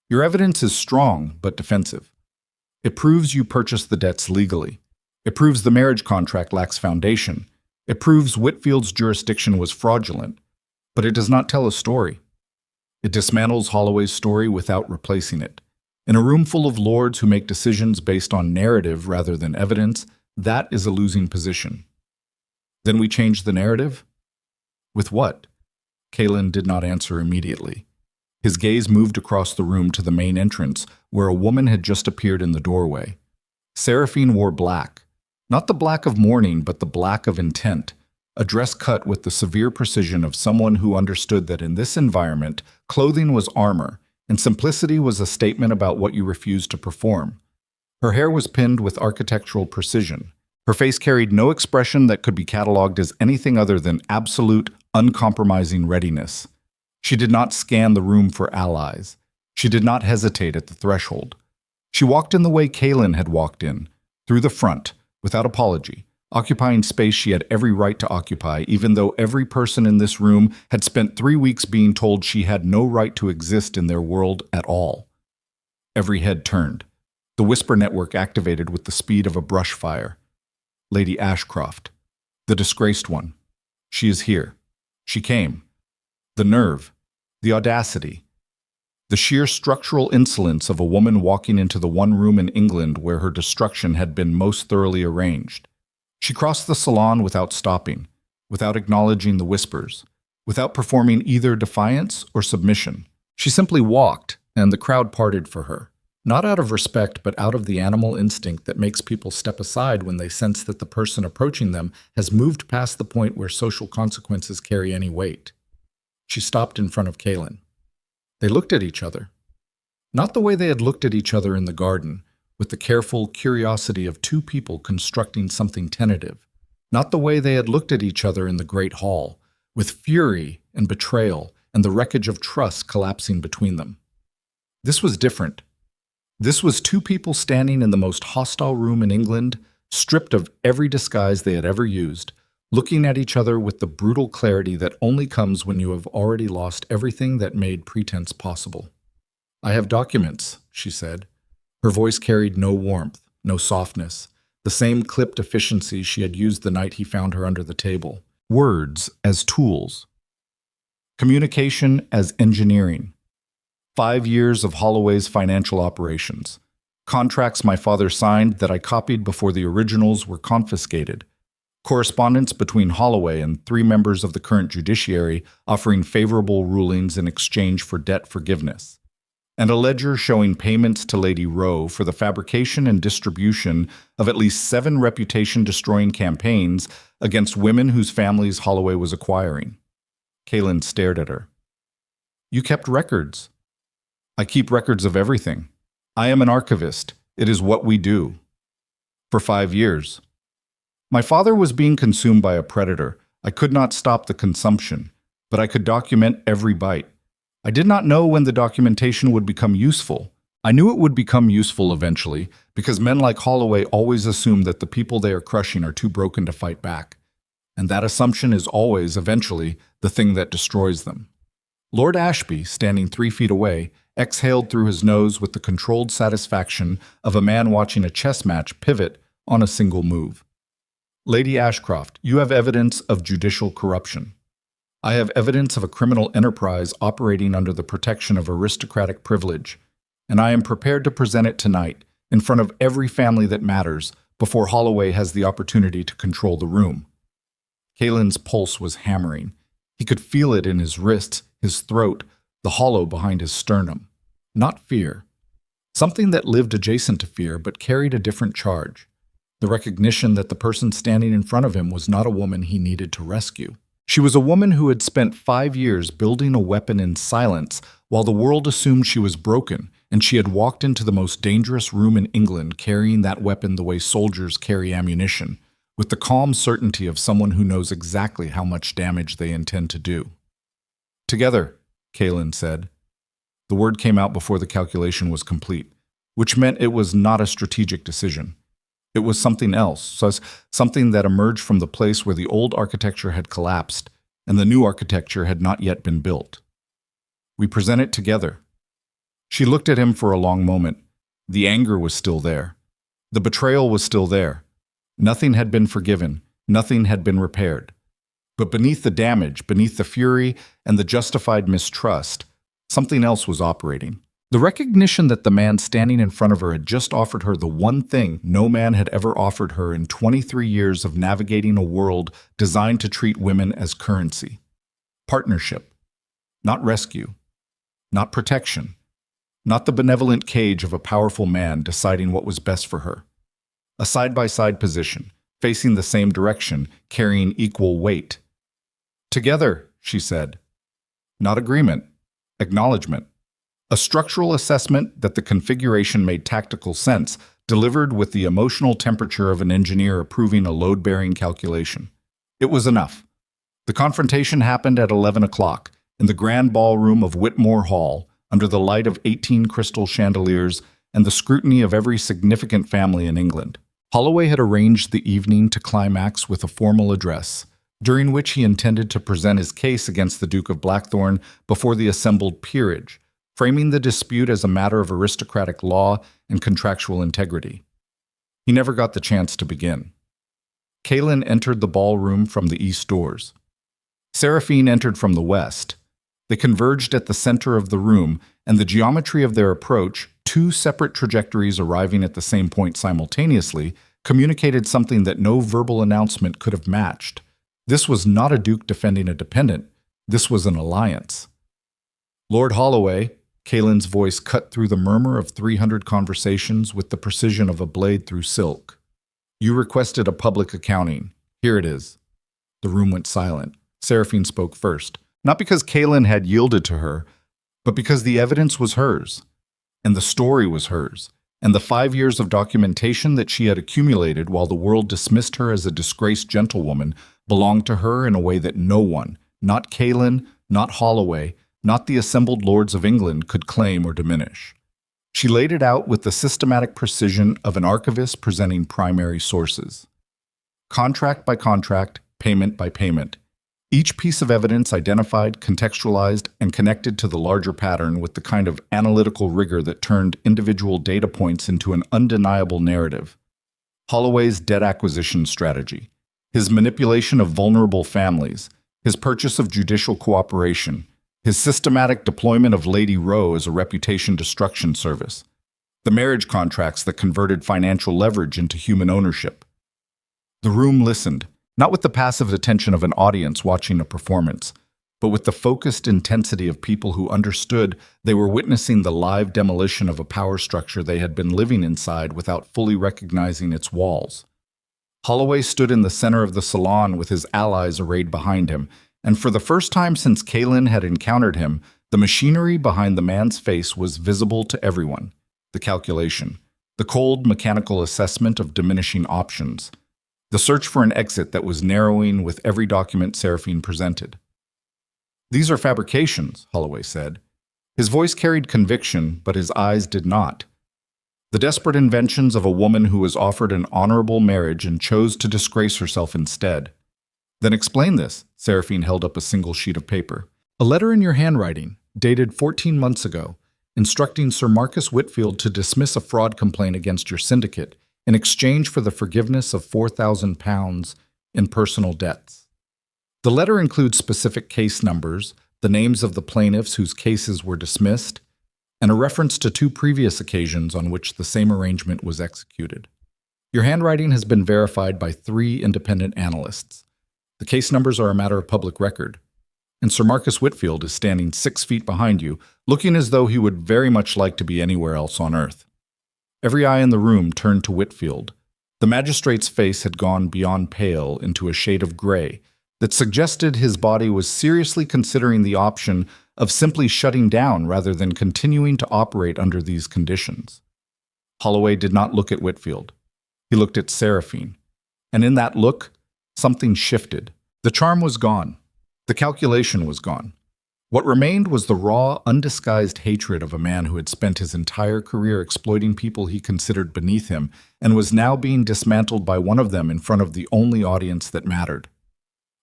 Your evidence is strong but defensive. It proves you purchased the debts legally. It proves the marriage contract lacks foundation. It proves Whitfield's jurisdiction was fraudulent. But it does not tell a story. It dismantles Holloway's story without replacing it. In a room full of lords who make decisions based on narrative rather than evidence, that is a losing position. Then we change the narrative? With what? Kalen did not answer immediately. His gaze moved across the room to the main entrance, where a woman had just appeared in the doorway. Seraphine wore black. Not the black of mourning, but the black of intent. A dress cut with the severe precision of someone who understood that in this environment, clothing was armor, and simplicity was a statement about what you refused to perform. Her hair was pinned with architectural precision. Her face carried no expression that could be cataloged as anything other than absolute, uncompromising readiness. She did not scan the room for allies. She did not hesitate at the threshold. She walked in the way Kalen had walked in, through the front, without apology, occupying space she had every right to occupy, even though every person in this room had spent 3 weeks being told she had no right to exist in their world at all. Every head turned. The whisper network activated with the speed of a brush fire. Lady Ashcroft, the disgraced one. She is here. She came. The nerve, the audacity, the sheer structural insolence of a woman walking into the one room in England where her destruction had been most thoroughly arranged. She crossed the salon without stopping, without acknowledging the whispers, without performing either defiance or submission. She simply walked, and the crowd parted for her. Not out of respect, but out of the animal instinct that makes people step aside when they sense that the person approaching them has moved past the point where social consequences carry any weight. She stopped in front of Kalen. They looked at each other. Not the way they had looked at each other in the garden, with the careful curiosity of two people constructing something tentative. Not the way they had looked at each other in the great hall, with fury and betrayal and the wreckage of trust collapsing between them. This was different. This was two people standing in the most hostile room in England, stripped of every disguise they had ever used, looking at each other with the brutal clarity that only comes when you have already lost everything that made pretense possible. "I have documents," she said. Her voice carried no warmth, no softness, the same clipped efficiency she had used the night he found her under the table. Words as tools. Communication as engineering. 5 years of Holloway's financial operations. Contracts my father signed that I copied before the originals were confiscated. Correspondence between Holloway and 3 members of the current judiciary offering favorable rulings in exchange for debt forgiveness. And a ledger showing payments to Lady Rowe for the fabrication and distribution of at least 7 reputation-destroying campaigns against women whose families Holloway was acquiring. Kalen stared at her. "You kept records." "I keep records of everything. I am an archivist. It is what we do." "For 5 years. My father was being consumed by a predator. I could not stop the consumption, but I could document every bite. I did not know when the documentation would become useful. I knew it would become useful eventually, because men like Holloway always assume that the people they are crushing are too broken to fight back. And that assumption is always, eventually, the thing that destroys them." Lord Ashby, standing 3 feet away, exhaled through his nose with the controlled satisfaction of a man watching a chess match pivot on a single move. "Lady Ashcroft, you have evidence of judicial corruption. I have evidence of a criminal enterprise operating under the protection of aristocratic privilege, and I am prepared to present it tonight in front of every family that matters before Holloway has the opportunity to control the room." Kalen's pulse was hammering. He could feel it in his wrists, his throat, the hollow behind his sternum. Not fear. Something that lived adjacent to fear but carried a different charge. The recognition that the person standing in front of him was not a woman he needed to rescue. She was a woman who had spent 5 years building a weapon in silence while the world assumed she was broken, and she had walked into the most dangerous room in England carrying that weapon the way soldiers carry ammunition, with the calm certainty of someone who knows exactly how much damage they intend to do. "Together," Kalen said. The word came out before the calculation was complete. which meant it was not a strategic decision. It was something else, something that emerged from the place where the old architecture had collapsed and the new architecture had not yet been built. We present it together. She looked at him for a long moment. The anger was still there. The betrayal was still there. Nothing had been forgiven. Nothing had been repaired. But beneath the damage, beneath the fury and the justified mistrust, something else was operating. The recognition that the man standing in front of her had just offered her the one thing no man had ever offered her in 23 years of navigating a world designed to treat women as currency. Partnership. Not rescue. Not protection. Not the benevolent cage of a powerful man deciding what was best for her. A side-by-side position, facing the same direction, carrying equal weight. Together, she said. Not agreement. Acknowledgement. A structural assessment that the configuration made tactical sense, delivered with the emotional temperature of an engineer approving a load-bearing calculation. It was enough. The confrontation happened at 11 o'clock in the grand ballroom of Whitmore Hall, under the light of 18 crystal chandeliers and the scrutiny of every significant family in England. Holloway had arranged the evening to climax with a formal address, during which he intended to present his case against the Duke of Blackthorn before the assembled peerage, framing the dispute as a matter of aristocratic law and contractual integrity. He never got the chance to begin. Kaelin entered the ballroom from the east doors. Seraphine entered from the west. They converged at the center of the room, and the geometry of their approach, two separate trajectories arriving at the same point simultaneously, communicated something that no verbal announcement could have matched. This was not a duke defending a dependent. This was an alliance. Lord Holloway, Kaelin's voice cut through the murmur of 300 conversations with the precision of a blade through silk. You requested a public accounting. Here it is. The room went silent. Seraphine spoke first, not because Kaelin had yielded to her, but because the evidence was hers, and the story was hers, and the 5 years of documentation that she had accumulated while the world dismissed her as a disgraced gentlewoman belonged to her in a way that no one, not Kaelin, not Holloway, not the assembled lords of England, could claim or diminish. She laid it out with the systematic precision of an archivist presenting primary sources. Contract by contract, payment by payment. Each piece of evidence identified, contextualized, and connected to the larger pattern with the kind of analytical rigor that turned individual data points into an undeniable narrative. Holloway's debt acquisition strategy, his manipulation of vulnerable families, his purchase of judicial cooperation, his systematic deployment of Lady Rowe as a reputation destruction service, the marriage contracts that converted financial leverage into human ownership. The room listened, not with the passive attention of an audience watching a performance, but with the focused intensity of people who understood they were witnessing the live demolition of a power structure they had been living inside without fully recognizing its walls. Holloway stood in the center of the salon with his allies arrayed behind him, and for the first time since Kaelin had encountered him, the machinery behind the man's face was visible to everyone. The calculation, the cold mechanical assessment of diminishing options, the search for an exit that was narrowing with every document Seraphine presented. These are fabrications, Holloway said. His voice carried conviction, but his eyes did not. The desperate inventions of a woman who was offered an honorable marriage and chose to disgrace herself instead. Then explain this. Seraphine held up a single sheet of paper. A letter in your handwriting, dated 14 months ago, instructing Sir Marcus Whitfield to dismiss a fraud complaint against your syndicate in exchange for the forgiveness of £4,000 in personal debts. The letter includes specific case numbers, the names of the plaintiffs whose cases were dismissed, and a reference to 2 previous occasions on which the same arrangement was executed. Your handwriting has been verified by 3 independent analysts. The case numbers are a matter of public record, and Sir Marcus Whitfield is standing 6 feet behind you, looking as though he would very much like to be anywhere else on earth. Every eye in the room turned to Whitfield. The magistrate's face had gone beyond pale into a shade of gray that suggested his body was seriously considering the option of simply shutting down rather than continuing to operate under these conditions. Holloway did not look at Whitfield. He looked at Seraphine, and in that look, something shifted. The charm was gone. The calculation was gone. What remained was the raw, undisguised hatred of a man who had spent his entire career exploiting people he considered beneath him and was now being dismantled by one of them in front of the only audience that mattered.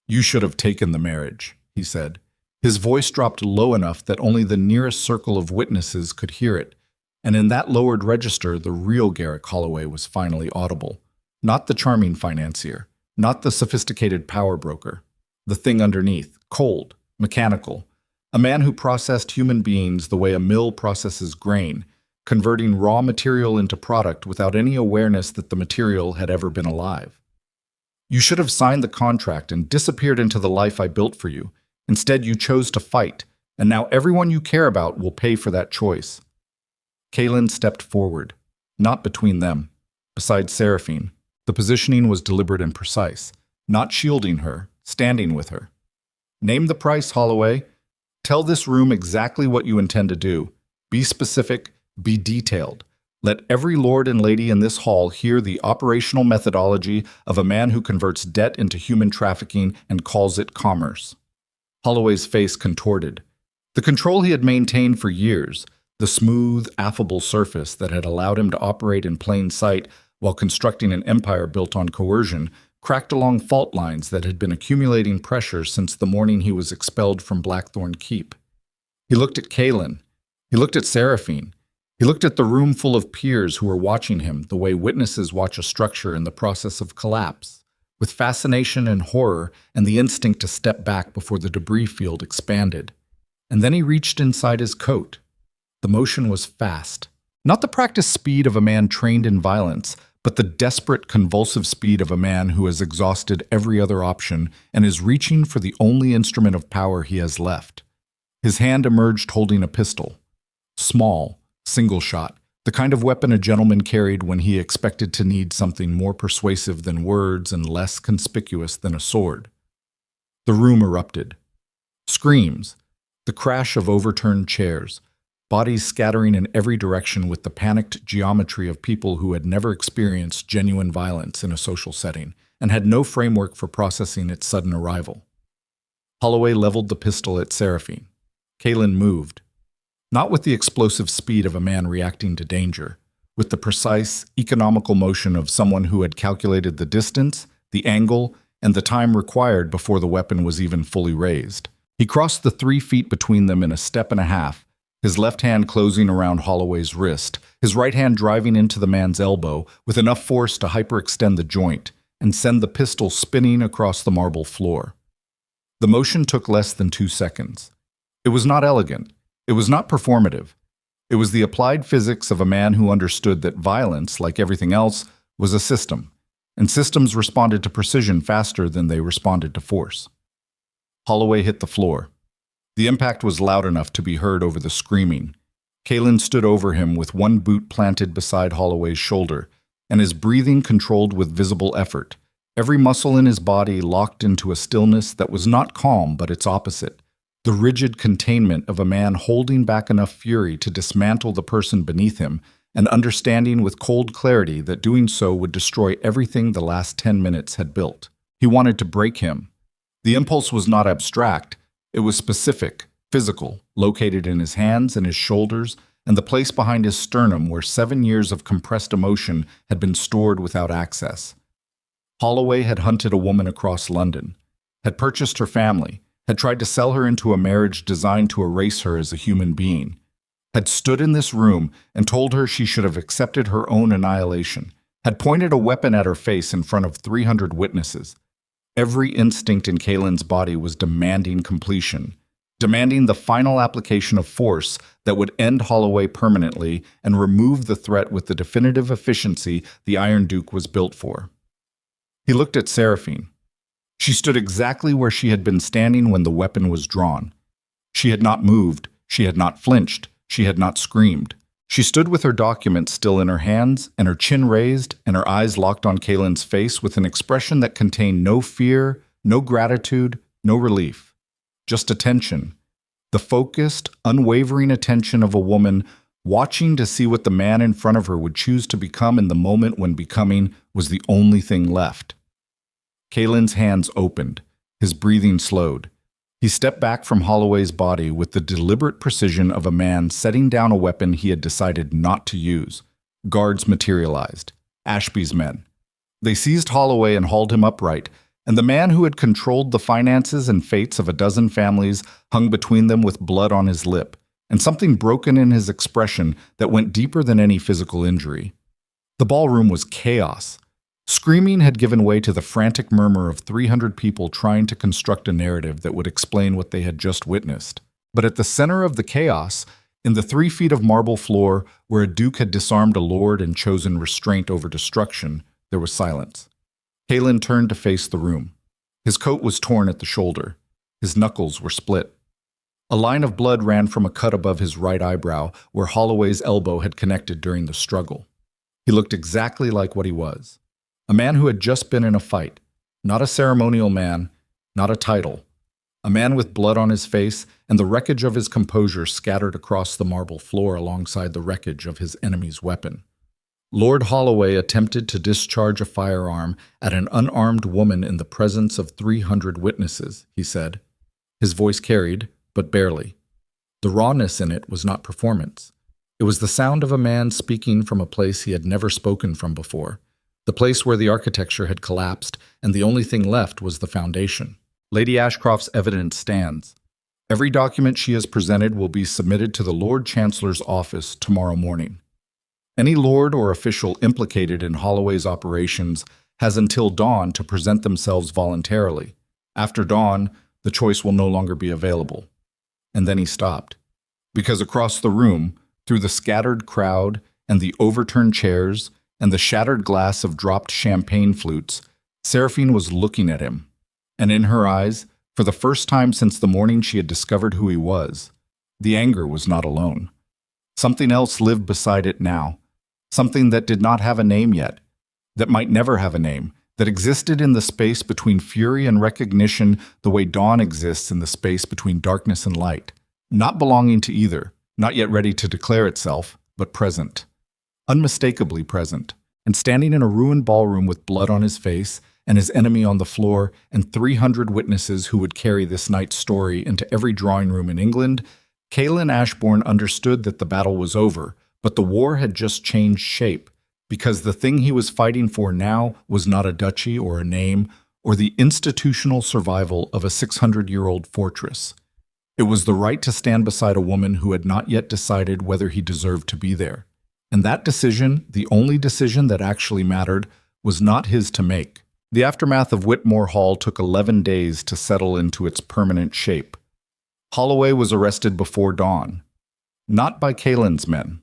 "You should have taken the marriage," he said. His voice dropped low enough that only the nearest circle of witnesses could hear it, and in that lowered register the real Garrick Holloway was finally audible. Not the charming financier, not the sophisticated power broker. The thing underneath, cold, mechanical. A man who processed human beings the way a mill processes grain, converting raw material into product without any awareness that the material had ever been alive. "You should have signed the contract and disappeared into the life I built for you. Instead, you chose to fight, and now everyone you care about will pay for that choice." Kaylin stepped forward, not between them, beside Seraphine. The positioning was deliberate and precise, not shielding her, standing with her. "Name the price, Holloway. Tell this room exactly what you intend to do. Be specific, be detailed. Let every lord and lady in this hall hear the operational methodology of a man who converts debt into human trafficking and calls it commerce." Holloway's face contorted. The control he had maintained for years, the smooth, affable surface that had allowed him to operate in plain sight while constructing an empire built on coercion, cracked along fault lines that had been accumulating pressure since the morning he was expelled from Blackthorn Keep. He looked at Kaylin. He looked at Seraphine. He looked at the room full of peers who were watching him the way witnesses watch a structure in the process of collapse, with fascination and horror and the instinct to step back before the debris field expanded. And then he reached inside his coat. The motion was fast. Not the practiced speed of a man trained in violence, but the desperate, convulsive speed of a man who has exhausted every other option and is reaching for the only instrument of power he has left. His hand emerged holding a pistol. Small, single shot, the kind of weapon a gentleman carried when he expected to need something more persuasive than words and less conspicuous than a sword. The room erupted. Screams, the crash of overturned chairs, bodies scattering in every direction with the panicked geometry of people who had never experienced genuine violence in a social setting and had no framework for processing its sudden arrival. Holloway leveled the pistol at Seraphine. Kaylin moved, not with the explosive speed of a man reacting to danger, with the precise, economical motion of someone who had calculated the distance, the angle, and the time required before the weapon was even fully raised. He crossed the 3 feet between them in a step and a half, his left hand closing around Holloway's wrist, his right hand driving into the man's elbow with enough force to hyperextend the joint and send the pistol spinning across the marble floor. The motion took less than 2 seconds. It was not elegant. It was not performative. It was the applied physics of a man who understood that violence, like everything else, was a system, and systems responded to precision faster than they responded to force. Holloway hit the floor. The impact was loud enough to be heard over the screaming. Kaylin stood over him with one boot planted beside Holloway's shoulder, and his breathing controlled with visible effort, every muscle in his body locked into a stillness that was not calm but its opposite, the rigid containment of a man holding back enough fury to dismantle the person beneath him and understanding with cold clarity that doing so would destroy everything the last 10 minutes had built. He wanted to break him. The impulse was not abstract. It was specific, physical, located in his hands and his shoulders and the place behind his sternum where 7 years of compressed emotion had been stored without access. Holloway had hunted a woman across London, had purchased her family, had tried to sell her into a marriage designed to erase her as a human being, had stood in this room and told her she should have accepted her own annihilation, had pointed a weapon at her face in front of 300 witnesses. Every instinct in Kaylin's body was demanding completion, demanding the final application of force that would end Holloway permanently and remove the threat with the definitive efficiency the Iron Duke was built for. He looked at Seraphine. She stood exactly where she had been standing when the weapon was drawn. She had not moved, she had not flinched, she had not screamed. She stood with her document still in her hands and her chin raised and her eyes locked on Kaylin's face with an expression that contained no fear, no gratitude, no relief. Just attention. The focused, unwavering attention of a woman watching to see what the man in front of her would choose to become in the moment when becoming was the only thing left. Kaylin's hands opened. His breathing slowed. He stepped back from Holloway's body with the deliberate precision of a man setting down a weapon he had decided not to use. Guards materialized. Ashby's men. They seized Holloway and hauled him upright, and the man who had controlled the finances and fates of a dozen families hung between them with blood on his lip, and something broken in his expression that went deeper than any physical injury. The ballroom was chaos. Screaming had given way to the frantic murmur of 300 people trying to construct a narrative that would explain what they had just witnessed. But at the center of the chaos, in the 3 feet of marble floor where a duke had disarmed a lord and chosen restraint over destruction, there was silence. Kalen turned to face the room. His coat was torn at the shoulder. His knuckles were split. A line of blood ran from a cut above his right eyebrow where Holloway's elbow had connected during the struggle. He looked exactly like what he was. A man who had just been in a fight. Not a ceremonial man, not a title. A man with blood on his face and the wreckage of his composure scattered across the marble floor alongside the wreckage of his enemy's weapon. Lord Holloway attempted to discharge a firearm at an unarmed woman in the presence of 300 witnesses, he said. His voice carried, but barely. The rawness in it was not performance. It was the sound of a man speaking from a place he had never spoken from before. The place where the architecture had collapsed, and the only thing left was the foundation. Lady Ashcroft's evidence stands. Every document she has presented will be submitted to the Lord Chancellor's office tomorrow morning. Any lord or official implicated in Holloway's operations has until dawn to present themselves voluntarily. After dawn, the choice will no longer be available. And then he stopped. Because across the room, through the scattered crowd and the overturned chairs, and the shattered glass of dropped champagne flutes, Seraphine was looking at him. And in her eyes, for the first time since the morning she had discovered who he was, the anger was not alone. Something else lived beside it now. Something that did not have a name yet, that might never have a name, that existed in the space between fury and recognition the way dawn exists in the space between darkness and light. Not belonging to either, not yet ready to declare itself, but present. Unmistakably present, and standing in a ruined ballroom with blood on his face and his enemy on the floor and 300 witnesses who would carry this night's story into every drawing room in England, Kalen Ashbourne understood that the battle was over, but the war had just changed shape, because the thing he was fighting for now was not a duchy or a name or the institutional survival of a 600-year-old fortress. It was the right to stand beside a woman who had not yet decided whether he deserved to be there. And that decision, the only decision that actually mattered, was not his to make. The aftermath of Whitmore Hall took 11 days to settle into its permanent shape. Holloway was arrested before dawn. Not by Kalen's men.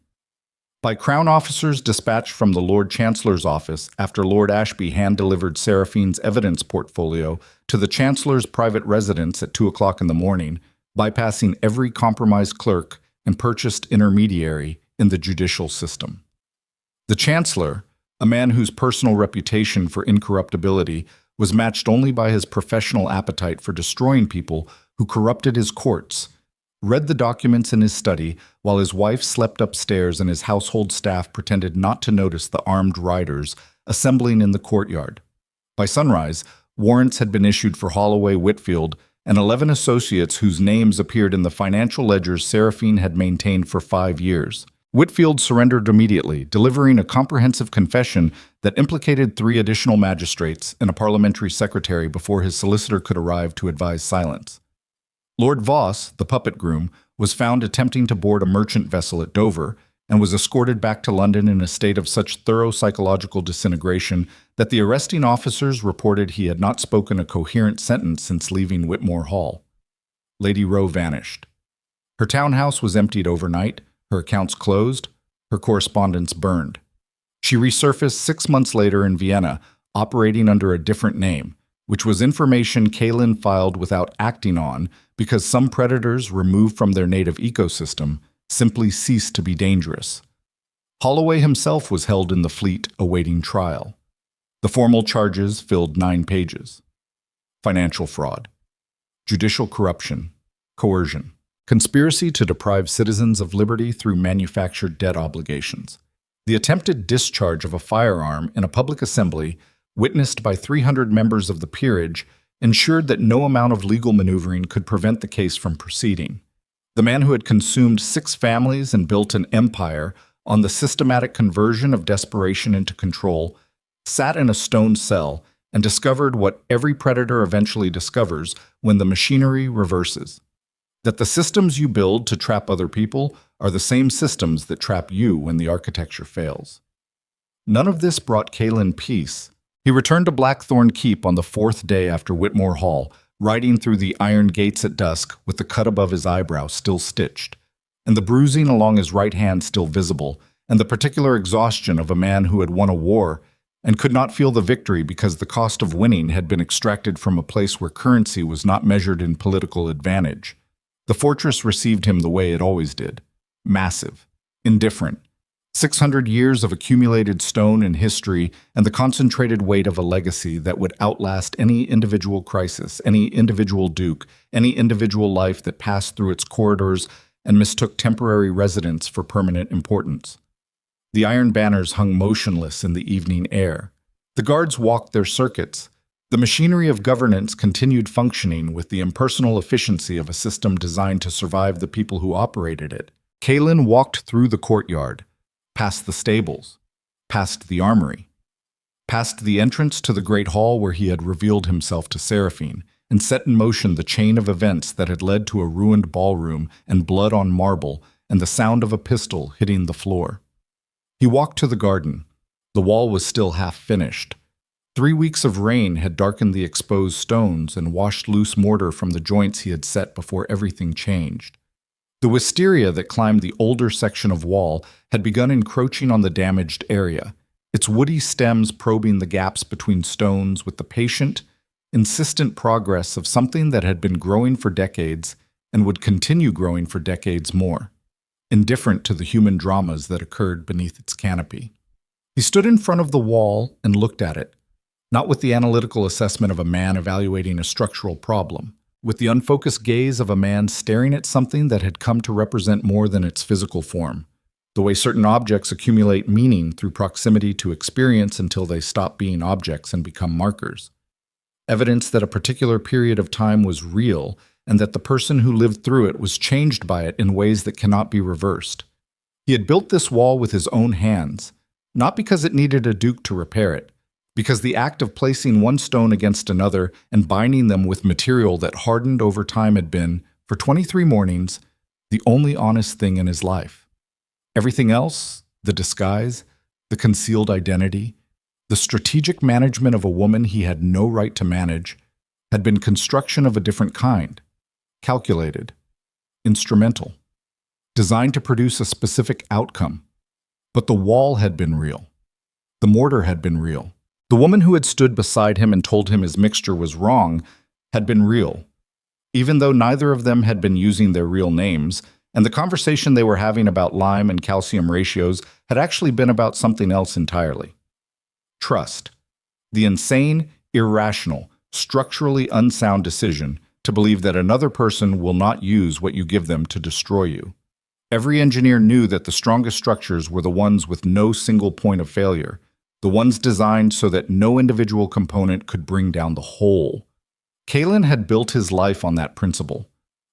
By Crown officers dispatched from the Lord Chancellor's office after Lord Ashby hand-delivered Seraphine's evidence portfolio to the Chancellor's private residence at 2 o'clock in the morning, bypassing every compromised clerk and purchased intermediary in the judicial system. The Chancellor, a man whose personal reputation for incorruptibility was matched only by his professional appetite for destroying people who corrupted his courts, read the documents in his study while his wife slept upstairs and his household staff pretended not to notice the armed riders assembling in the courtyard. By sunrise, warrants had been issued for Holloway, Whitfield, and 11 associates whose names appeared in the financial ledgers Seraphine had maintained for 5 years. Whitfield surrendered immediately, delivering a comprehensive confession that implicated 3 additional magistrates and a parliamentary secretary before his solicitor could arrive to advise silence. Lord Voss, the puppet groom, was found attempting to board a merchant vessel at Dover and was escorted back to London in a state of such thorough psychological disintegration that the arresting officers reported he had not spoken a coherent sentence since leaving Whitmore Hall. Lady Rowe vanished. Her townhouse was emptied overnight, her accounts closed, her correspondence burned. She resurfaced 6 months later in Vienna, operating under a different name, which was information Kalen filed without acting on because some predators removed from their native ecosystem simply ceased to be dangerous. Holloway himself was held in the Fleet awaiting trial. The formal charges filled 9 pages. Financial fraud, judicial corruption, coercion, conspiracy to deprive citizens of liberty through manufactured debt obligations, the attempted discharge of a firearm in a public assembly witnessed by 300 members of the peerage ensured that no amount of legal maneuvering could prevent the case from proceeding. The man who had consumed 6 families and built an empire on the systematic conversion of desperation into control sat in a stone cell and discovered what every predator eventually discovers when the machinery reverses: that the systems you build to trap other people are the same systems that trap you when the architecture fails. None of this brought Kalen peace. He returned to Blackthorn Keep on the 4th day after Whitmore Hall, riding through the iron gates at dusk with the cut above his eyebrow still stitched, and the bruising along his right hand still visible, and the particular exhaustion of a man who had won a war and could not feel the victory because the cost of winning had been extracted from a place where currency was not measured in political advantage. The fortress received him the way it always did: massive, indifferent. 600 years of accumulated stone and history and the concentrated weight of a legacy that would outlast any individual crisis, any individual duke, any individual life that passed through its corridors and mistook temporary residence for permanent importance. The iron banners hung motionless in the evening air. The guards walked their circuits. The machinery of governance continued functioning with the impersonal efficiency of a system designed to survive the people who operated it. Kalen walked through the courtyard, past the stables, past the armory, past the entrance to the great hall where he had revealed himself to Seraphine, and set in motion the chain of events that had led to a ruined ballroom and blood on marble and the sound of a pistol hitting the floor. He walked to the garden. The wall was still half finished. 3 weeks of rain had darkened the exposed stones and washed loose mortar from the joints he had set before everything changed. The wisteria that climbed the older section of wall had begun encroaching on the damaged area, its woody stems probing the gaps between stones with the patient, insistent progress of something that had been growing for decades and would continue growing for decades more, indifferent to the human dramas that occurred beneath its canopy. He stood in front of the wall and looked at it, not with the analytical assessment of a man evaluating a structural problem, with the unfocused gaze of a man staring at something that had come to represent more than its physical form, the way certain objects accumulate meaning through proximity to experience until they stop being objects and become markers. Evidence that a particular period of time was real and that the person who lived through it was changed by it in ways that cannot be reversed. He had built this wall with his own hands, not because it needed a duke to repair it, because the act of placing one stone against another and binding them with material that hardened over time had been, for 23 mornings, the only honest thing in his life. Everything else, the disguise, the concealed identity, the strategic management of a woman he had no right to manage, had been construction of a different kind, calculated, instrumental, designed to produce a specific outcome. But the wall had been real. The mortar had been real. The woman who had stood beside him and told him his mixture was wrong had been real, even though neither of them had been using their real names, and the conversation they were having about lime and calcium ratios had actually been about something else entirely. Trust. The insane, irrational, structurally unsound decision to believe that another person will not use what you give them to destroy you. Every engineer knew that the strongest structures were the ones with no single point of failure, the ones designed so that no individual component could bring down the whole. Kalen had built his life on that principle.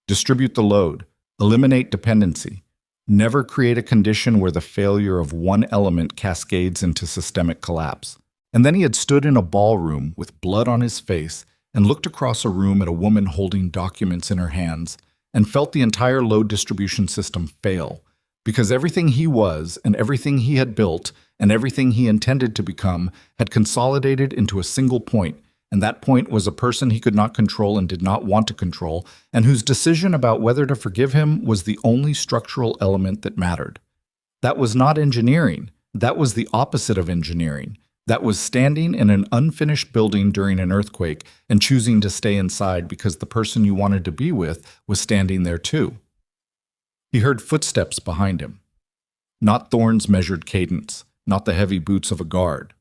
Distribute the load, eliminate dependency, never create a condition where the failure of one element cascades into systemic collapse. And then he had stood in a ballroom with blood on his face and looked across a room at a woman holding documents in her hands and felt the entire load distribution system fail, because everything he was and everything he had built and everything he intended to become had consolidated into a single point, and that point was a person he could not control and did not want to control, and whose decision about whether to forgive him was the only structural element that mattered. That was not engineering. That was the opposite of engineering. That was standing in an unfinished building during an earthquake and choosing to stay inside because the person you wanted to be with was standing there too. He heard footsteps behind him. Not Thorne's measured cadence, not the heavy boots of a guard.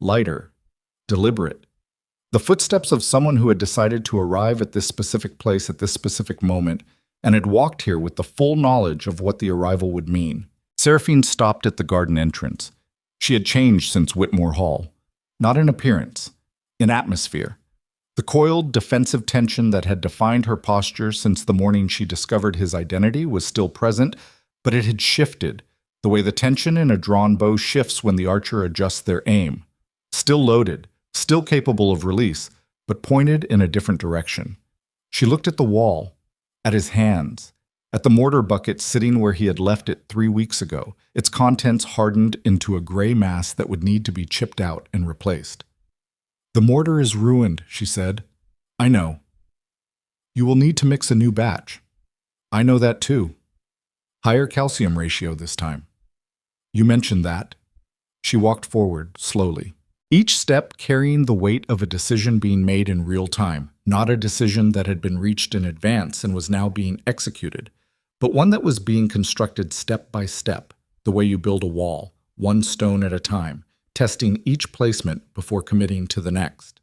Lighter, deliberate. The footsteps of someone who had decided to arrive at this specific place at this specific moment and had walked here with the full knowledge of what the arrival would mean. Seraphine stopped at the garden entrance. She had changed since Whitmore Hall. Not in appearance, in atmosphere. The coiled, defensive tension that had defined her posture since the morning she discovered his identity was still present, but it had shifted, the way the tension in a drawn bow shifts when the archer adjusts their aim. Still loaded, still capable of release, but pointed in a different direction. She looked at the wall, at his hands, at the mortar bucket sitting where he had left it 3 weeks ago, its contents hardened into a gray mass that would need to be chipped out and replaced. "The mortar is ruined," she said. "I know. You will need to mix a new batch. I know that too. Higher calcium ratio this time. You mentioned that." She walked forward, slowly. Each step carrying the weight of a decision being made in real time, not a decision that had been reached in advance and was now being executed, but one that was being constructed step by step, the way you build a wall, one stone at a time, testing each placement before committing to the next.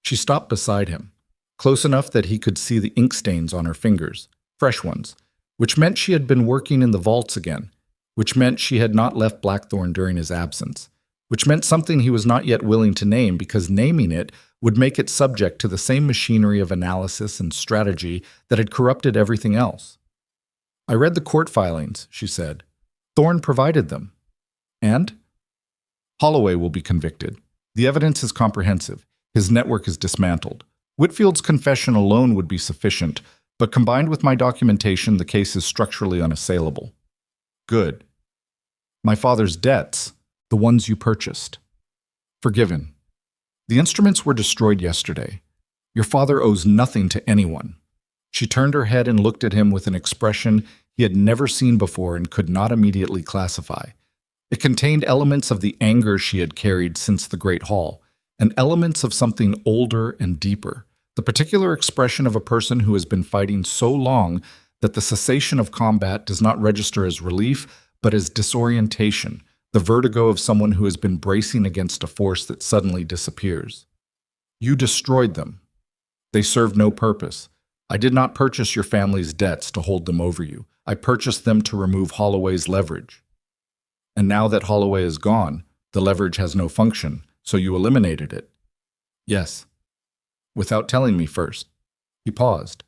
She stopped beside him, close enough that he could see the ink stains on her fingers, fresh ones, which meant she had been working in the vaults again, which meant she had not left Blackthorn during his absence, which meant something he was not yet willing to name because naming it would make it subject to the same machinery of analysis and strategy that had corrupted everything else. "I read the court filings," she said. "Thorne provided them. And? Holloway will be convicted. The evidence is comprehensive. His network is dismantled. Whitfield's confession alone would be sufficient, but combined with my documentation, the case is structurally unassailable." "Good. My father's debts, the ones you purchased. Forgiven. The instruments were destroyed yesterday. Your father owes nothing to anyone." She turned her head and looked at him with an expression he had never seen before and could not immediately classify. It contained elements of the anger she had carried since the Great Hall, and elements of something older and deeper, the particular expression of a person who has been fighting so long that the cessation of combat does not register as relief, but as disorientation, the vertigo of someone who has been bracing against a force that suddenly disappears. "You destroyed them. They served no purpose. I did not purchase your family's debts to hold them over you. I purchased them to remove Holloway's leverage. And now that Holloway is gone, the leverage has no function, so you eliminated it." "Yes. Without telling me first." He paused,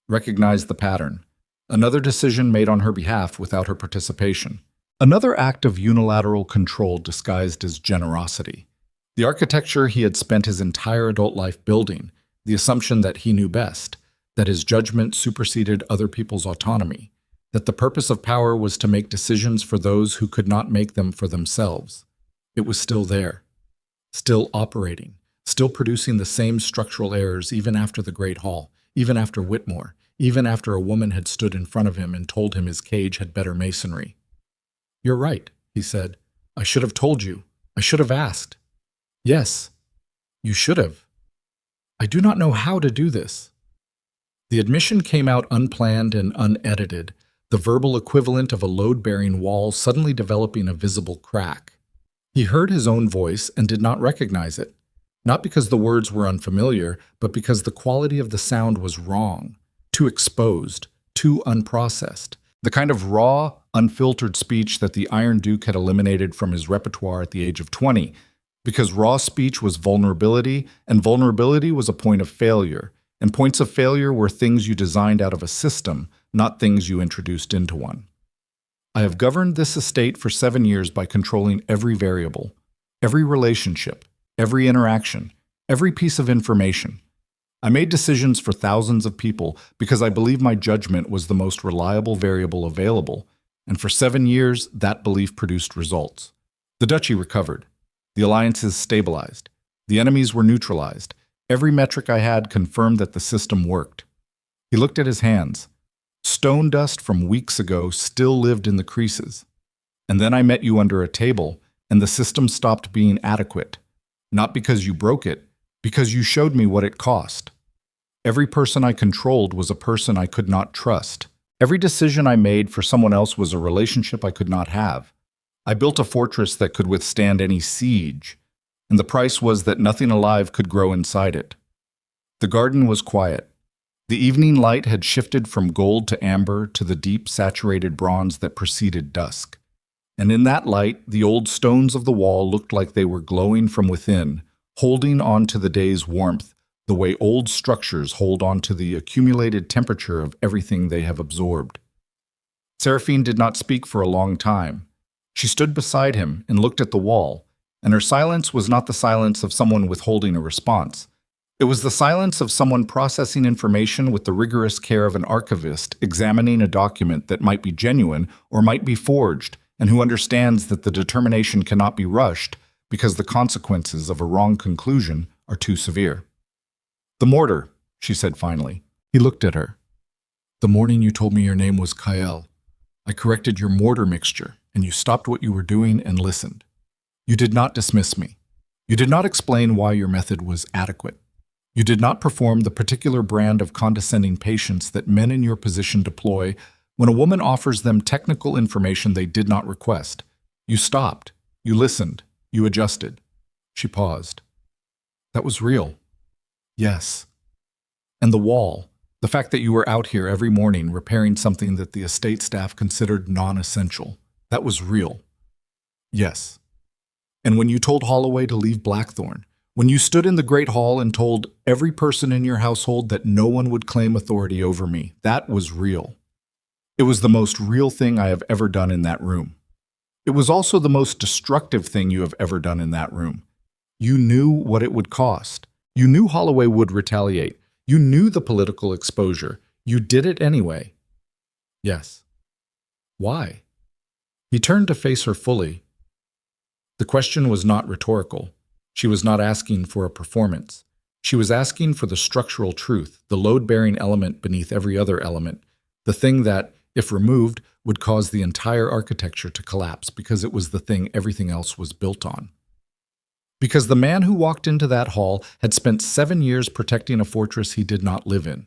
recognized the pattern. Another decision made on her behalf without her participation. Another act of unilateral control disguised as generosity. The architecture he had spent his entire adult life building, the assumption that he knew best, that his judgment superseded other people's autonomy, that the purpose of power was to make decisions for those who could not make them for themselves. It was still there, still operating, still producing the same structural errors even after the Great Hall, even after Whitmore, even after a woman had stood in front of him and told him his cage had better masonry. "You're right," he said. "I should have told you. I should have asked." "Yes, you should have. I do not know how to do this." The admission came out unplanned and unedited, the verbal equivalent of a load-bearing wall suddenly developing a visible crack. He heard his own voice and did not recognize it, not because the words were unfamiliar, but because the quality of the sound was wrong, too exposed, too unprocessed, the kind of raw, unfiltered speech that the Iron Duke had eliminated from his repertoire at the age of 20, because raw speech was vulnerability, and vulnerability was a point of failure, and points of failure were things you designed out of a system, not things you introduced into one. "I have governed this estate for 7 years by controlling every variable, every relationship, every interaction, every piece of information. I made decisions for thousands of people because I believe my judgment was the most reliable variable available, and for 7 years that belief produced results. The duchy recovered. The alliances stabilized. The enemies were neutralized. Every metric I had confirmed that the system worked." He looked at his hands. Stone dust from weeks ago still lived in the creases. "And then I met you under a table, and the system stopped being adequate. Not because you broke it, because you showed me what it cost. Every person I controlled was a person I could not trust. Every decision I made for someone else was a relationship I could not have. I built a fortress that could withstand any siege, and the price was that nothing alive could grow inside it." The garden was quiet. The evening light had shifted from gold to amber to the deep, saturated bronze that preceded dusk. And in that light, the old stones of the wall looked like they were glowing from within, holding on to the day's warmth, the way old structures hold on to the accumulated temperature of everything they have absorbed. Seraphine did not speak for a long time. She stood beside him and looked at the wall, and her silence was not the silence of someone withholding a response. It was the silence of someone processing information with the rigorous care of an archivist examining a document that might be genuine or might be forged, and who understands that the determination cannot be rushed because the consequences of a wrong conclusion are too severe. "The mortar," she said finally. He looked at her. "The morning you told me your name was Kael, I corrected your mortar mixture, and you stopped what you were doing and listened. You did not dismiss me. You did not explain why your method was adequate. You did not perform the particular brand of condescending patience that men in your position deploy when a woman offers them technical information they did not request. You stopped. You listened. You adjusted." She paused. "That was real." "Yes." "And the wall, the fact that you were out here every morning repairing something that the estate staff considered non-essential, that was real." "Yes." "And when you told Holloway to leave Blackthorn, when you stood in the Great Hall and told every person in your household that no one would claim authority over me, that was real. It was the most real thing I have ever done in that room. It was also the most destructive thing you have ever done in that room. You knew what it would cost. You knew Holloway would retaliate. You knew the political exposure. You did it anyway." "Yes." "Why?" He turned to face her fully. The question was not rhetorical. She was not asking for a performance. She was asking for the structural truth, the load-bearing element beneath every other element, the thing that, if removed, would cause the entire architecture to collapse because it was the thing everything else was built on. Because the man who walked into that hall had spent 7 years protecting a fortress he did not live in.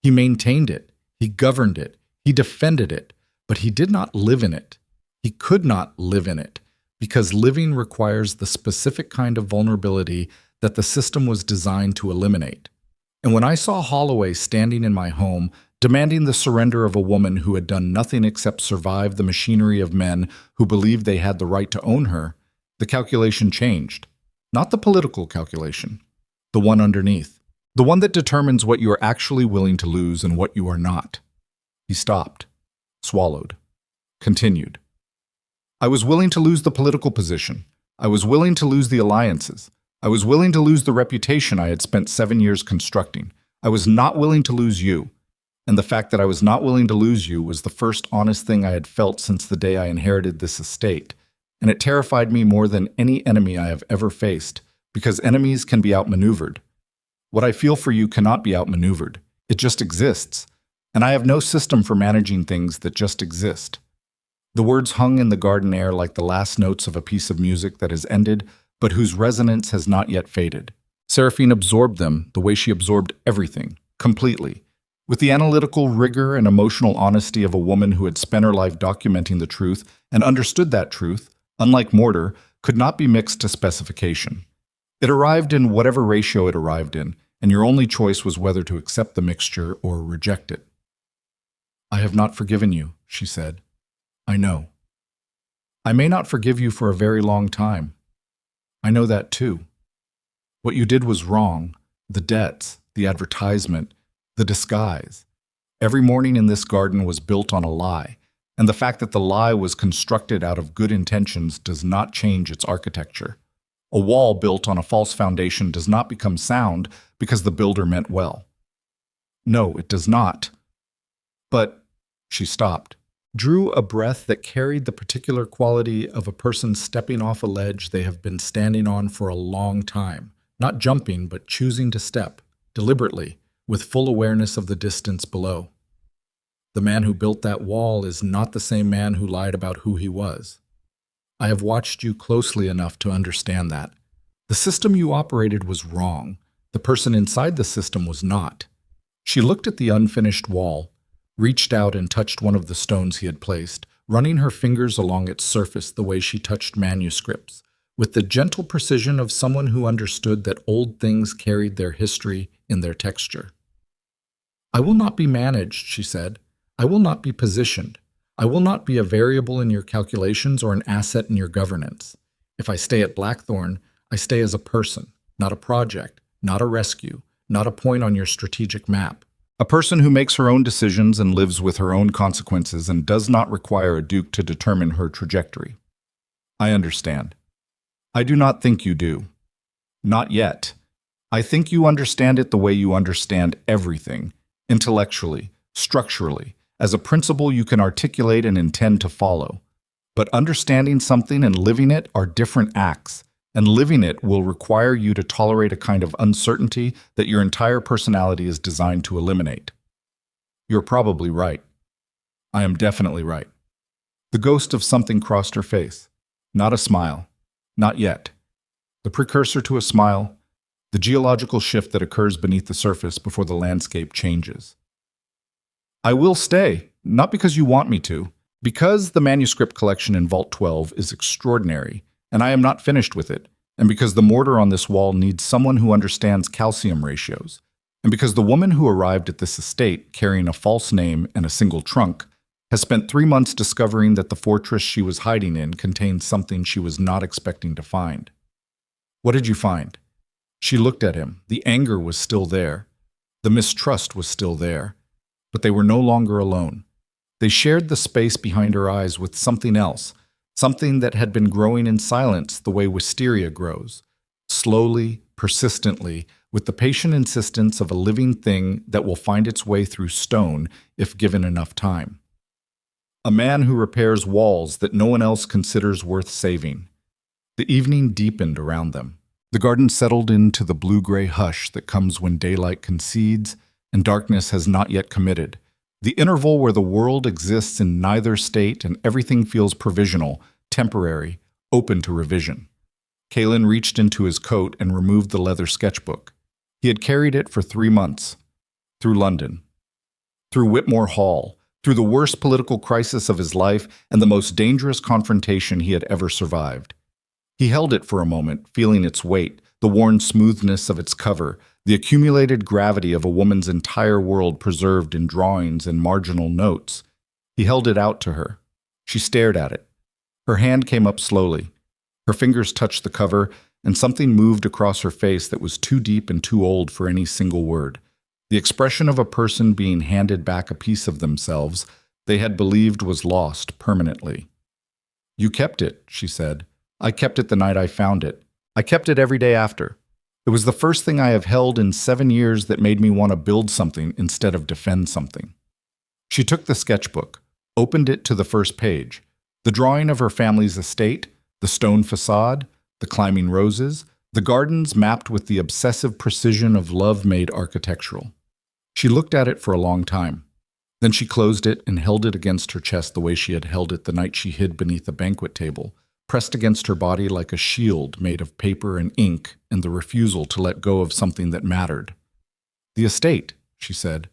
He maintained it, he governed it, he defended it, but he did not live in it. He could not live in it, because living requires the specific kind of vulnerability that the system was designed to eliminate. And when I saw Holloway standing in my home, demanding the surrender of a woman who had done nothing except survive the machinery of men who believed they had the right to own her, the calculation changed. Not the political calculation, the one underneath, the one that determines what you are actually willing to lose and what you are not. He stopped, swallowed, continued. "I was willing to lose the political position. I was willing to lose the alliances. I was willing to lose the reputation I had spent 7 years constructing. I was not willing to lose you. And the fact that I was not willing to lose you was the first honest thing I had felt since the day I inherited this estate. And it terrified me more than any enemy I have ever faced, because enemies can be outmaneuvered. What I feel for you cannot be outmaneuvered. It just exists. And I have no system for managing things that just exist." The words hung in the garden air like the last notes of a piece of music that has ended, but whose resonance has not yet faded. Seraphine absorbed them the way she absorbed everything, completely, with the analytical rigor and emotional honesty of a woman who had spent her life documenting the truth and understood that truth, unlike mortar, could not be mixed to specification. It arrived in whatever ratio it arrived in, and your only choice was whether to accept the mixture or reject it. "I have not forgiven you," she said. "I know. I may not forgive you for a very long time. I know that too. What you did was wrong. The debts, the advertisement, the disguise. Every morning in this garden was built on a lie, and the fact that the lie was constructed out of good intentions does not change its architecture. A wall built on a false foundation does not become sound because the builder meant well. No, it does not. But," she stopped, drew a breath that carried the particular quality of a person stepping off a ledge they have been standing on for a long time, not jumping but choosing to step, deliberately, with full awareness of the distance below. "The man who built that wall is not the same man who lied about who he was. I have watched you closely enough to understand that. The system you operated was wrong. The person inside the system was not." She looked at the unfinished wall, reached out and touched one of the stones he had placed, running her fingers along its surface the way she touched manuscripts, with the gentle precision of someone who understood that old things carried their history in their texture. "I will not be managed," she said. "I will not be positioned. I will not be a variable in your calculations or an asset in your governance. If I stay at Blackthorn, I stay as a person, not a project, not a rescue, not a point on your strategic map. A person who makes her own decisions and lives with her own consequences and does not require a duke to determine her trajectory. I understand. I do not think you do. Not yet. I think you understand it the way you understand everything, intellectually, structurally, as a principle you can articulate and intend to follow. But understanding something and living it are different acts, and living it will require you to tolerate a kind of uncertainty that your entire personality is designed to eliminate. You're probably right. I am definitely right. The ghost of something crossed her face. Not a smile. Not yet. The precursor to a smile, the geological shift that occurs beneath the surface before the landscape changes. I will stay, not because you want me to, because the manuscript collection in Vault 12 is extraordinary, and I am not finished with it, and because the mortar on this wall needs someone who understands calcium ratios, and because the woman who arrived at this estate carrying a false name and a single trunk has spent 3 months discovering that the fortress she was hiding in contained something she was not expecting to find. What did you find? She looked at him. The anger was still there. The mistrust was still there. But they were no longer alone. They shared the space behind her eyes with something else, something that had been growing in silence the way wisteria grows, slowly, persistently, with the patient insistence of a living thing that will find its way through stone if given enough time. A man who repairs walls that no one else considers worth saving. The evening deepened around them. The garden settled into the blue-gray hush that comes when daylight concedes and darkness has not yet committed, the interval where the world exists in neither state and everything feels provisional, temporary, open to revision. Kalen reached into his coat and removed the leather sketchbook. He had carried it for 3 months. Through London. Through Whitmore Hall. Through the worst political crisis of his life and the most dangerous confrontation he had ever survived. He held it for a moment, feeling its weight, the worn smoothness of its cover, the accumulated gravity of a woman's entire world preserved in drawings and marginal notes. He held it out to her. She stared at it. Her hand came up slowly. Her fingers touched the cover, and something moved across her face that was too deep and too old for any single word. The expression of a person being handed back a piece of themselves they had believed was lost permanently. "You kept it," she said. "I kept it the night I found it. I kept it every day after. It was the first thing I have held in 7 years that made me want to build something instead of defend something." She took the sketchbook, opened it to the first page. The drawing of her family's estate, the stone facade, the climbing roses, the gardens mapped with the obsessive precision of love made architectural. She looked at it for a long time. Then she closed it and held it against her chest the way she had held it the night she hid beneath a banquet table, pressed against her body like a shield made of paper and ink and the refusal to let go of something that mattered. "The estate," she said.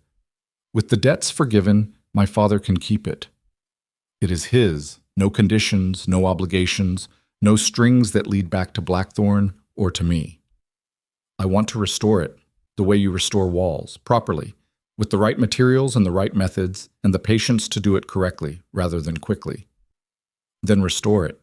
"With the debts forgiven, my father can keep it. It is his, no conditions, no obligations, no strings that lead back to Blackthorn or to me. I want to restore it, the way you restore walls, properly, with the right materials and the right methods, and the patience to do it correctly, rather than quickly. Then restore it.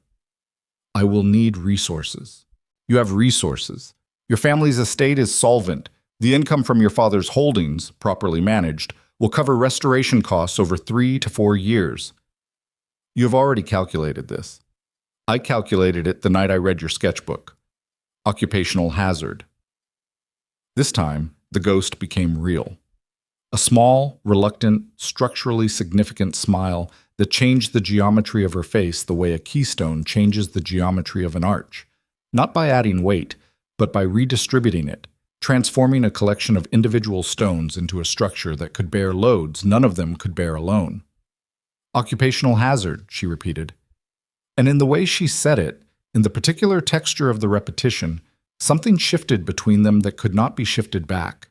I will need resources. You have resources. Your family's estate is solvent. The income from your father's holdings, properly managed, will cover restoration costs over 3 to 4 years. You have already calculated this. I calculated it the night I read your sketchbook. Occupational hazard. This time, the ghost became real. A small, reluctant, structurally significant smile that changed the geometry of her face the way a keystone changes the geometry of an arch, not by adding weight, but by redistributing it, transforming a collection of individual stones into a structure that could bear loads none of them could bear alone. Occupational hazard, she repeated. And in the way she said it, in the particular texture of the repetition, something shifted between them that could not be shifted back.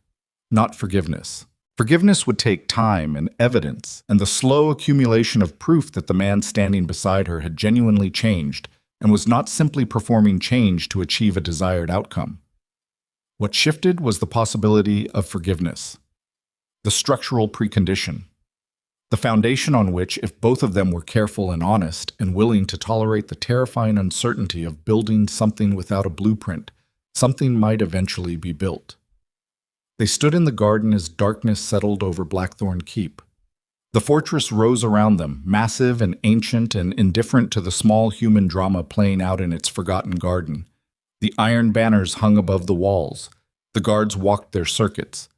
Not forgiveness. Forgiveness would take time and evidence and the slow accumulation of proof that the man standing beside her had genuinely changed and was not simply performing change to achieve a desired outcome. What shifted was the possibility of forgiveness, the structural precondition, the foundation on which, if both of them were careful and honest and willing to tolerate the terrifying uncertainty of building something without a blueprint, something might eventually be built. They stood in the garden as darkness settled over Blackthorn Keep. The fortress rose around them, massive and ancient and indifferent to the small human drama playing out in its forgotten garden. The iron banners hung above the walls. The guards walked their circuits.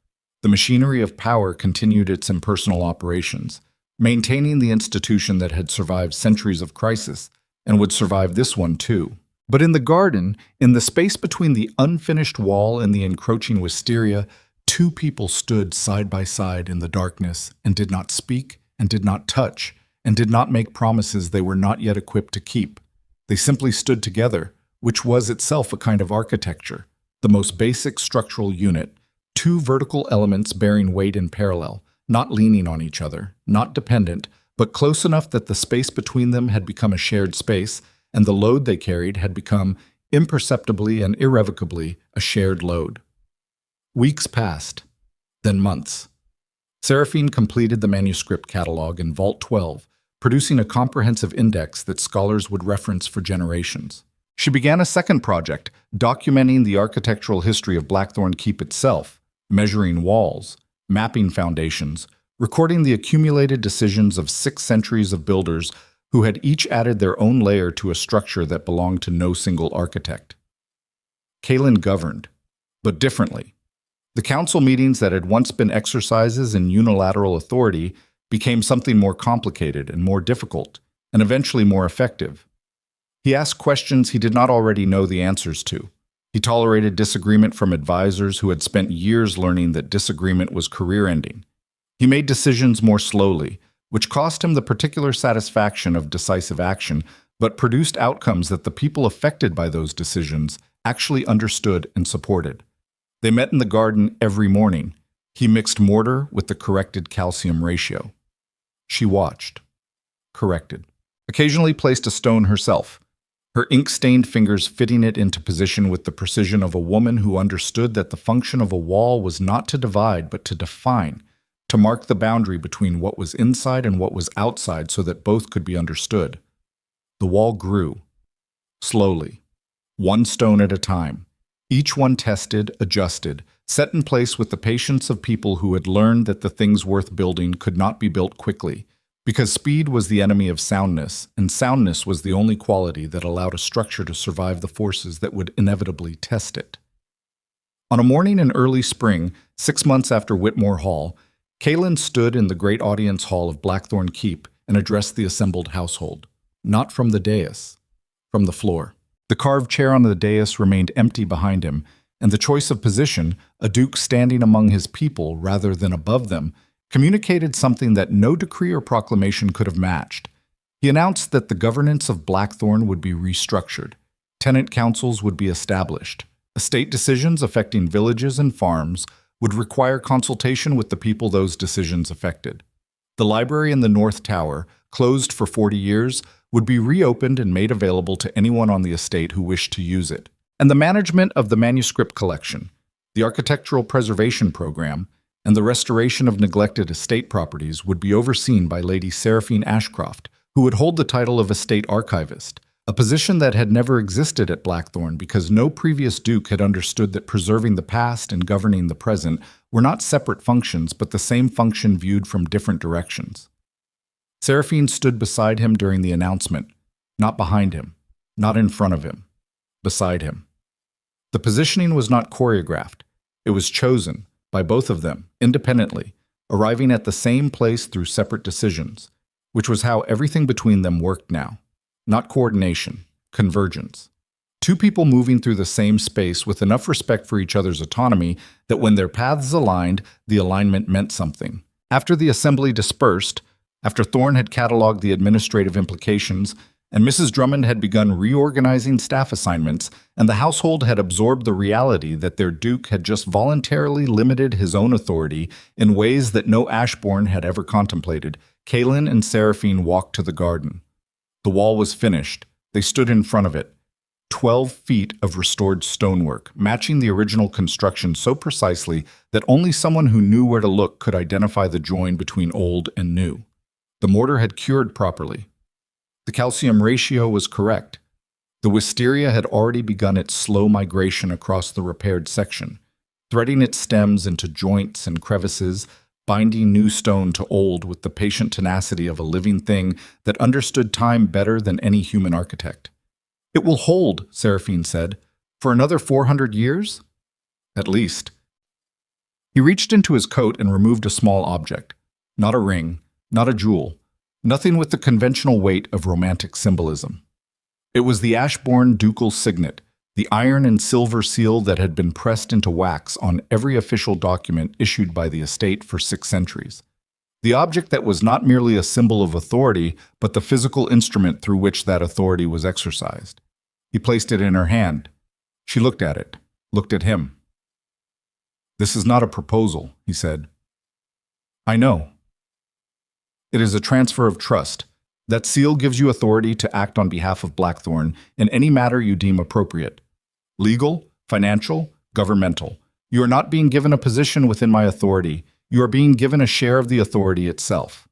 The machinery of power continued its impersonal operations, maintaining the institution that had survived centuries of crisis and would survive this one too. But in the garden, in the space between the unfinished wall and the encroaching wisteria, two people stood side by side in the darkness and did not speak and did not touch and did not make promises they were not yet equipped to keep. They simply stood together, which was itself a kind of architecture, the most basic structural unit, two vertical elements bearing weight in parallel, not leaning on each other, not dependent, but close enough that the space between them had become a shared space, and the load they carried had become, imperceptibly and irrevocably, a shared load. Weeks passed, then months. Seraphine completed the manuscript catalog in Vault 12, producing a comprehensive index that scholars would reference for generations. She began a second project, documenting the architectural history of Blackthorn Keep itself, measuring walls, mapping foundations, recording the accumulated decisions of 6 centuries of builders who had each added their own layer to a structure that belonged to no single architect. Kaelin governed, but differently. The council meetings that had once been exercises in unilateral authority became something more complicated and more difficult, and eventually more effective. He asked questions he did not already know the answers to. He tolerated disagreement from advisors who had spent years learning that disagreement was career-ending. He made decisions more slowly, which cost him the particular satisfaction of decisive action, but produced outcomes that the people affected by those decisions actually understood and supported. They met in the garden every morning. He mixed mortar with the corrected calcium ratio. She watched, corrected, occasionally placed a stone herself, her ink-stained fingers fitting it into position with the precision of a woman who understood that the function of a wall was not to divide but to define, to mark the boundary between what was inside and what was outside so that both could be understood. The wall grew, slowly, one stone at a time, each one tested, adjusted, set in place with the patience of people who had learned that the things worth building could not be built quickly, because speed was the enemy of soundness, and soundness was the only quality that allowed a structure to survive the forces that would inevitably test it. On a morning in early spring, 6 months after Whitmore Hall, Kaelin stood in the great audience hall of Blackthorn Keep and addressed the assembled household. Not from the dais, from the floor. The carved chair on the dais remained empty behind him, and the choice of position, a duke standing among his people rather than above them, communicated something that no decree or proclamation could have matched. He announced that the governance of Blackthorn would be restructured. Tenant councils would be established. Estate decisions affecting villages and farms would require consultation with the people those decisions affected. The library in the North Tower, closed for 40 years, would be reopened and made available to anyone on the estate who wished to use it. And the management of the manuscript collection, the architectural preservation program, and the restoration of neglected estate properties would be overseen by Lady Seraphine Ashcroft, who would hold the title of estate archivist, a position that had never existed at Blackthorn because no previous duke had understood that preserving the past and governing the present were not separate functions but the same function viewed from different directions. Seraphine stood beside him during the announcement, not behind him, not in front of him, beside him. The positioning was not choreographed. It was chosen by both of them, independently, arriving at the same place through separate decisions, which was how everything between them worked now. Not coordination, convergence. Two people moving through the same space with enough respect for each other's autonomy that when their paths aligned, the alignment meant something. After the assembly dispersed, after Thorne had catalogued the administrative implications, and Mrs. Drummond had begun reorganizing staff assignments, and the household had absorbed the reality that their duke had just voluntarily limited his own authority in ways that no Ashbourne had ever contemplated, Kaelin and Seraphine walked to the garden. The wall was finished. They stood in front of it. 12 feet of restored stonework, matching the original construction so precisely that only someone who knew where to look could identify the join between old and new. The mortar had cured properly. The calcium ratio was correct. The wisteria had already begun its slow migration across the repaired section. threading its stems into joints and crevices, binding new stone to old with the patient tenacity of a living thing that understood time better than any human architect. "It will hold," Seraphine said, "for another 400 years? At least." He reached into his coat and removed a small object. Not a ring, not a jewel, nothing with the conventional weight of romantic symbolism. It was the Ashbourne ducal signet, the iron and silver seal that had been pressed into wax on every official document issued by the estate for 6 centuries. The object that was not merely a symbol of authority, but the physical instrument through which that authority was exercised. He placed it in her hand. She looked at it, looked at him. "This is not a proposal," he said. "I know. It is a transfer of trust. That seal gives you authority to act on behalf of Blackthorn in any matter you deem appropriate. Legal, financial, governmental. You are not being given a position within my authority. You are being given a share of the authority itself.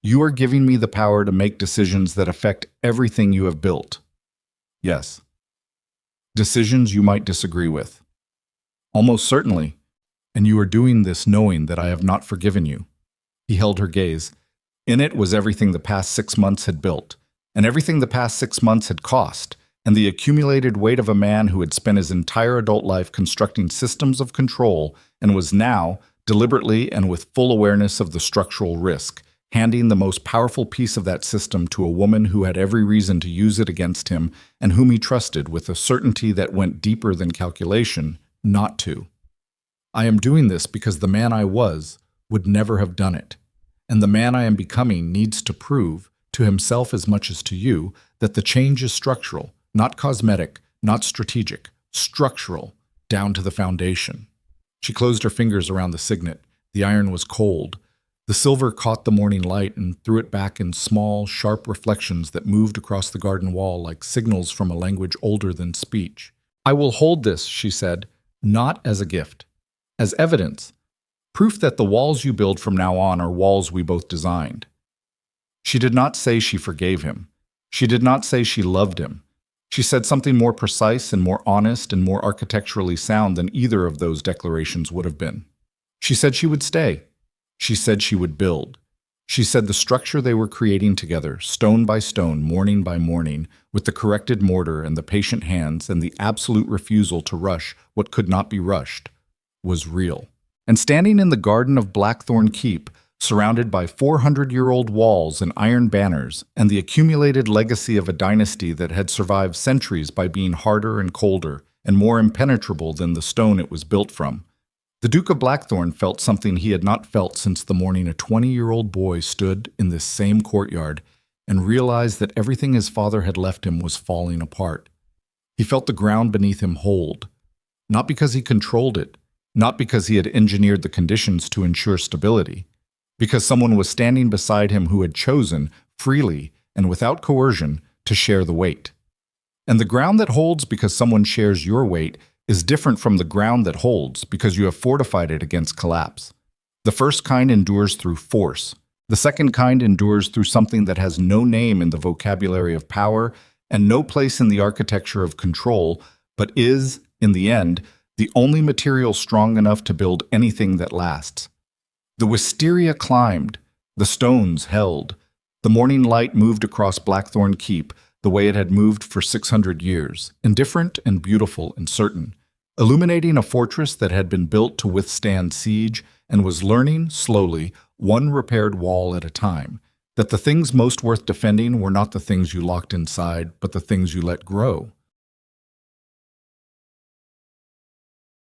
You are giving me the power to make decisions that affect everything you have built. Yes. Decisions you might disagree with. Almost certainly. And you are doing this knowing that I have not forgiven you." He held her gaze. In it was everything the past 6 months had built, and everything the past 6 months had cost, and the accumulated weight of a man who had spent his entire adult life constructing systems of control and was now, deliberately and with full awareness of the structural risk, handing the most powerful piece of that system to a woman who had every reason to use it against him and whom he trusted with a certainty that went deeper than calculation, not to. "I am doing this because the man I was would never have done it. And the man I am becoming needs to prove, to himself as much as to you, that the change is structural, not cosmetic, not strategic, structural, down to the foundation." She closed her fingers around the signet. The iron was cold. The silver caught the morning light and threw it back in small, sharp reflections that moved across the garden wall like signals from a language older than speech. "I will hold this," she said, "not as a gift, as evidence. Proof that the walls you build from now on are walls we both designed." She did not say she forgave him. She did not say she loved him. She said something more precise and more honest and more architecturally sound than either of those declarations would have been. She said she would stay. She said she would build. She said the structure they were creating together, stone by stone, morning by morning, with the corrected mortar and the patient hands and the absolute refusal to rush what could not be rushed, was real. And standing in the garden of Blackthorn Keep, surrounded by 400-year-old walls and iron banners, and the accumulated legacy of a dynasty that had survived centuries by being harder and colder and more impenetrable than the stone it was built from, the Duke of Blackthorn felt something he had not felt since the morning a 20-year-old boy stood in this same courtyard and realized that everything his father had left him was falling apart. He felt the ground beneath him hold, not because he controlled it, not because he had engineered the conditions to ensure stability, because someone was standing beside him who had chosen, freely and without coercion, to share the weight. And the ground that holds because someone shares your weight is different from the ground that holds because you have fortified it against collapse. The first kind endures through force. The second kind endures through something that has no name in the vocabulary of power and no place in the architecture of control, but is, in the end, the only material strong enough to build anything that lasts. The wisteria climbed, the stones held, the morning light moved across Blackthorn Keep the way it had moved for 600 years, indifferent and beautiful and certain, illuminating a fortress that had been built to withstand siege and was learning, slowly, one repaired wall at a time, that the things most worth defending were not the things you locked inside, but the things you let grow.